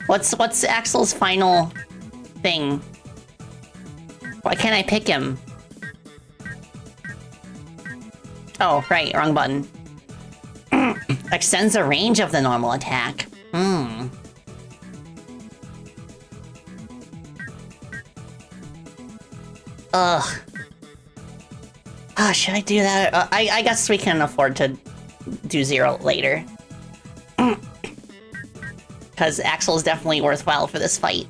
What's Axel's final thing? Why can't I pick him? Oh, right, wrong button. Extends the range of the normal attack. Hmm. Ugh. Oh, should I do that? I guess we can afford to do 0 later. Because Axel's definitely worthwhile for this fight.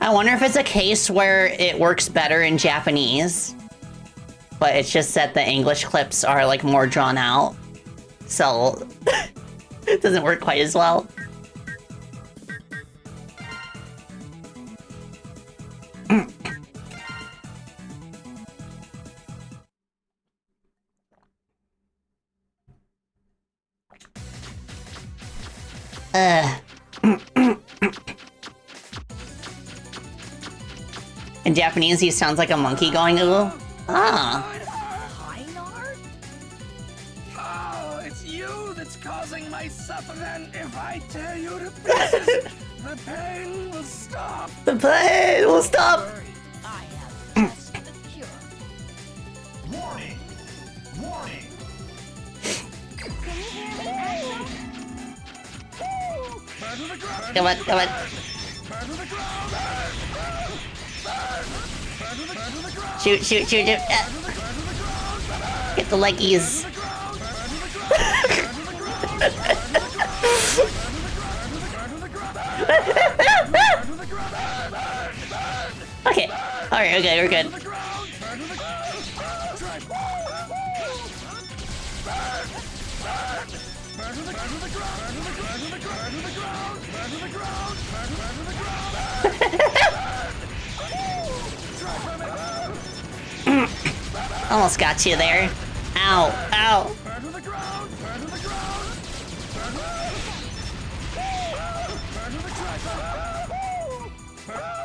I wonder if it's a case where it works better in Japanese, but it's just that the English clips are like more drawn out, so it doesn't work quite as well. In Japanese, he sounds like a monkey going ooh. Ah. Hyenard? Oh, it's you that's causing my suffering. If I tear you to pieces, the pain will stop. The pain will stop. I have just the cure. Warning! Warning! Can you hear me, Axel? Come on, come on. Shoot, shoot, shoot, shoot. Get the leggies. Okay. Alright, we're good, we're good. Almost got you there. Ow, ow.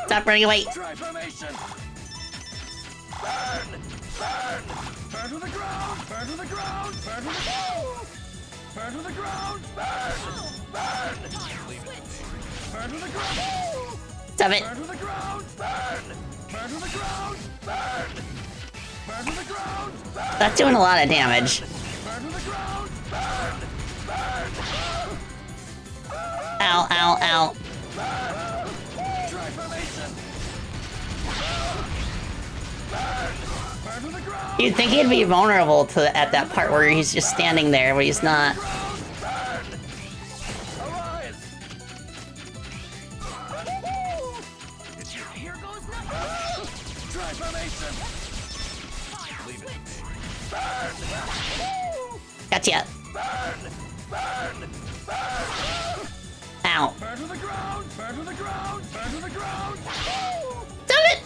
Stop running away. Stop it. That's doing a lot of damage. Ow, ow, ow. You'd think he'd be vulnerable to at that part where he's just standing there, but he's not. Gotcha. Ow. Stop it!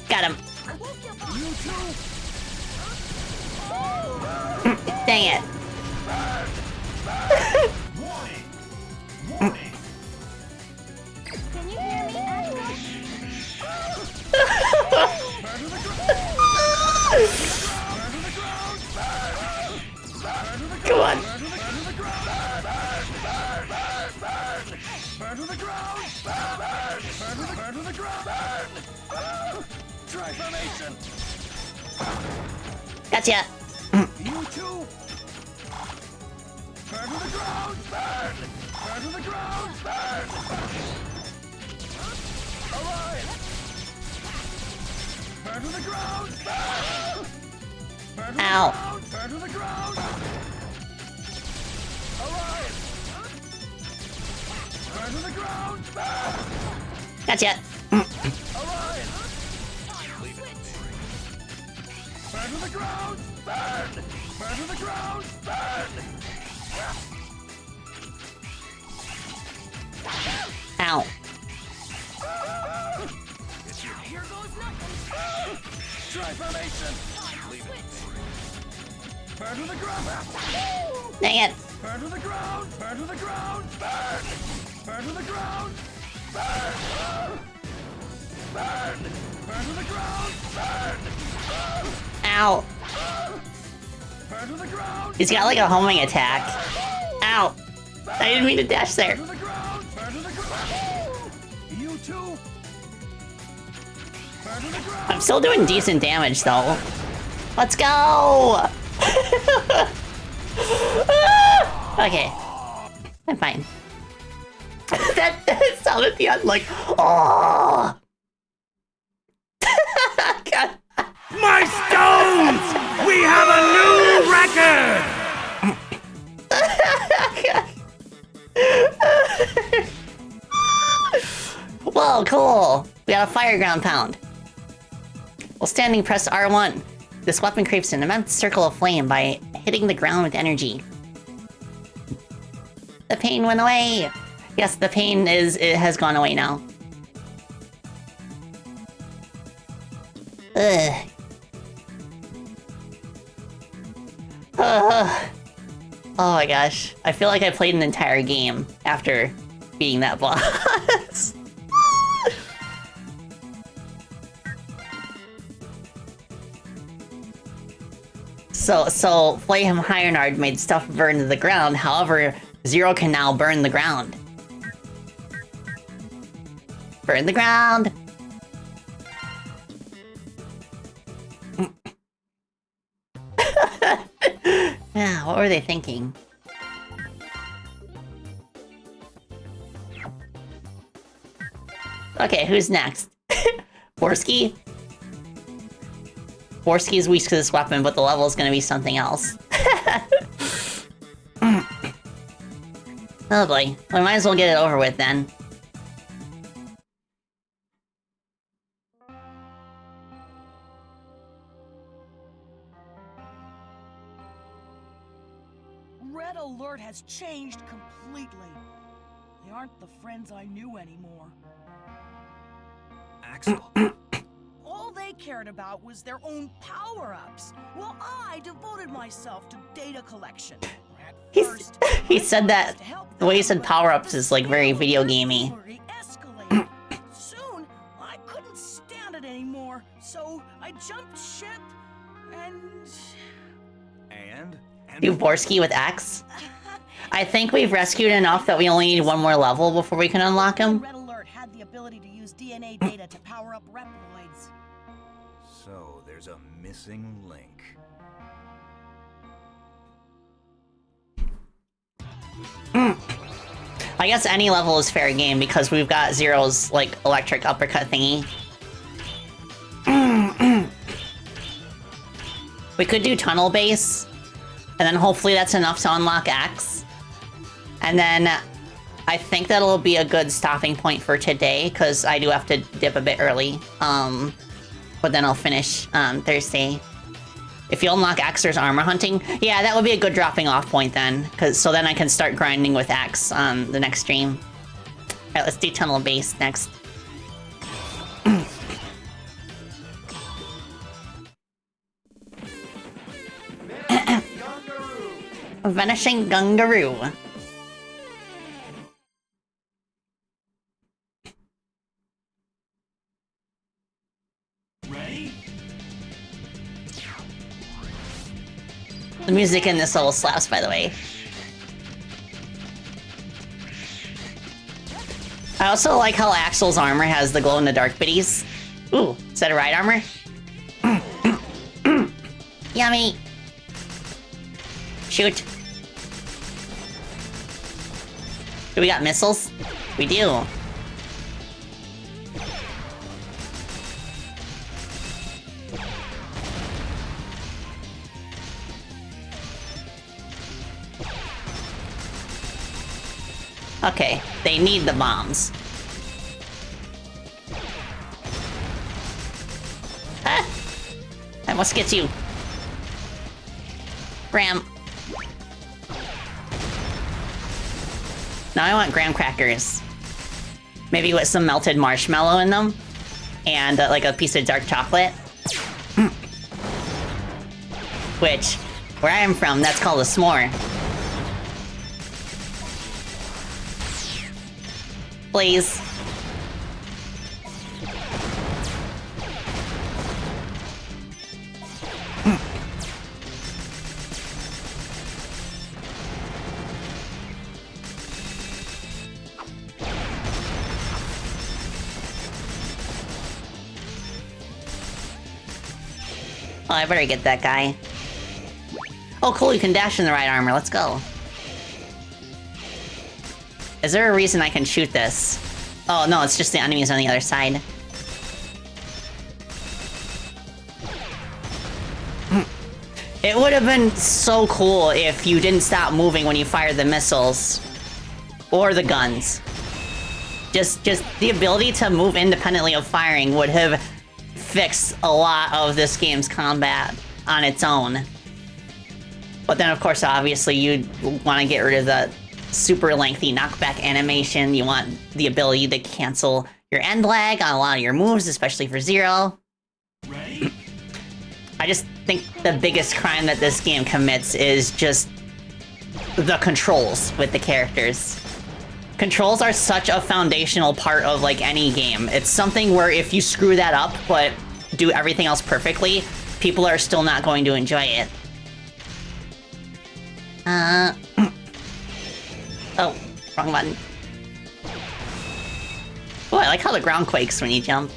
Got him. Dang it. Can you hear me, Axel? Come on. Gotcha. You too. Burn to the ground! Burn! Burn to the ground! Burn! Alive! Burn to the ground! Burn! Burn to the Ow. ground! Burn to the ground! Alive! Burn to the ground! Burn! Gotcha. Alive! Burn to the ground! Burn! Burn to the ground! Burn! Ow. Here goes nothing. Try formation. Burn to the ground. Dang it. Burn to the ground! Burn to the ground! Burn! Burn to the ground! Burn! Burn! Burn to the ground! Burn! Ow. Burn to the ground! He's got like a homing attack. Ow. I didn't mean to dash there. Burn to the ground! Burn to the ground! You too! Burn to the ground! I'm still doing decent damage though. Let's go! Okay. I'm fine. that sound at the end like, oh. God. My stones! We have a new record! Whoa, cool. We got a fire ground pound. While standing, press R1. This weapon creates an immense circle of flame by hitting the ground with energy. The pain went away. Yes, the pain has gone away now. Ugh. Oh my gosh. I feel like I played an entire game after beating that boss. So Flame Hyenard made stuff burn to the ground, however, Zero can now burn the ground. Burn the ground! Yeah, what were they thinking? Okay, who's next? Borsky? Borsky's weak to this weapon, but the level is gonna be something else. Oh boy, we might as well get it over with then. Red Alert has changed completely. They aren't the friends I knew anymore. Axel. All they cared about was their own power-ups, while I devoted myself to data collection. He said that, the way he said power-ups is like very video gamey. Soon, I couldn't stand it anymore, so I jumped ship and... Do Borsky with X? I think we've rescued enough that we only need one more level before we can unlock him. Red Alert had the ability to use DNA data to power up Reploids. So there's a missing link. I guess any level is fair game because we've got Zero's like electric uppercut thingy. We could do tunnel base, and then hopefully that's enough to unlock X. And then I think that'll be a good stopping point for today because I do have to dip a bit early. But then I'll finish Thursday. If you unlock X, there's armor hunting. Yeah, that would be a good dropping off point then, so then I can start grinding with X on the next stream. Alright, let's do tunnel base next. Vanishing Gungaroo. Ready? The music in this level slaps, by the way. I also like how Axel's armor has the glow-in-the-dark biddies. Ooh, is that a ride armor? Yummy! Shoot. Do we got missiles? We do. Okay, they need the bombs. Ah! That must get you. Graham. Now I want graham crackers. Maybe with some melted marshmallow in them. And like a piece of dark chocolate. Which, where I am from, that's called a s'more. Please. Oh, I better get that guy. Oh, cool, you can dash in the right armor. Let's go. Is there a reason I can shoot this? Oh, no, it's just the enemies on the other side. It would have been so cool if you didn't stop moving when you fired the missiles. Or the guns. Just the ability to move independently of firing would have fixed a lot of this game's combat on its own. But then, of course, obviously, you'd want to get rid of the super lengthy knockback animation. You want the ability to cancel your end lag on a lot of your moves, especially for Zero. I just think the biggest crime that this game commits is just the controls with the characters. Controls are such a foundational part of, like, any game. It's something where if you screw that up, but do everything else perfectly, people are still not going to enjoy it. Oh, wrong button. Oh, I like how the ground quakes when you jump.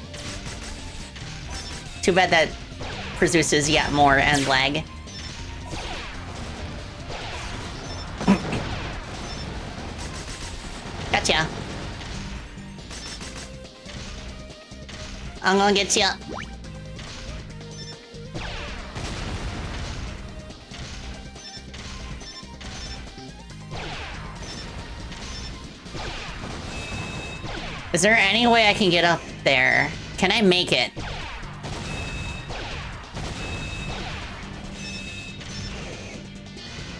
Too bad that produces yet more end lag. Gotcha. I'm gonna get ya. Is there any way I can get up there? Can I make it?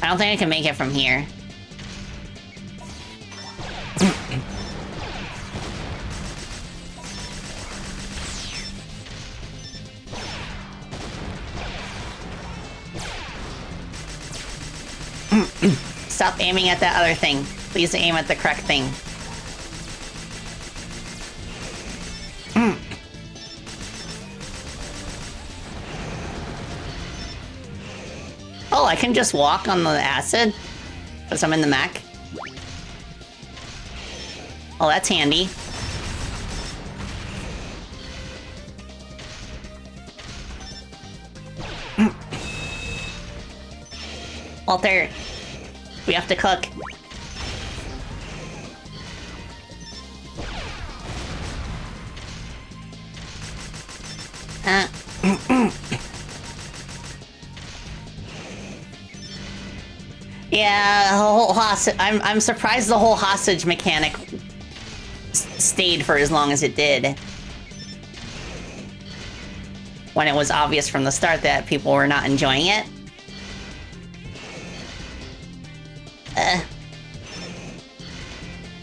I don't think I can make it from here. Stop aiming at that other thing. Please aim at the correct thing. Oh, I can just walk on the acid? Because I'm in the mech? Oh, that's handy. Walter, we have to cook. Yeah, the whole hostage. I'm surprised the whole hostage mechanic stayed for as long as it did. When it was obvious from the start that people were not enjoying it.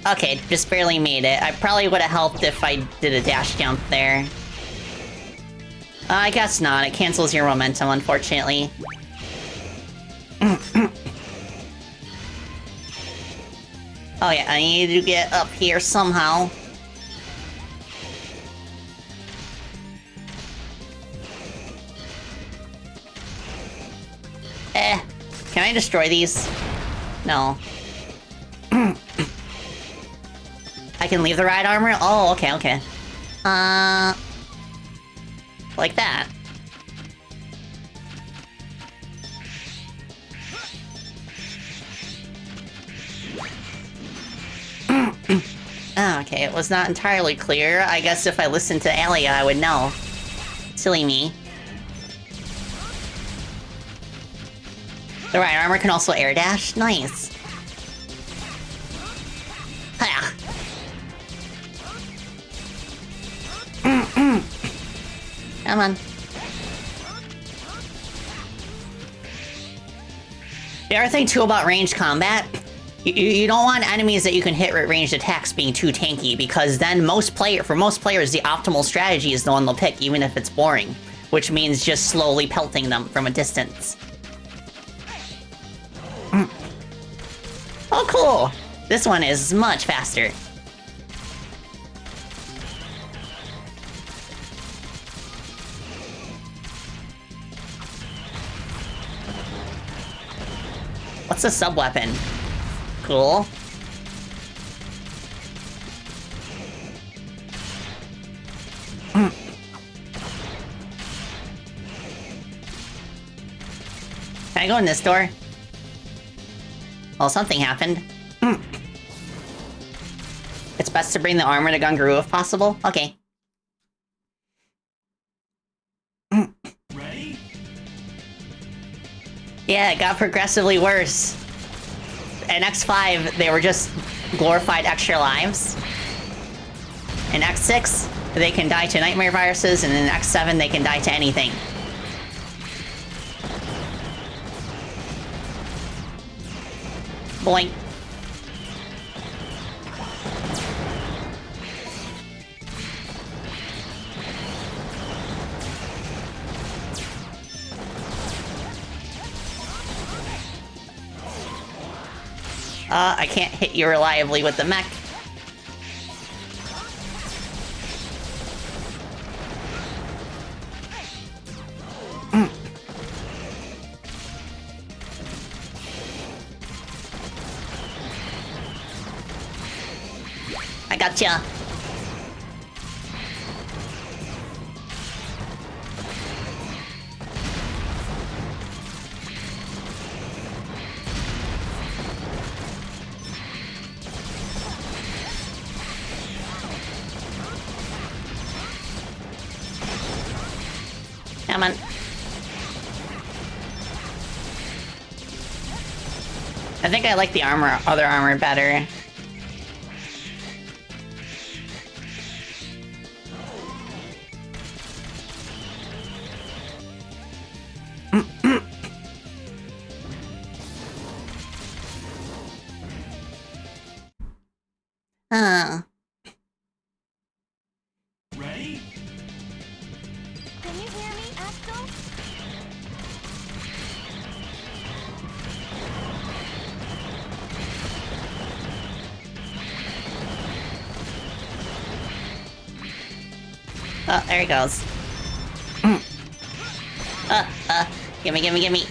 Okay, just barely made it. I probably would have helped if I did a dash jump there. I guess not. It cancels your momentum, unfortunately. Oh yeah, I need to get up here somehow. Can I destroy these? No. I can leave the ride armor? Oh, okay, okay. Like that. Okay, it was not entirely clear. I guess if I listened to Alia, I would know. Silly me. The right armor can also air dash? Nice. Hiya. Come on. The other thing, too, about ranged combat, you don't want enemies that you can hit with ranged attacks being too tanky, because then for most players, the optimal strategy is the one they'll pick, even if it's boring, which means just slowly pelting them from a distance. Oh, cool! This one is much faster. What's a sub-weapon? Cool. Can I go in this door? Well, something happened. It's best to bring the armor to Gunguru if possible. Okay. Ready? Yeah, it got progressively worse. In X5, they were just glorified extra lives. In X6, they can die to nightmare viruses, and in X7, they can die to anything. Boink. I can't hit you reliably with the mech. I gotcha. Come on. I think I like the other armor better. Ready? Can you hear me, Axel? Oh, there he goes. Gimme, gimme, gimme.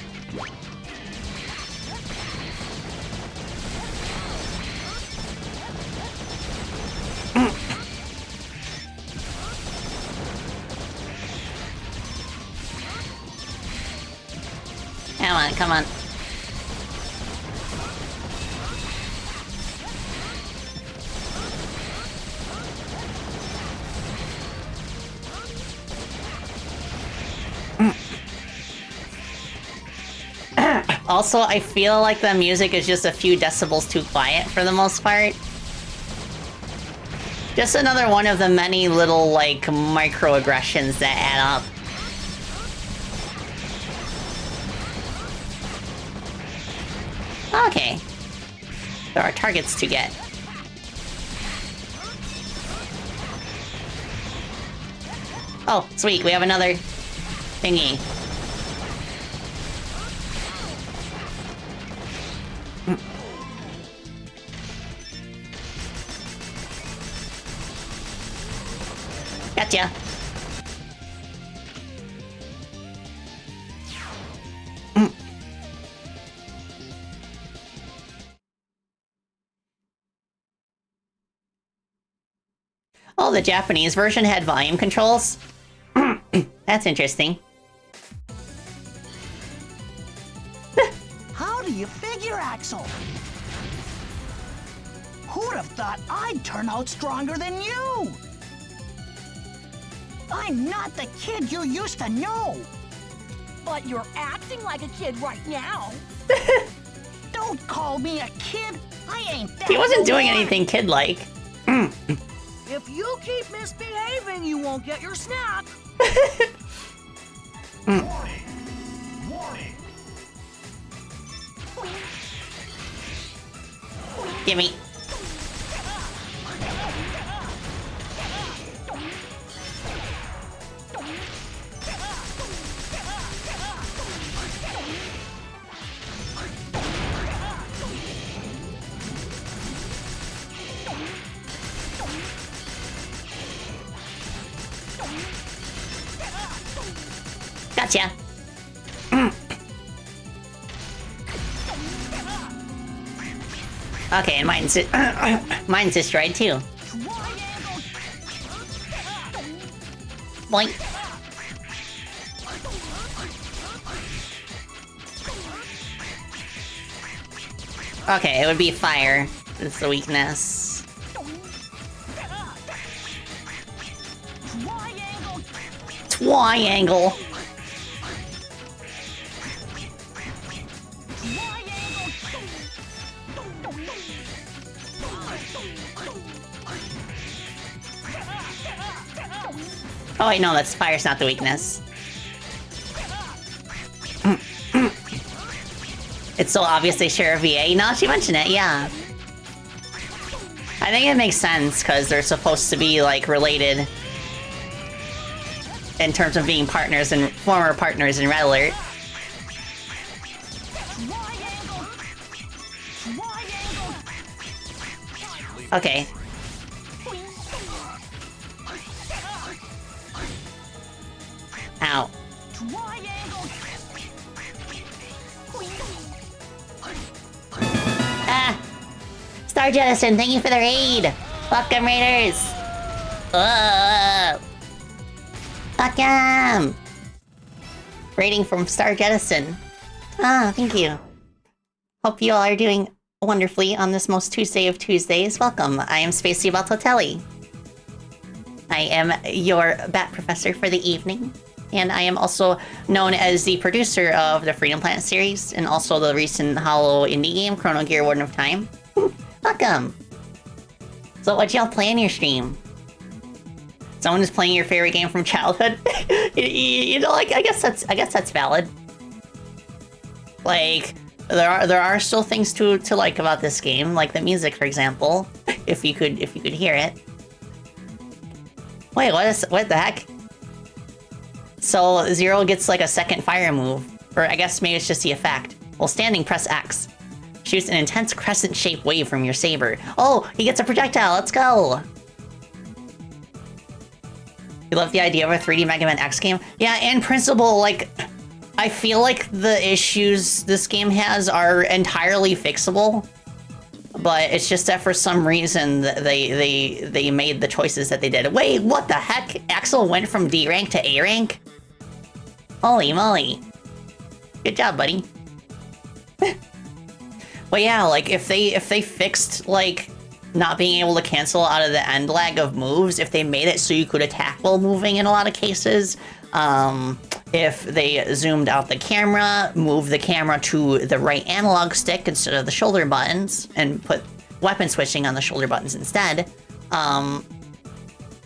Come on, come on. Also, I feel like the music is just a few decibels too quiet for the most part. Just another one of the many little, like, microaggressions that add up. Okay. There are targets to get. Oh, sweet, we have another thingy. Gotcha. Oh, the Japanese version had volume controls? That's interesting. How do you figure, Axel? Who'd have thought I'd turn out stronger than you? I'm not the kid you used to know. But you're acting like a kid right now. Don't call me a kid. I ain't that. He wasn't doing old. anything kid-like. If you keep misbehaving, you won't get your snack. Warning! Warning! Gimme. Gotcha. Okay, and mine's mine's destroyed too. Boink. Okay, it would be fire. It's the weakness. Triangle. Oh wait, no, that's fire's not the weakness. It's so obvious they share a VA. Now she mentioned it, yeah. I think it makes sense because they're supposed to be like related in terms of being partners and former partners in Red Alert. Okay. Ow. Ah! Star Jettison, thank you for the raid! Welcome, Raiders! Welcome! Raiding from Star Jettison. Ah, thank you. Hope you all are doing wonderfully on this most Tuesday of Tuesdays. Welcome, I am Spacey Baltotelli. I am your Bat Professor for the evening. And I am also known as the producer of the Freedom Planet series and also the recent Hollow indie game, Chrono Gear Warden of Time. Welcome! So what y'all play in your stream? Someone is playing your favorite game from childhood? you know, like I guess that's valid. Like there are still things to like about this game, like the music, for example. if you could hear it. Wait, what the heck? So Zero gets like a second fire move, or I guess maybe it's just the effect. While standing, press X. Shoots an intense crescent-shaped wave from your saber. Oh, he gets a projectile. Let's go. You love the idea of a 3D Mega Man X game? Yeah, in principle, like, I feel like the issues this game has are entirely fixable. But it's just that for some reason they made the choices that they did. Wait, what the heck? Axel went from D rank to A rank? Holy moly. Good job, buddy. But yeah, like if they fixed like not being able to cancel out of the end lag of moves, if they made it so you could attack while moving in a lot of cases, if they zoomed out the camera, moved the camera to the right analog stick instead of the shoulder buttons, and put weapon switching on the shoulder buttons instead,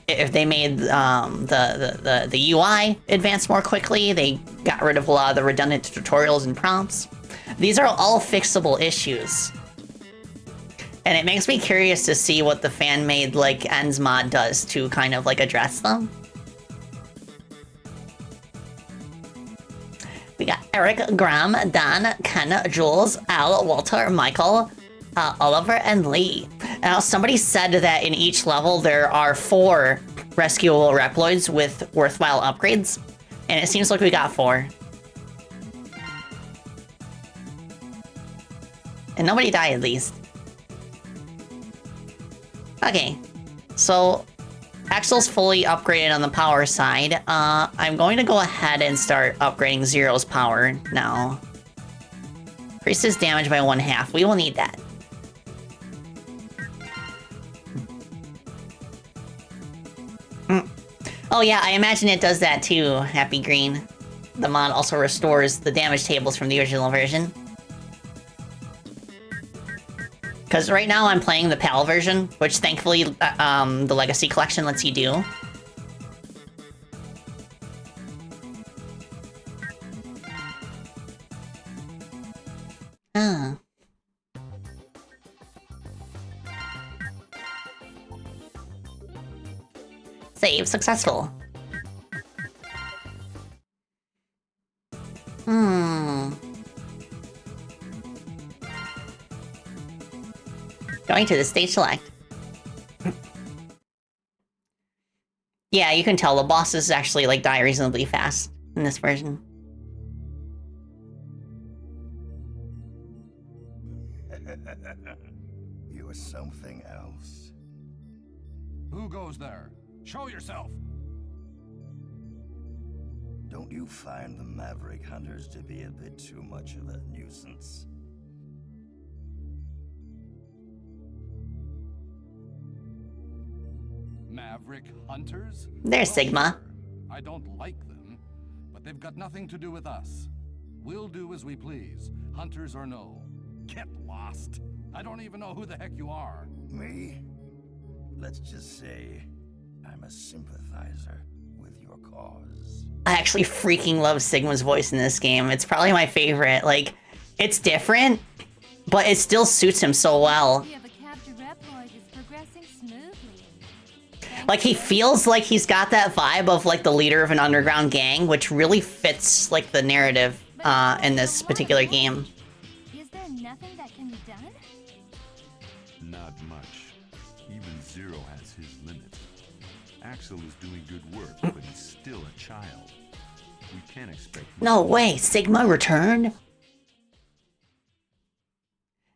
if they made the UI advance more quickly, they got rid of a lot of the redundant tutorials and prompts. These are all fixable issues. And it makes me curious to see what the fan-made, like, Ends mod does to kind of, like, address them. We got Eric, Graham, Dan, Ken, Jules, Al, Walter, Michael, Oliver, and Lee. Now, somebody said that in each level there are 4 rescuable Reploids with worthwhile upgrades, and it seems like we got 4. And nobody died, at least. Okay, so Axel's fully upgraded on the power side. I'm going to go ahead and start upgrading Zero's power now. Increase his damage by 1/2. We will need that. Oh yeah, I imagine it does that too, Happy Green. The mod also restores the damage tables from the original version. Because right now I'm playing the PAL version, which thankfully the Legacy Collection lets you do. Ah. Save successful. Going to the stage select. Yeah, you can tell the bosses actually like die reasonably fast in this version. goes there? Show yourself! Don't you find the Maverick Hunters to be a bit too much of a nuisance? Maverick Hunters? There's Sigma. I don't like them, but they've got nothing to do with us. We'll do as we please, hunters or no. Get lost. I don't even know who the heck you are. Me? Let's just say I'm a sympathizer with your cause. I actually freaking love Sigma's voice in this game. It's probably my favorite. Like, it's different, but it still suits him so well. Like, he feels like he's got that vibe of, like, the leader of an underground gang, which really fits, like, the narrative in this particular game. Is there nothing that can be done? Not much. Even Zero has his limits. Axel is doing good work, but he's still a child. We can't expect... No way, Sigma returned?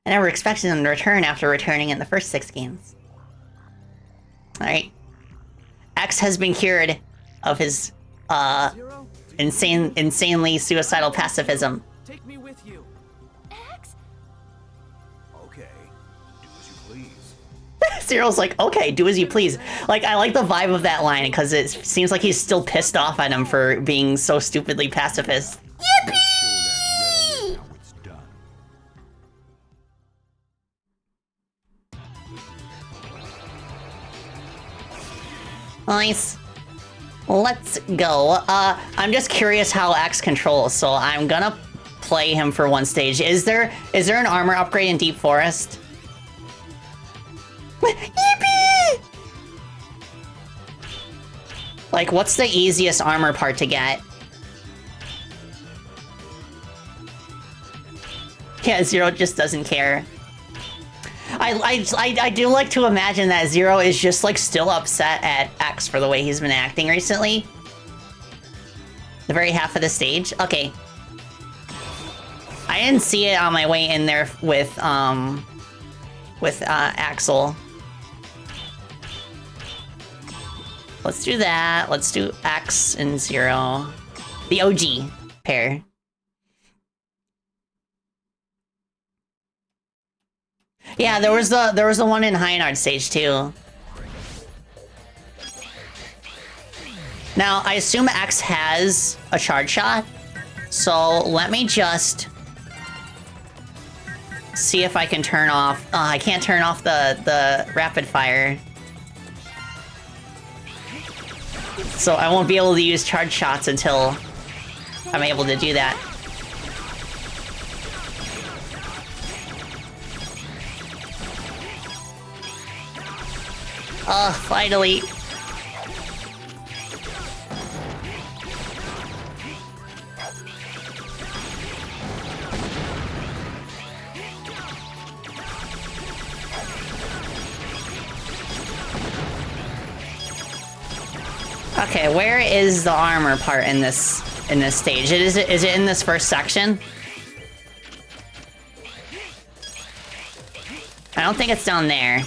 I never expected him to return after returning in the first 6 games. Alright. X has been cured of his, insanely suicidal pacifism. Take me with you. X? Okay, do as you please. Cyril's like, okay, do as you please. Like, I like the vibe of that line, because it seems like he's still pissed off at him for being so stupidly pacifist. Yippee! Nice. Let's go. I'm just curious how X controls, so I'm gonna play him for one stage. Is there an armor upgrade in Deep Forest? Yippee! Like, what's the easiest armor part to get? Yeah, Zero just doesn't care. I do like to imagine that Zero is just, like, still upset at X for the way he's been acting recently. The very half of the stage? Okay. I didn't see it on my way in there with Axel. Let's do that. Let's do X and Zero. The OG pair. Yeah, there was the one in Hyenard stage too. Now, I assume X has a charge shot, so let me just see if I can turn off. I can't turn off the rapid fire, so I won't be able to use charge shots until I'm able to do that. Finally. Okay, where is the armor part in this stage? Is it in this first section? I don't think it's down there.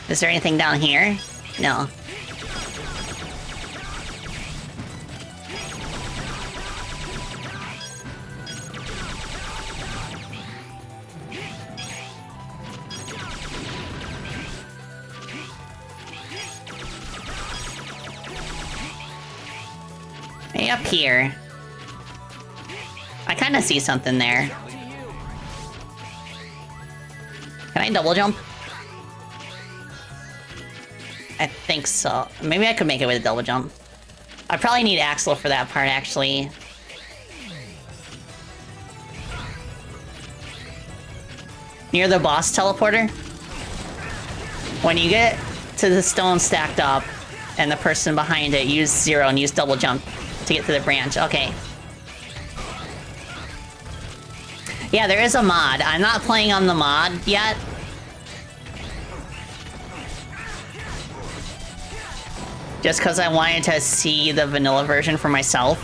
Is there anything down here? No. Hey, up here. I kind of see something there. Can I double jump? I think so. Maybe I could make it with a double jump. I probably need Axel for that part, actually. Near the boss teleporter? When you get to the stone stacked up, and the person behind it, use Zero and use double jump to get to the branch. Okay. Yeah, there is a mod. I'm not playing on the mod yet, just because I wanted to see the vanilla version for myself.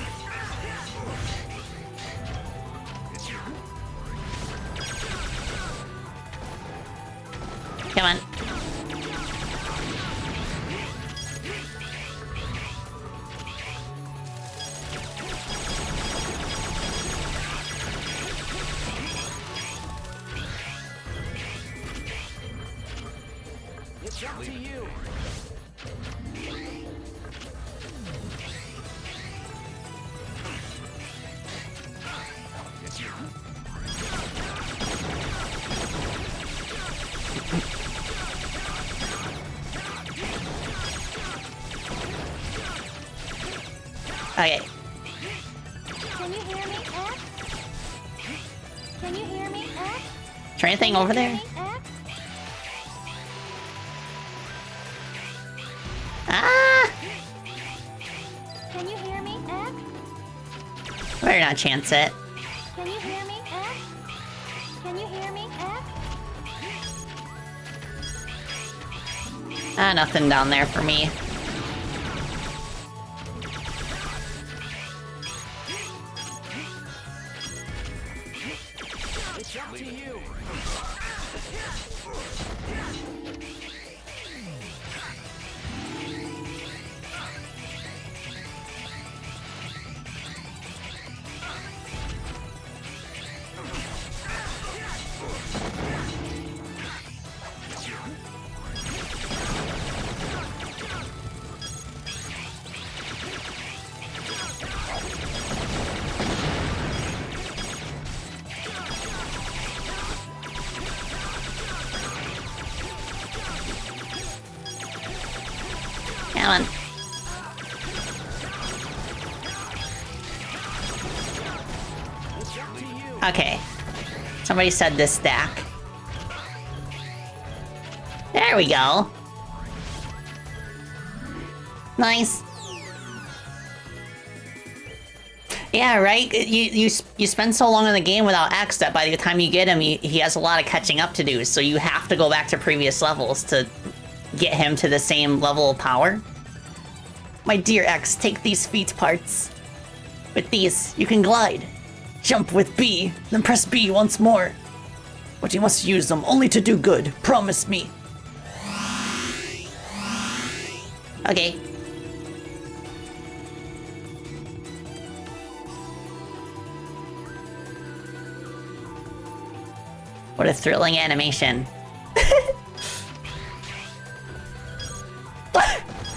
Come on. It's up to you. Okay. Can you hear me, X? Can you hear me, X? Is there anything over there? Ah! Can you hear me, X? Better not chance it. Can you hear me, X? Can you hear me, X? Ah, nothing down there for me. It's up to you. Come on. Okay. Somebody said this stack. There we go. Nice. Yeah, right? You spend so long in the game without X that by the time you get him, he has a lot of catching up to do, so you have to go back to previous levels to get him to the same level of power. My dear X, take these feet parts. With these, you can glide. Jump with B, then press B once more. But you must use them only to do good, promise me. Okay. What a thrilling animation.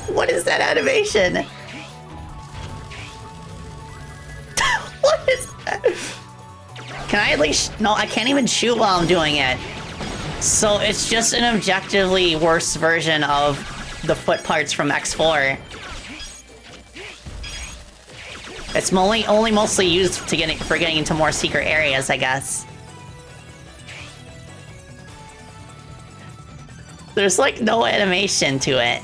What is that animation? What is that? Can I at least... No, I can't even shoot while I'm doing it. So it's just an objectively worse version of the foot parts from X4. It's only mostly used for getting into more secret areas, I guess. There's like no animation to it.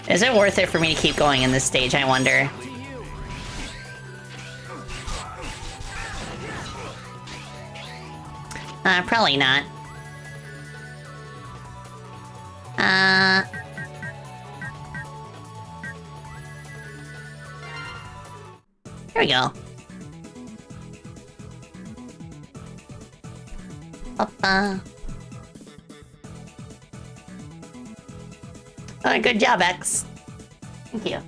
Is it worth it for me to keep going in this stage, I wonder? Probably not. Here we go. Alright, good job, X. Thank you.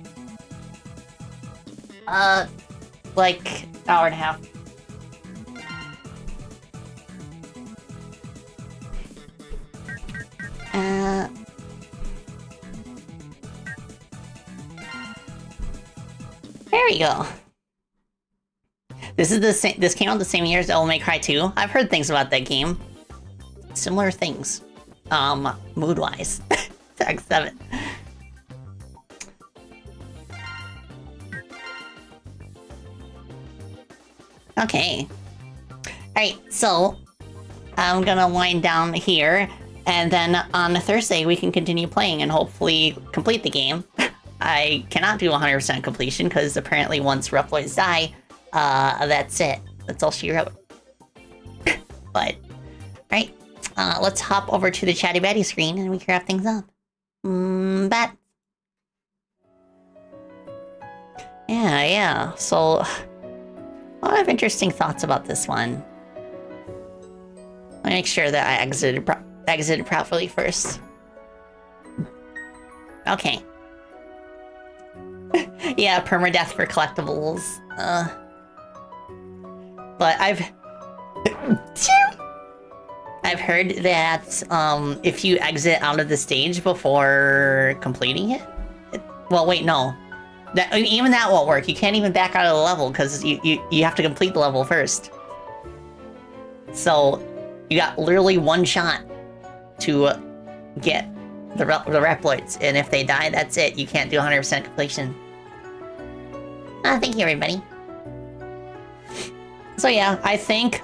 Like, hour and a half. There we go. This is the same. This came out the same year as Devil May Cry 2. I've heard things about that game. Similar things. Mood-wise. to X7. Okay. Alright, so I'm gonna wind down here, and then on Thursday we can continue playing and hopefully complete the game. I cannot do 100% completion because apparently once Reploids die, that's it. That's all she wrote. But, alright, let's hop over to the Chatty Batty screen and we can wrap things up. Bat. Yeah, so a lot of interesting thoughts about this one. Let me make sure that I exited properly first. Okay. Yeah, permadeath for collectibles. But I've heard that if you exit out of the stage before completing it, well, wait, no. Even that won't work. You can't even back out of the level because you have to complete the level first. So you got literally one shot to get the Reploids, and if they die, that's it. You can't do 100% completion. Thank you, everybody. So yeah, I think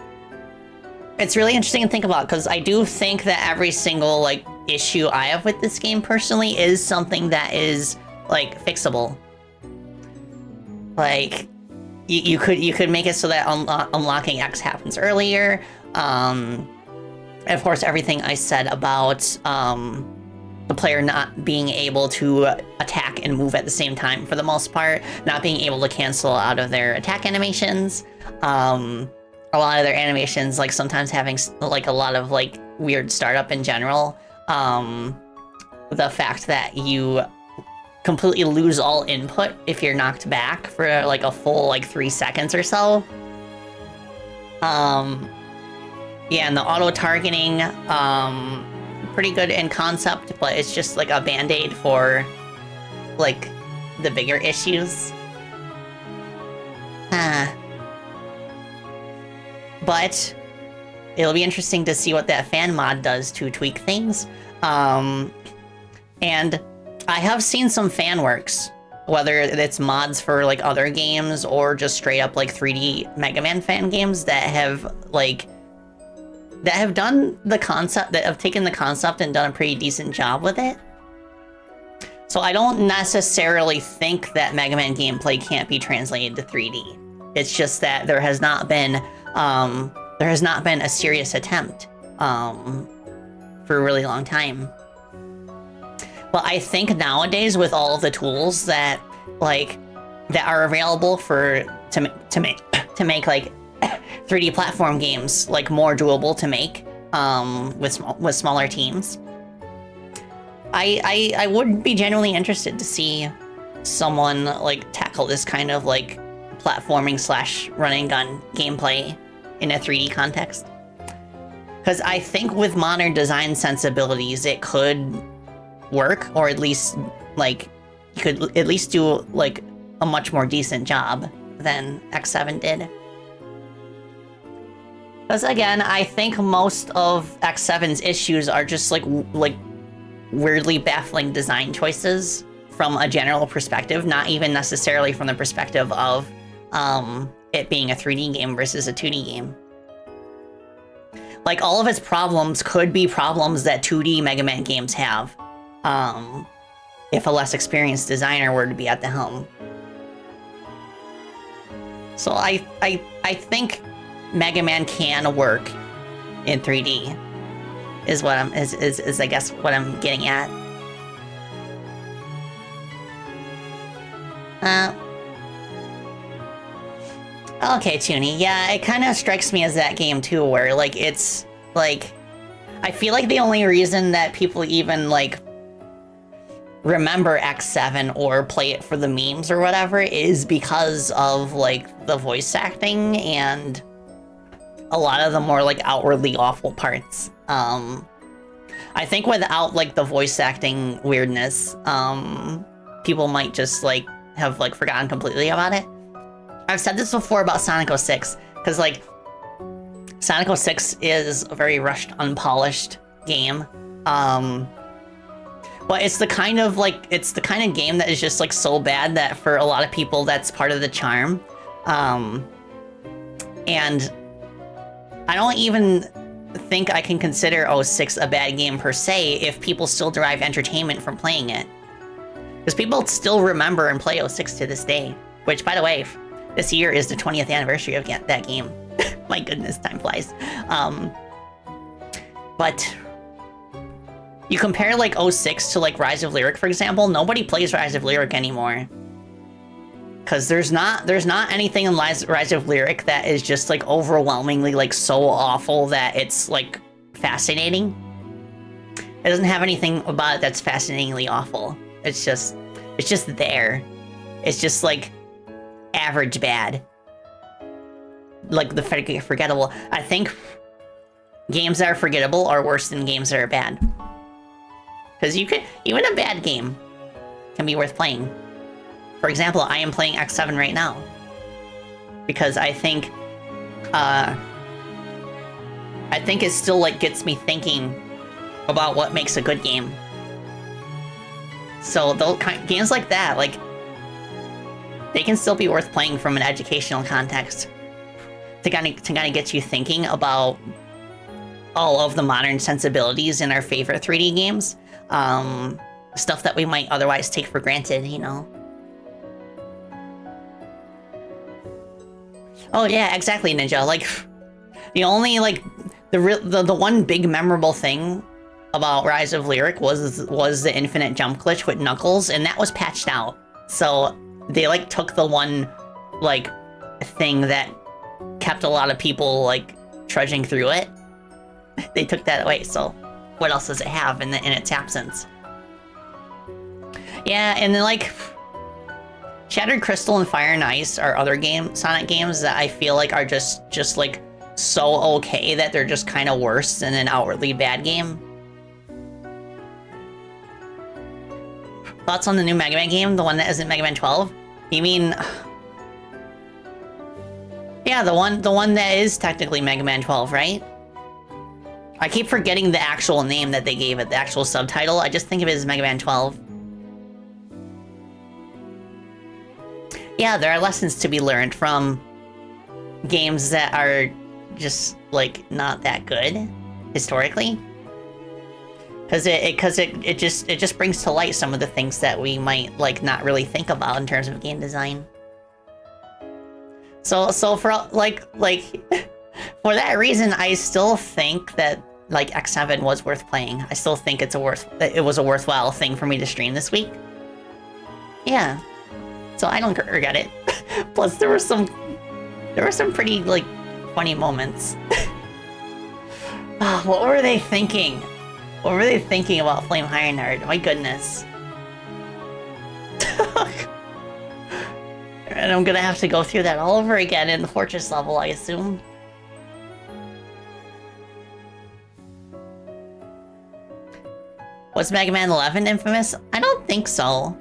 it's really interesting to think about because I do think that every single like issue I have with this game personally is something that is like fixable. Like you could make it so that unlocking X happens earlier. Of course, everything I said about the player not being able to attack and move at the same time for the most part, not being able to cancel out of their attack animations. A lot of their animations, like sometimes having like a lot of like weird startup in general. The fact that you completely lose all input if you're knocked back for like a full like 3 seconds or so. Yeah, and the auto-targeting, pretty good in concept, but it's just like a band-aid for like the bigger issues. But it'll be interesting to see what that fan mod does to tweak things. And I have seen some fan works, whether it's mods for like other games or just straight up like 3D Mega Man fan games that have like done the concept, that have taken the concept and done a pretty decent job with it. So I don't necessarily think that Mega Man gameplay can't be translated to 3D. It's just that there has not been a serious attempt for a really long time. But I think nowadays, with all of the tools that are available to make like 3D platform games like more doable to make with smaller teams, I would be genuinely interested to see someone like tackle this kind of like platforming / run and gun gameplay in a 3D context. Because I think with modern design sensibilities, it could work, or at least like you could at least do like a much more decent job than X7 did. Because again, I think most of X7's issues are just like weirdly baffling design choices from a general perspective, not even necessarily from the perspective of it being a 3D game versus a 2D game. Like, all of its problems could be problems that 2D Mega Man games have, if a less experienced designer were to be at the helm. So I think Mega Man can work in 3D, is what I guess what I'm getting at. Okay, Toonie. Yeah, it kind of strikes me as that game too, where like it's like I feel like the only reason that people even like remember X7 or play it for the memes or whatever is because of like the voice acting and a lot of the more like outwardly awful parts. I think without like the voice acting weirdness, people might just like have like forgotten completely about it. I've said this before about Sonic 06, because like Sonic 06 is a very rushed, unpolished game. But it's the kind of game that is just like so bad that for a lot of people that's part of the charm. And I don't even think I can consider 06 a bad game per se if people still derive entertainment from playing it. Because people still remember and play 06 to this day. Which, by the way, this year is the 20th anniversary of that game. My goodness, time flies. But you compare like 06 to like Rise of Lyric, for example, nobody plays Rise of Lyric anymore. Because there's not anything in Rise of Lyric that is just like overwhelmingly like so awful that it's like fascinating. It doesn't have anything about it that's fascinatingly awful. It's just there. It's just like average bad. Like the forgettable. I think games that are forgettable are worse than games that are bad. Because even a bad game can be worth playing. For example, I am playing X7 right now. Because I think it still like gets me thinking about what makes a good game. So games like that, like, they can still be worth playing from an educational context. To kind of get you thinking about all of the modern sensibilities in our favorite 3D games. Stuff that we might otherwise take for granted, you know? Oh yeah, exactly, Ninja. Like, the only, like, the one big memorable thing about Rise of Lyric was the infinite jump glitch with Knuckles, and that was patched out. So they like took the one like thing that kept a lot of people like trudging through it. They took that away. So what else does it have in its absence? Yeah, and then like Shattered Crystal and Fire and Ice are other Sonic games that I feel like are just like so okay that they're just kind of worse than an outwardly bad game. Thoughts on the new Mega Man game? The one that isn't Mega Man 12? You mean... Yeah, the one that is technically Mega Man 12, right? I keep forgetting the actual name that they gave it, the actual subtitle. I just think of it as Mega Man 12. Yeah, there are lessons to be learned from games that are just, like, not that good, historically. Because it just brings to light some of the things that we might like not really think about in terms of game design. So for like for that reason, I still think that like X7 was worth playing. I still think it was a worthwhile thing for me to stream this week. Yeah, so I don't regret it. Plus, there were some pretty like funny moments. What were they thinking? What were they thinking about Flame Hyenard? My goodness. And I'm gonna have to go through that all over again in the fortress level, I assume. Was Mega Man 11 infamous? I don't think so.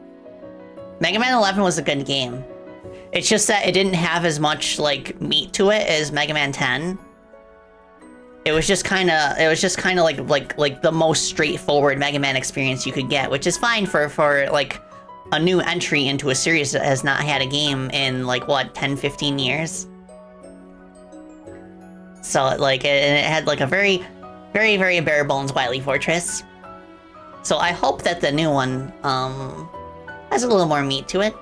Mega Man 11 was a good game. It's just that it didn't have as much like meat to it as Mega Man 10. It was just kind of like the most straightforward Mega Man experience you could get, which is fine for like a new entry into a series that has not had a game in like what 10-15 years. So like it had like a very bare bones Wily Fortress. So I hope that the new one has a little more meat to it.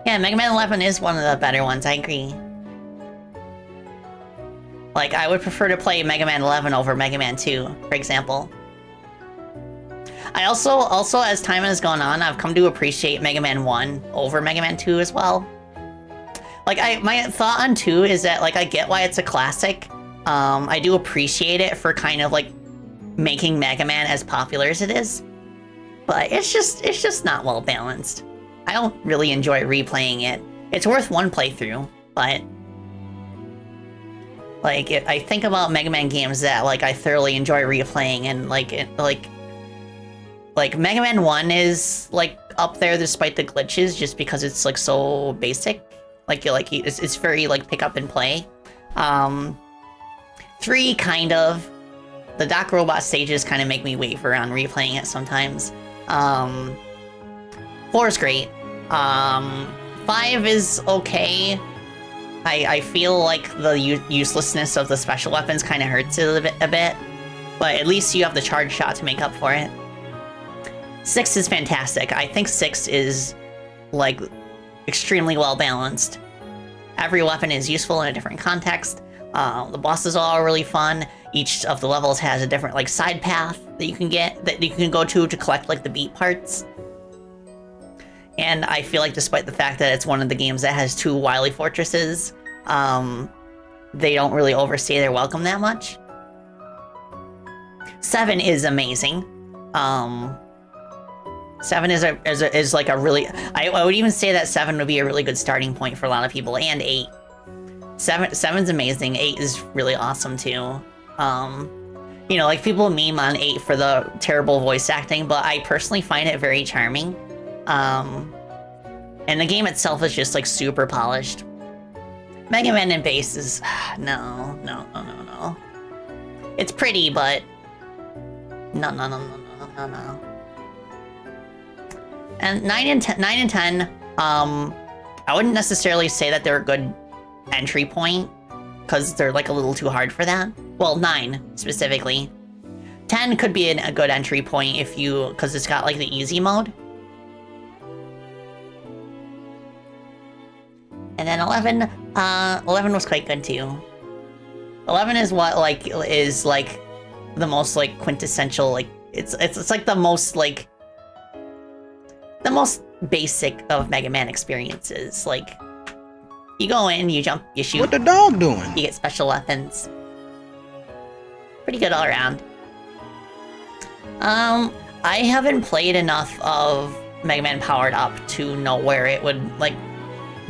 Yeah, Mega Man 11 is one of the better ones, I agree. Like, I would prefer to play Mega Man 11 over Mega Man 2, for example. I also, as time has gone on, I've come to appreciate Mega Man 1 over Mega Man 2 as well. Like, my thought on 2 is that, like, I get why it's a classic. I do appreciate it for kind of, like, making Mega Man as popular as it is. But it's just not well balanced. I don't really enjoy replaying it. It's worth one playthrough, but... Like, I think about Mega Man games that, like, I thoroughly enjoy replaying, and, like, Mega Man 1 is, like, up there despite the glitches, just because it's, like, so basic. It's very, like, pick up and play. 3, kind of. The Doc Robot stages kind of make me waver on replaying it sometimes. 4 is great. 5 is okay. I feel like the uselessness of the special weapons kind of hurts it a bit, but at least you have the charge shot to make up for it. 6 is fantastic. I think 6 is, like, extremely well balanced. Every weapon is useful in a different context. The bosses are all really fun. Each of the levels has a different, like, side path that you can go to collect, like, the beat parts. And I feel like despite the fact that it's one of the games that has 2 Wily Fortresses, they don't really overstay their welcome that much. 7 is amazing. 7 is like a really... I would even say that 7 would be a really good starting point for a lot of people, and 8. 7's amazing. 8 is really awesome too. You know, like, people meme on 8 for the terrible voice acting, but I personally find it very charming. And the game itself is just, like, super polished. Mega Man and Bass is... No. It's pretty, but... No. And 9 and 10, I wouldn't necessarily say that they're a good entry point, because they're, like, a little too hard for that. Well, 9, specifically. 10 could be a good entry point if you... because it's got, like, the easy mode. And then 11, 11 was quite good too. 11 is what, like, is, like, the most, like, quintessential, like, it's like the most, like, the most basic of Mega Man experiences. Like, you go in, you jump, you shoot. What the dog doing? You get special weapons. Pretty good all around. I haven't played enough of Mega Man Powered Up to know where it would, like,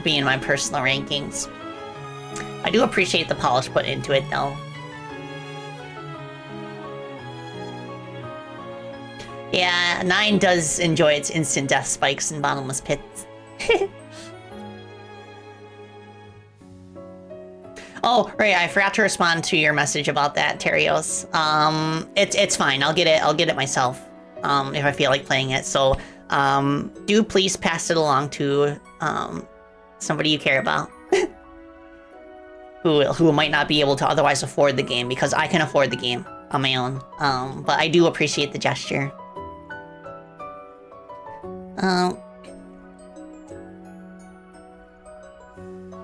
be in my personal rankings. I do appreciate the polish put into it, though. Yeah, 9 does enjoy its instant death spikes and bottomless pits. Oh, right, I forgot to respond to your message about that, Terios. It's fine. I'll get it myself. If I feel like playing it. So, do please pass it along to somebody you care about. who might not be able to otherwise afford the game, because I can afford the game on my own. But I do appreciate the gesture.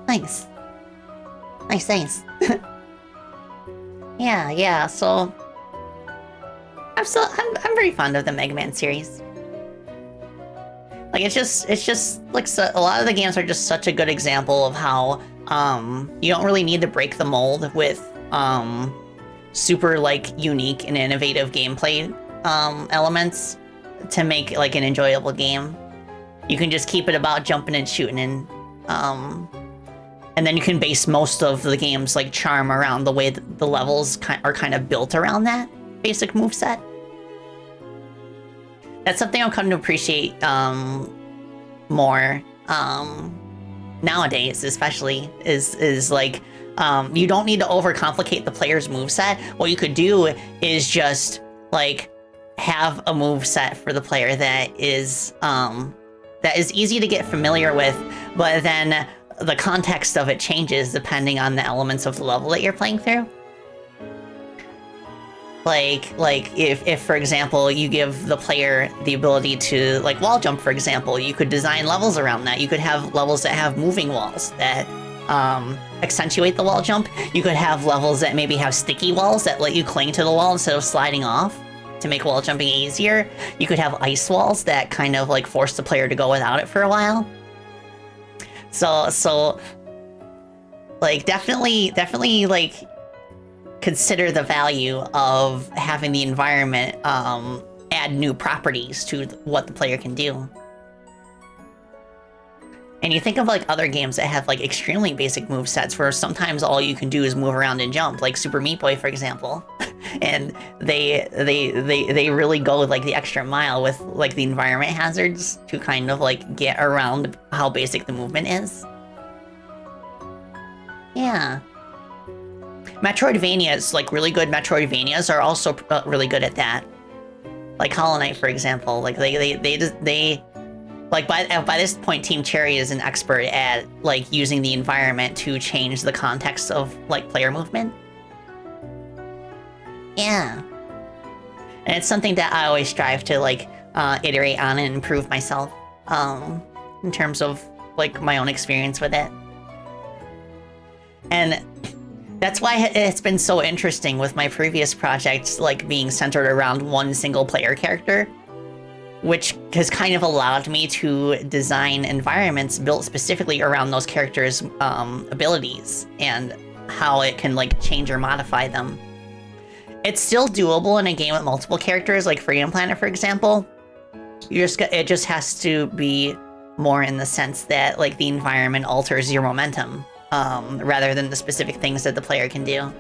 Nice. Nice. Yeah, so... I'm very fond of the Mega Man series. Like, it's just, like, so, a lot of the games are just such a good example of how, you don't really need to break the mold with, super, like, unique and innovative gameplay, elements to make, like, an enjoyable game. You can just keep it about jumping and shooting and then you can base most of the game's, like, charm around the way that the levels are kind of built around that basic moveset. That's something I'm coming to appreciate more nowadays, especially, is like, you don't need to overcomplicate the player's moveset. What you could do is just, like, have a moveset for the player that is easy to get familiar with, but then the context of it changes depending on the elements of the level that you're playing through. Like if for example, you give the player the ability to, like, wall jump, for example, you could design levels around that. You could have levels that have moving walls that accentuate the wall jump. You could have levels that maybe have sticky walls that let you cling to the wall instead of sliding off to make wall jumping easier. You could have ice walls that kind of, like, force the player to go without it for a while. So, like, definitely, like, consider the value of having the environment add new properties to what the player can do. And you think of, like, other games that have, like, extremely basic movesets where sometimes all you can do is move around and jump, like Super Meat Boy, for example. And they really go, like, the extra mile with, like, the environment hazards to kind of, like, get around how basic the movement is. Yeah. Metroidvanias, like, really good Metroidvanias are also really good at that. Like Hollow Knight, for example. Like, they Like by this point, Team Cherry is an expert at like using the environment to change the context of like player movement. Yeah. And it's something that I always strive to like iterate on and improve myself in terms of like my own experience with it. And that's why it's been so interesting with my previous projects like being centered around one single player character, which has kind of allowed me to design environments built specifically around those characters' abilities and how it can like change or modify them. It's still doable in a game with multiple characters, like Freedom Planet, for example. It just has to be more in the sense that like the environment alters your momentum, rather than the specific things that the player can do.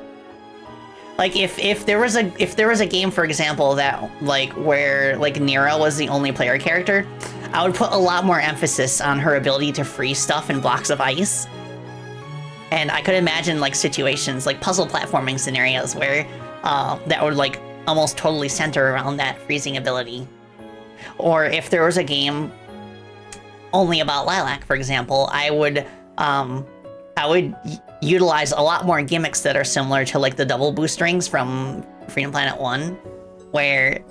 Like if there was a game, for example, that like where like Nira was the only player character, I would put a lot more emphasis on her ability to freeze stuff in blocks of ice. And I could imagine like situations like puzzle platforming scenarios where that would like almost totally center around that freezing ability. Or if there was a game only about Lilac, for example, I would utilize a lot more gimmicks that are similar to like the double boost rings from Freedom Planet 1, where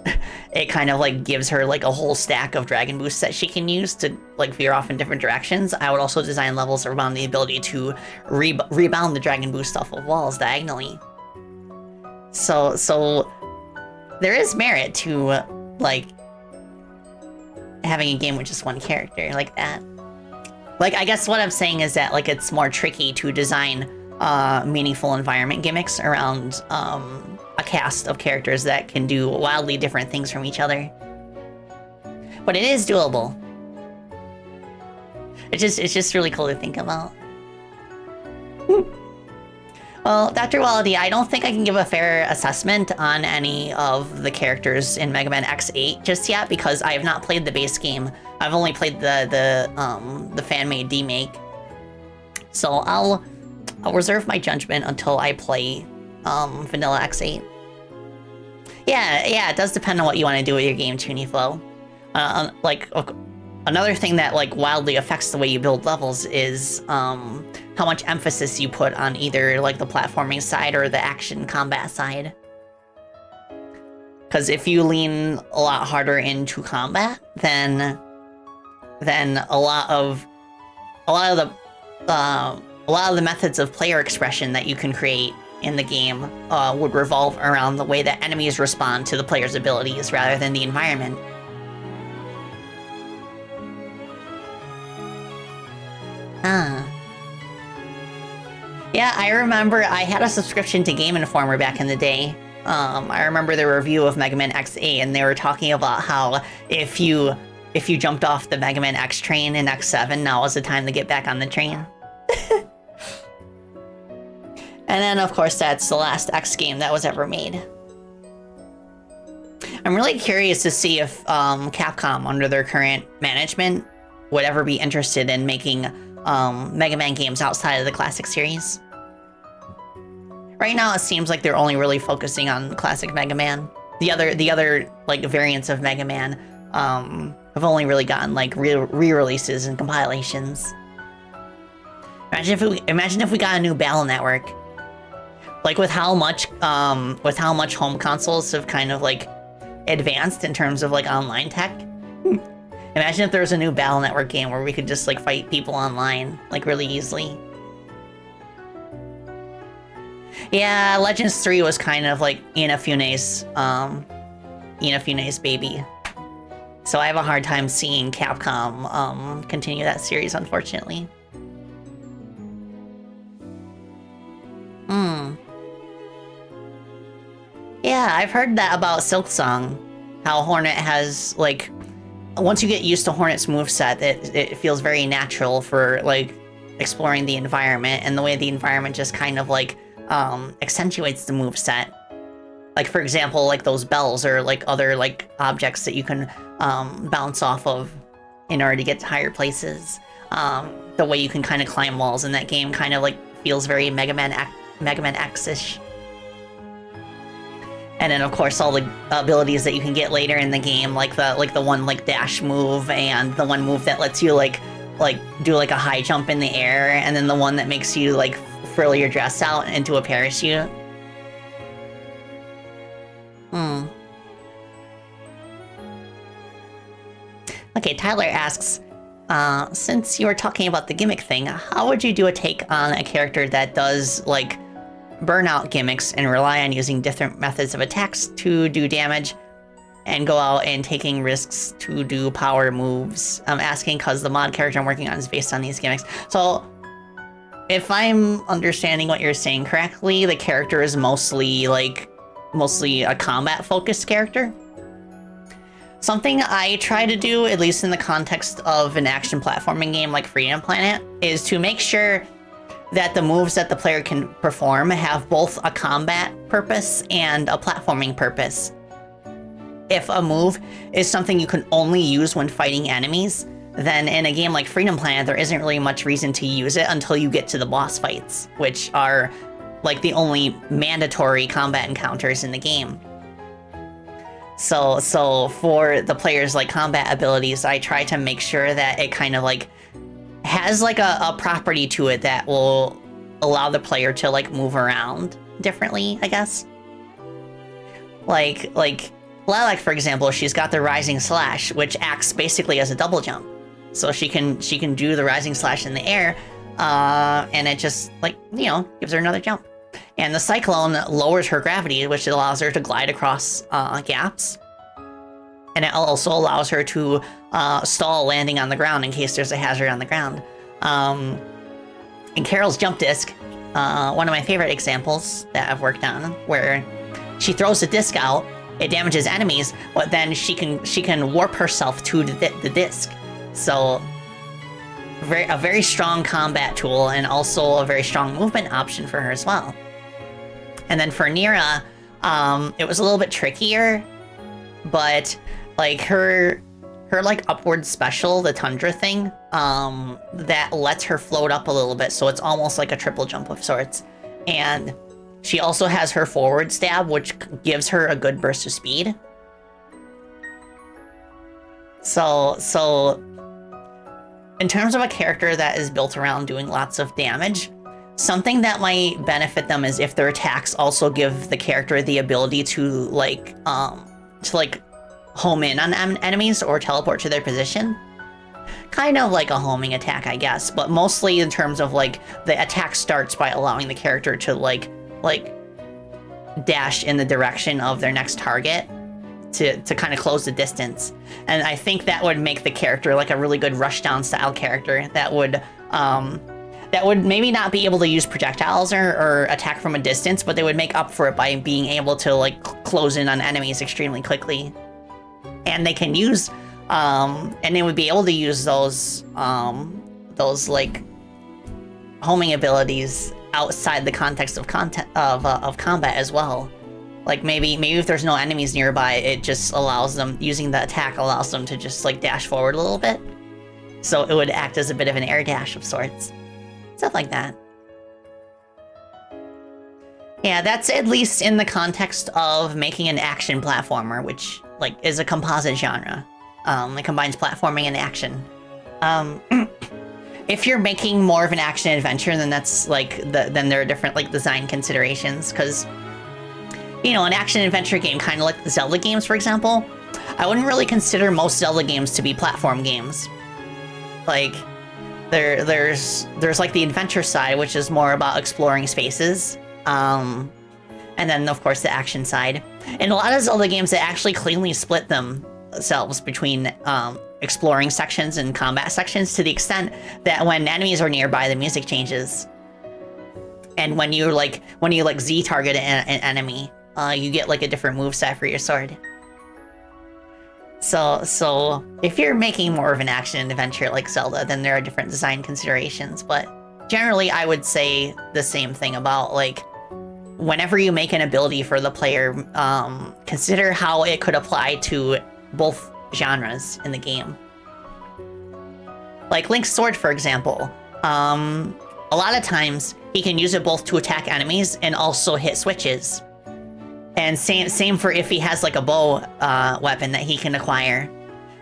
it kind of like gives her like a whole stack of dragon boosts that she can use to like veer off in different directions. I would also design levels around the ability to rebound the dragon boost off of walls diagonally. So there is merit to like having a game with just one character like that. Like, I guess what I'm saying is that like it's more tricky to design meaningful environment gimmicks around a cast of characters that can do wildly different things from each other. But it is doable. It's just really cool to think about. Well, Dr. Wallaby, I don't think I can give a fair assessment on any of the characters in Mega Man X8 just yet because I have not played the base game. I've only played the fan-made demake. So I'll reserve my judgment until I play Vanilla X8. Yeah, it does depend on what you want to do with your game, Tuniflow. Like, another thing that like wildly affects the way you build levels is how much emphasis you put on either like the platforming side or the action combat side. Because if you lean a lot harder into combat, then a lot of the methods of player expression that you can create in the game would revolve around the way that enemies respond to the player's abilities rather than the environment. Yeah, I remember I had a subscription to Game Informer back in the day. I remember the review of Mega Man X8, and they were talking about how if you jumped off the Mega Man X train in X7, now was the time to get back on the train. And then, of course, that's the last X game that was ever made. I'm really curious to see if Capcom, under their current management, would ever be interested in making Mega Man games outside of the classic series. Right now, it seems like they're only really focusing on classic Mega Man. The other like variants of Mega Man have only really gotten like re-releases and compilations. Imagine if we got a new Battle Network, like with how much home consoles have kind of like advanced in terms of like online tech. Imagine if there was a new Battle Network game where we could just like fight people online like really easily. Yeah, Legends 3 was kind of like Inafune's baby. So I have a hard time seeing Capcom continue that series, unfortunately. Yeah, I've heard that about Silksong. How Hornet has, like, once you get used to Hornet's moveset, it feels very natural for, like, exploring the environment, and the way the environment just kind of, like, accentuates the moveset. Like, for example, like those bells or, like, other, like, objects that you can bounce off of in order to get to higher places. The way you can kind of climb walls in that game kind of, like, feels very Mega Man X-ish. And then of course all the abilities that you can get later in the game, like the one like dash move, and the one move that lets you like do like a high jump in the air, and then the one that makes you like frill your dress out into a parachute. Okay, Tyler asks, since you were talking about the gimmick thing, how would you do a take on a character that does like burnout gimmicks and rely on using different methods of attacks to do damage and go out and taking risks to do power moves? I'm asking because the mod character I'm working on is based on these gimmicks. So if I'm understanding what you're saying correctly, the character is mostly a combat focused character. Something I try to do, at least in the context of an action platforming game like Freedom Planet, is to make sure that the moves that the player can perform have both a combat purpose and a platforming purpose. If a move is something you can only use when fighting enemies, then in a game like Freedom Planet, there isn't really much reason to use it until you get to the boss fights, which are like the only mandatory combat encounters in the game. So for the player's like combat abilities, I try to make sure that it kind of like has like a property to it that will allow the player to like move around differently, I guess. Like Lilac, for example, she's got the Rising Slash, which acts basically as a double jump. So she can do the Rising Slash in the air, and it just like, you know, gives her another jump. And the Cyclone lowers her gravity, which allows her to glide across gaps. And it also allows her to stall landing on the ground in case there's a hazard on the ground. In Carol's jump disc, one of my favorite examples that I've worked on, where she throws the disc out, it damages enemies, but then she can warp herself to the disc. So a very strong combat tool, and also a very strong movement option for her as well. And then for Nira, it was a little bit trickier, but like her like upward special, the Tundra thing, that lets her float up a little bit, so it's almost like a triple jump of sorts. And she also has her forward stab, which gives her a good burst of speed. So in terms of a character that is built around doing lots of damage, something that might benefit them is if their attacks also give the character the ability to home in on enemies or teleport to their position. Kind of like a homing attack, I guess, but mostly in terms of like the attack starts by allowing the character to like dash in the direction of their next target to kind of close the distance. And I think that would make the character like a really good rushdown style character that would maybe not be able to use projectiles or attack from a distance, but they would make up for it by being able to like close in on enemies extremely quickly. And they can use, and they would be able to use those like homing abilities outside the context of combat as well. Like maybe if there's no enemies nearby, it just allows them, using the attack allows them to just like dash forward a little bit. So it would act as a bit of an air dash of sorts. Stuff like that. Yeah, that's at least in the context of making an action platformer, which like is a composite genre. It combines platforming and action. If you're making more of an action adventure, then that's like then there are different like design considerations, because you know, an action adventure game, kind of like the Zelda games, for example, I wouldn't really consider most Zelda games to be platform games. Like there's like the adventure side, which is more about exploring spaces. And then of course the action side. In a lot of Zelda games, they actually cleanly split themselves between exploring sections and combat sections, to the extent that when enemies are nearby, the music changes. And when you Z target an enemy, you get like a different moveset for your sword. So if you're making more of an action adventure like Zelda, then there are different design considerations. But generally, I would say the same thing about like, whenever you make an ability for the player, consider how it could apply to both genres in the game. Like Link's sword, for example. A lot of times he can use it both to attack enemies and also hit switches. And same for if he has like a bow weapon that he can acquire.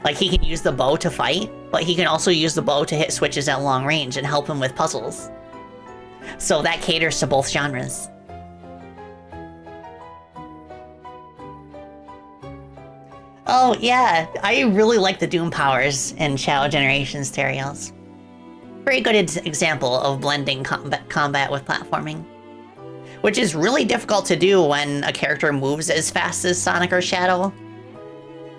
Like he can use the bow to fight, but he can also use the bow to hit switches at long range and help him with puzzles. So that caters to both genres. Oh yeah, I really like the Doom powers in Shadow Generations Terios. Very good example of blending combat with platforming. Which is really difficult to do when a character moves as fast as Sonic or Shadow.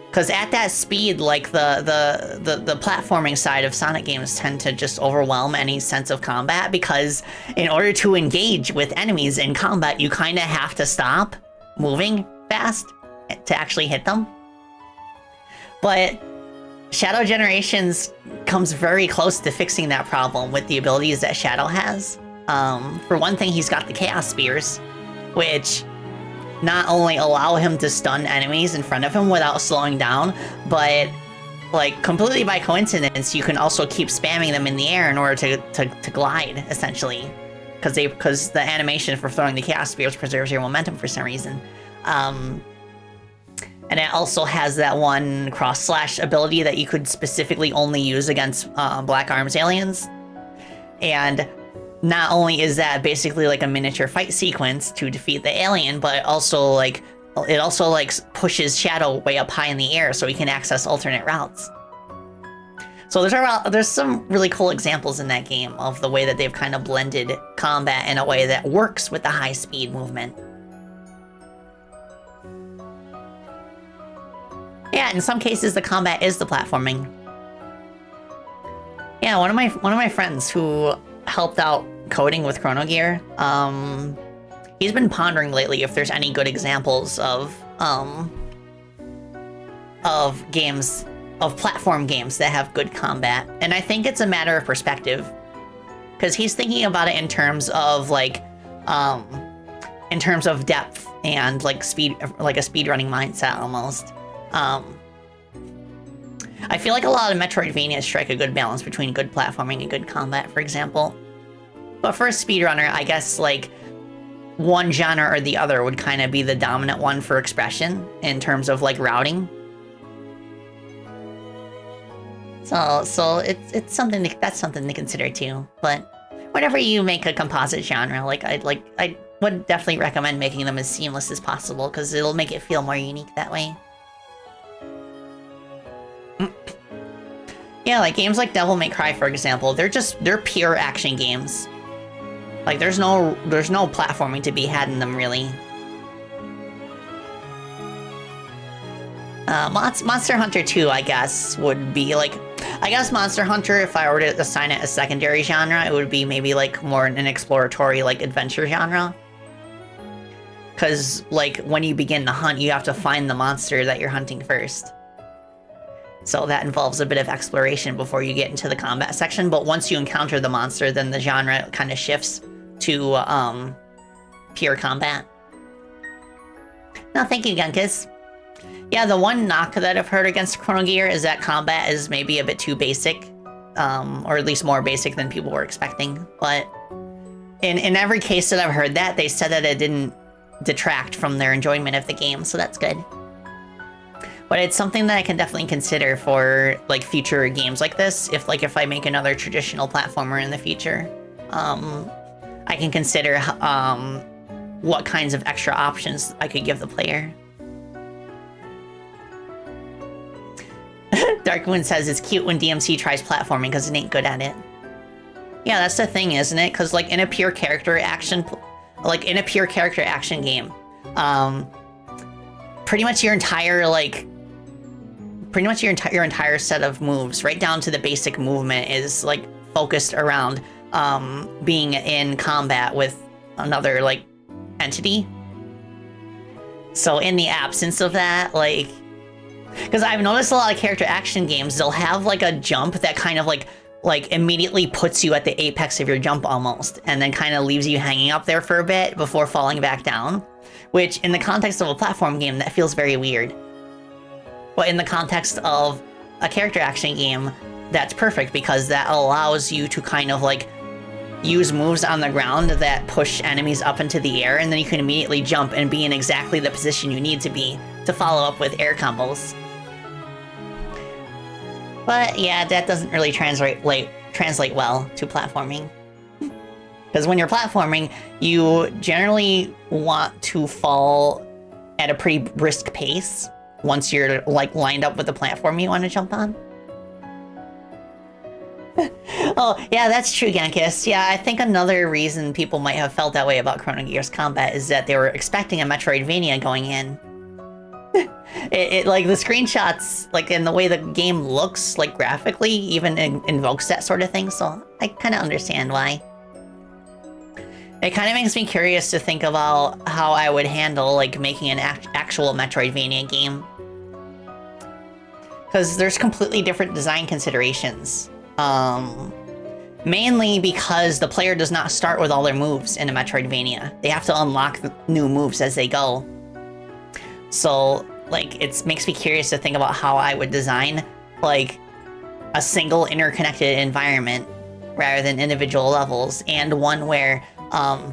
Because at that speed, like the platforming side of Sonic games tend to just overwhelm any sense of combat, because in order to engage with enemies in combat, you kind of have to stop moving fast to actually hit them. But Shadow Generations comes very close to fixing that problem with the abilities that Shadow has. For one thing, he's got the Chaos Spears, which not only allow him to stun enemies in front of him without slowing down, but like completely by coincidence, you can also keep spamming them in the air in order to glide, essentially, because the animation for throwing the Chaos Spears preserves your momentum for some reason. And it also has that one cross-slash ability that you could specifically only use against Black Arms aliens. And not only is that basically like a miniature fight sequence to defeat the alien, but also like it also like pushes Shadow way up high in the air so he can access alternate routes. So there's some really cool examples in that game of the way that they've kind of blended combat in a way that works with the high speed movement. Yeah, in some cases the combat is the platforming. Yeah, one of my friends who helped out coding with Chrono Gear, he's been pondering lately if there's any good examples of games, of platform games that have good combat. And I think it's a matter of perspective, because he's thinking about it in terms of like, in terms of depth and like speed, like a speedrunning mindset almost. I feel like a lot of Metroidvanias strike a good balance between good platforming and good combat, for example. But for a speedrunner, I guess like one genre or the other would kind of be the dominant one for expression in terms of like routing. So it's something that's something to consider too. But whenever you make a composite genre, I would definitely recommend making them as seamless as possible, because it'll make it feel more unique that way. Yeah, like games like Devil May Cry, for example, they're pure action games. Like there's no platforming to be had in them, really. Monster Hunter 2, I guess, would be like, I guess Monster Hunter, if I were to assign it a secondary genre, it would be maybe like more an exploratory, like adventure genre. Because like when you begin the hunt, you have to find the monster that you're hunting first. So that involves a bit of exploration before you get into the combat section. But once you encounter the monster, then the genre kind of shifts to pure combat. No, thank you, Gunkus. Yeah, the one knock that I've heard against Chrono Gear is that combat is maybe a bit too basic, or at least more basic than people were expecting. But in every case that I've heard that, they said that it didn't detract from their enjoyment of the game, so that's good. But it's something that I can definitely consider for like future games like this. If I make another traditional platformer in the future, I can consider what kinds of extra options I could give the player. Darkmoon says it's cute when DMC tries platforming because it ain't good at it. Yeah, that's the thing, isn't it? Because like in a pure character action game, pretty much your entire set of moves, right down to the basic movement, is like focused around being in combat with another like entity. So in the absence of that, like, because I've noticed a lot of character action games, they'll have like a jump that kind of like immediately puts you at the apex of your jump almost, and then kind of leaves you hanging up there for a bit before falling back down. Which, in the context of a platform game, that feels very weird. But in the context of a character action game, that's perfect, because that allows you to kind of like, use moves on the ground that push enemies up into the air, and then you can immediately jump and be in exactly the position you need to be to follow up with air combos. But yeah, that doesn't really translate well to platforming. Because when you're platforming, you generally want to fall at a pretty brisk pace once you're like lined up with the platform you want to jump on. Oh, yeah, that's true, Genkis. Yeah, I think another reason people might have felt that way about Chrono Gears combat is that they were expecting a Metroidvania going in. It like the screenshots, like in the way the game looks, like graphically, even invokes that sort of thing, so I kind of understand why. It kind of makes me curious to think about how I would handle like making an actual Metroidvania game. Because there's completely different design considerations. Mainly because the player does not start with all their moves in a Metroidvania. They have to unlock new moves as they go. So, like, it makes me curious to think about how I would design, like, a single interconnected environment rather than individual levels, and one where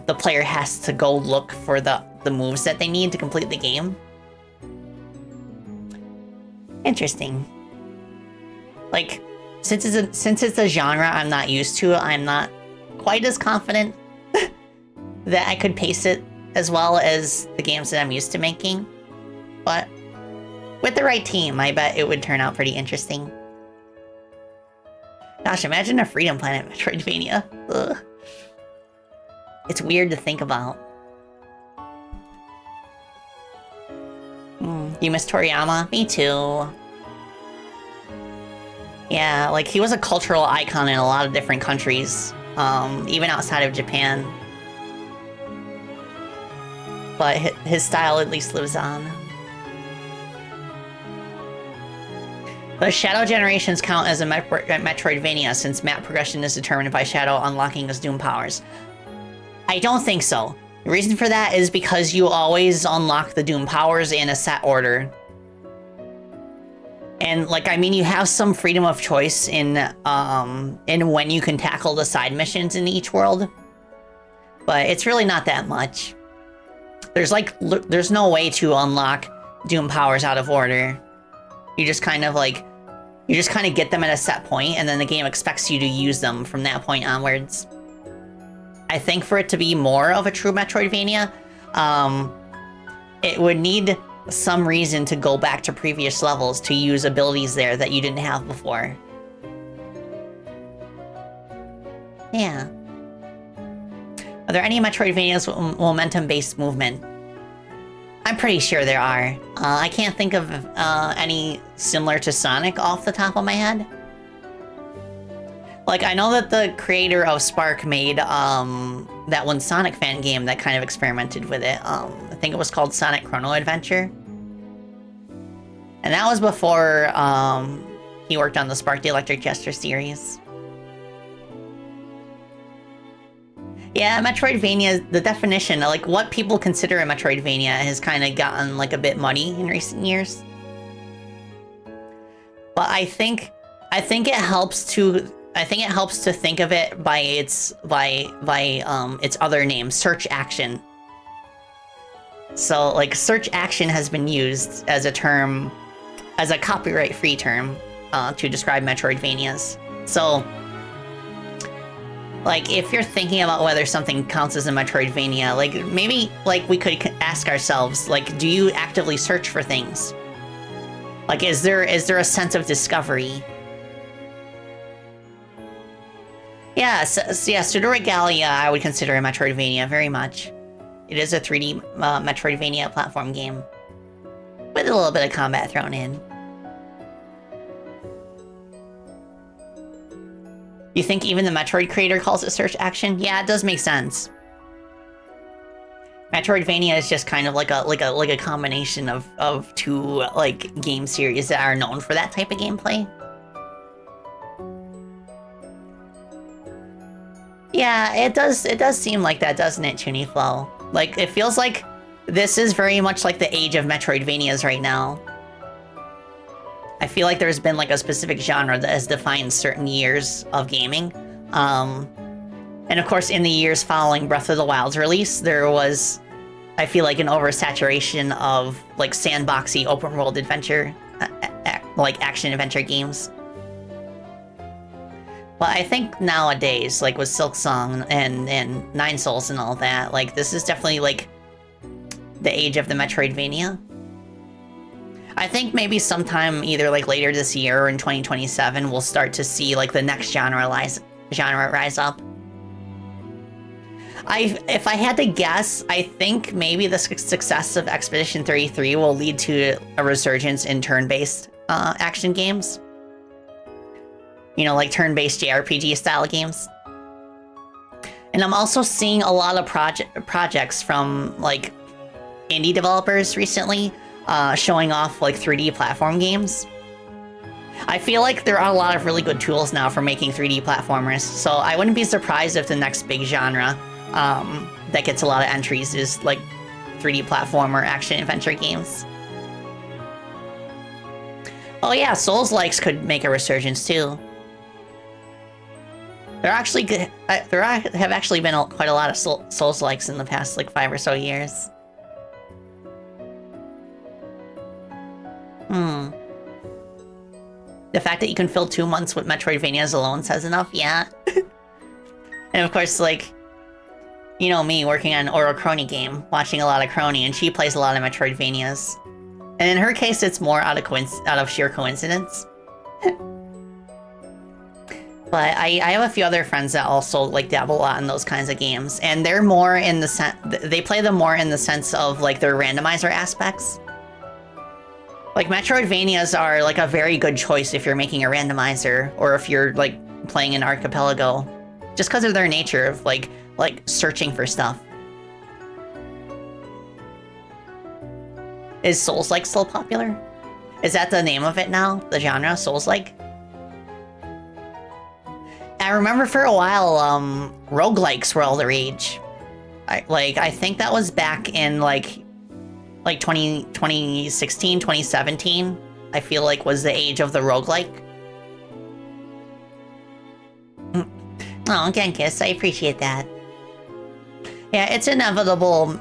the player has to go look for the moves that they need to complete the game. Interesting. Like, since it's a genre I'm not used to, I'm not quite as confident that I could pace it as well as the games that I'm used to making. But with the right team, I bet it would turn out pretty interesting. Gosh, imagine a Freedom Planet Metroidvania. Ugh. It's weird to think about. You miss Toriyama? Me too. Yeah, like he was a cultural icon in a lot of different countries, even outside of Japan. But his style at least lives on. Does Shadow Generations count as a Metroidvania since map progression is determined by Shadow unlocking his Doom powers? I don't think so. The reason for that is because you always unlock the Doom powers in a set order. And, like, I mean, you have some freedom of choice in when you can tackle the side missions in each world. But it's really not that much. There's no way to unlock Doom powers out of order. You just kind of get them at a set point, and then the game expects you to use them from that point onwards. I think for it to be more of a true Metroidvania, it would need some reason to go back to previous levels to use abilities there that you didn't have before. Yeah. Are there any Metroidvanias with momentum-based movement? I'm pretty sure there are. I can't think of any similar to Sonic off the top of my head. Like, I know that the creator of Spark made that one Sonic fan game that kind of experimented with it. I think it was called Sonic Chrono Adventure. And that was before he worked on the Spark the Electric Jester series. Yeah, Metroidvania, the definition, like what people consider a Metroidvania has kind of gotten like a bit muddy in recent years. But I think it helps to think of it by its other name, search action. So like search action has been used as a term, as a copyright-free term to describe Metroidvanias. So like, if you're thinking about whether something counts as a Metroidvania, like, maybe, like, we could ask ourselves, like, do you actively search for things? Like, is there a sense of discovery? Yeah, Pseudo Regalia I would consider a Metroidvania, very much. It is a 3D Metroidvania platform game, with a little bit of combat thrown in. You think even the Metroid creator calls it search action? Yeah, it does make sense. Metroidvania is just kind of like a combination of two like game series that are known for that type of gameplay. Yeah, it does seem like that, doesn't it, Tuniflow? Like, it feels like this is very much like the age of Metroidvanias right now. I feel like there's been like a specific genre that has defined certain years of gaming. And of course, in the years following Breath of the Wild's release, there was, I feel like, an oversaturation of like sandboxy open world adventure, like action adventure games. But I think nowadays, like with Silksong and Nine Souls and all that, like this is definitely like the age of the Metroidvania. I think maybe sometime either like later this year or in 2027, we'll start to see like the next genre rise up. If I had to guess, I think maybe the success of Expedition 33 will lead to a resurgence in turn-based action games. You know, like turn-based JRPG style games. And I'm also seeing a lot of projects from like indie developers recently showing off like 3D platform games. I feel like there are a lot of really good tools now for making 3D platformers, so I wouldn't be surprised if the next big genre that gets a lot of entries is like 3D platformer action adventure games. Oh yeah, Souls-likes could make a resurgence too. There actually good. There have actually been quite a lot of Souls-likes in the past like 5 or so years. The fact that you can fill 2 months with Metroidvanias alone says enough, yeah. And of course, like, you know me working on an Oro Crony game, watching a lot of Crony, and she plays a lot of Metroidvanias. And in her case, it's more out of sheer coincidence. But I have a few other friends that also like dabble a lot in those kinds of games, and they're more in the they play them more in the sense of like their randomizer aspects. Like Metroidvanias are like a very good choice if you're making a randomizer or if you're like playing an archipelago, just because of their nature of like searching for stuff. Is Souls-like still popular? Is that the name of it now? The genre, Souls-like? I remember for a while, roguelikes were all the rage. I think that was back in like 2016, 2017, I feel like was the age of the roguelike. Oh, again, Kiss, I appreciate that. Yeah, it's inevitable.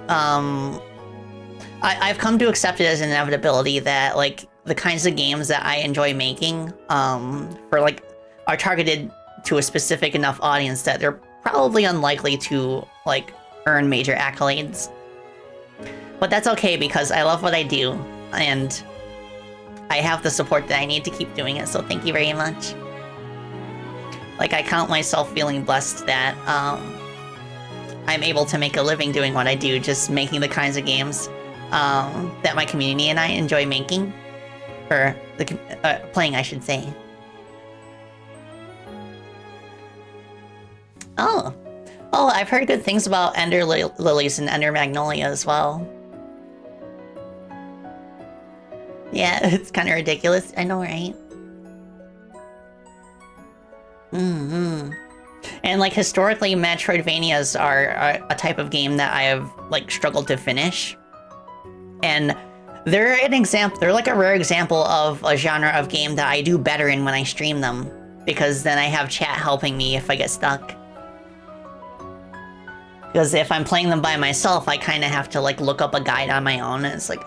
I've come to accept it as an inevitability that like the kinds of games that I enjoy making for like are targeted to a specific enough audience that they're probably unlikely to like earn major accolades. But that's okay because I love what I do and I have the support that I need to keep doing it, so thank you very much. Like I count myself feeling blessed that I'm able to make a living doing what I do, just making the kinds of games that my community and I enjoy making, or playing, I should say. Oh, I've heard good things about Ender Lilies and Ender Magnolia as well. Yeah, it's kind of ridiculous. I know, right? And like historically, Metroidvanias are a type of game that I have like struggled to finish. And they're an example, they're like a rare example of a genre of game that I do better in when I stream them, because then I have chat helping me if I get stuck. Because if I'm playing them by myself, I kind of have to like look up a guide on my own, and it's like,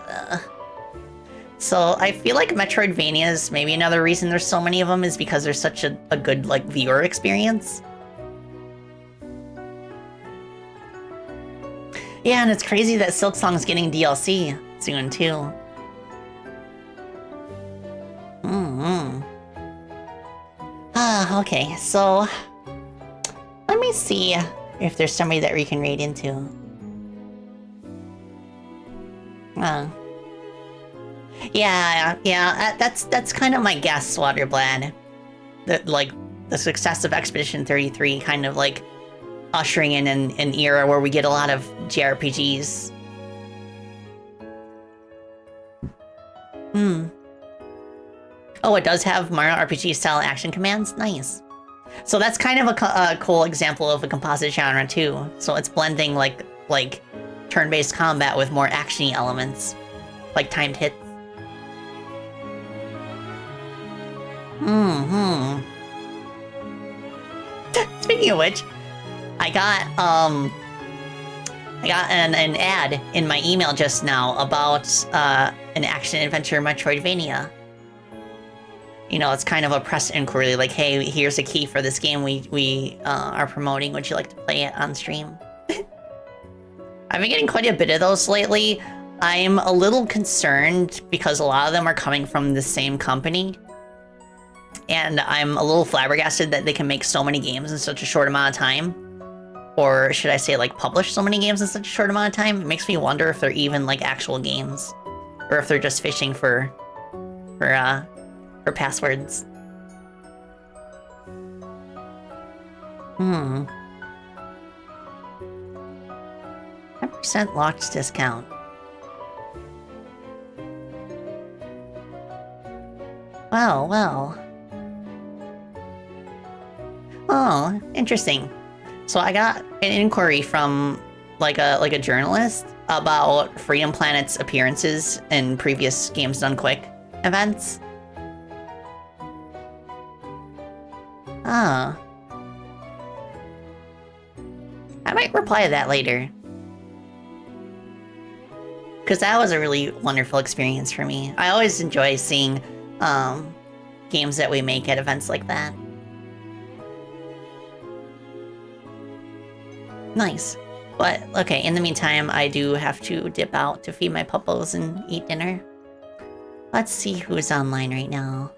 So I feel like Metroidvanias, maybe another reason there's so many of them is because there's such a good like viewer experience. Yeah, and it's crazy that Silksong's getting DLC soon too. Okay, so let me see if there's somebody that we can raid into. Yeah, that's kind of my guess, Waterblad. That like the success of Expedition 33 kind of like ushering in an era where we get a lot of JRPGs. Oh, it does have Mario RPG style action commands? Nice. So that's kind of a cool example of a composite genre too. So it's blending like turn-based combat with more action-y elements, like timed hits. Speaking of which, I got an ad in my email just now about an action-adventure Metroidvania. You know, it's kind of a press inquiry, like, hey, here's a key for this game we are promoting. Would you like to play it on stream? I've been getting quite a bit of those lately. I'm a little concerned because a lot of them are coming from the same company. And I'm a little flabbergasted that they can make so many games in such a short amount of time. Or should I say, like, publish so many games in such a short amount of time? It makes me wonder if they're even, like, actual games. Or if they're just fishing for passwords. 10% launch discount. Well. Oh, interesting. So I got an inquiry from like a journalist about Freedom Planet's appearances in previous Games Done Quick events. Ah. I might reply to that later. Because that was a really wonderful experience for me. I always enjoy seeing games that we make at events like that. Nice. But, okay, in the meantime, I do have to dip out to feed my puppos and eat dinner. Let's see who's online right now.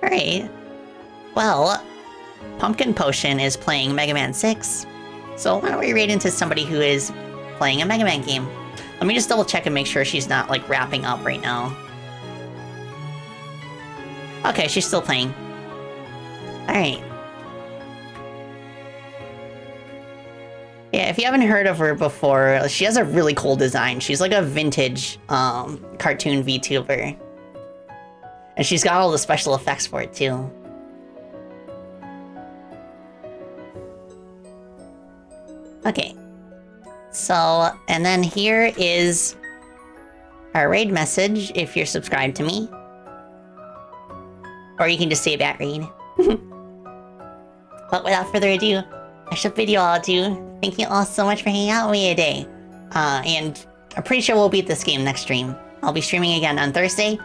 Alright. Well, Pumpkin Potion is playing Mega Man 6. So why don't we raid into somebody who is playing a Mega Man game? Let me just double check and make sure she's not, like, wrapping up right now. Okay, she's still playing. Alright. Yeah, if you haven't heard of her before, she has a really cool design. She's like a vintage cartoon VTuber. And she's got all the special effects for it, too. Okay. So, and then here is our raid message if you're subscribed to me. Or you can just say bat raid. But without further ado, I should bid you all adieu. Thank you all so much for hanging out with me today. And I'm pretty sure we'll beat this game next stream. I'll be streaming again on Thursday.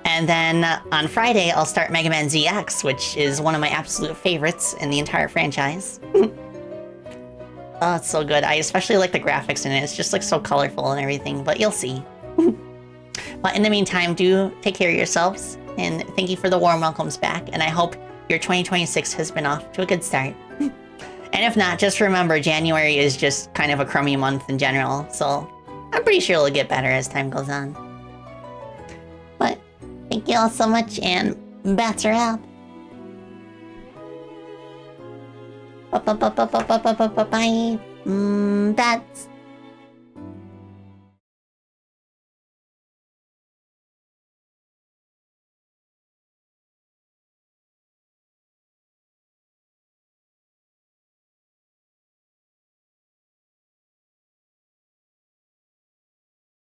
And then on Friday, I'll start Mega Man ZX, which is one of my absolute favorites in the entire franchise. Oh, it's so good. I especially like the graphics in it. It's just like so colorful and everything, but you'll see. But in the meantime, do take care of yourselves. And thank you for the warm welcomes back. And I hope your 2026 has been off to a good start. And if not, just remember January is just kind of a crummy month in general. So I'm pretty sure it'll get better as time goes on. But thank you all so much, and bats are out. Bye. Bats.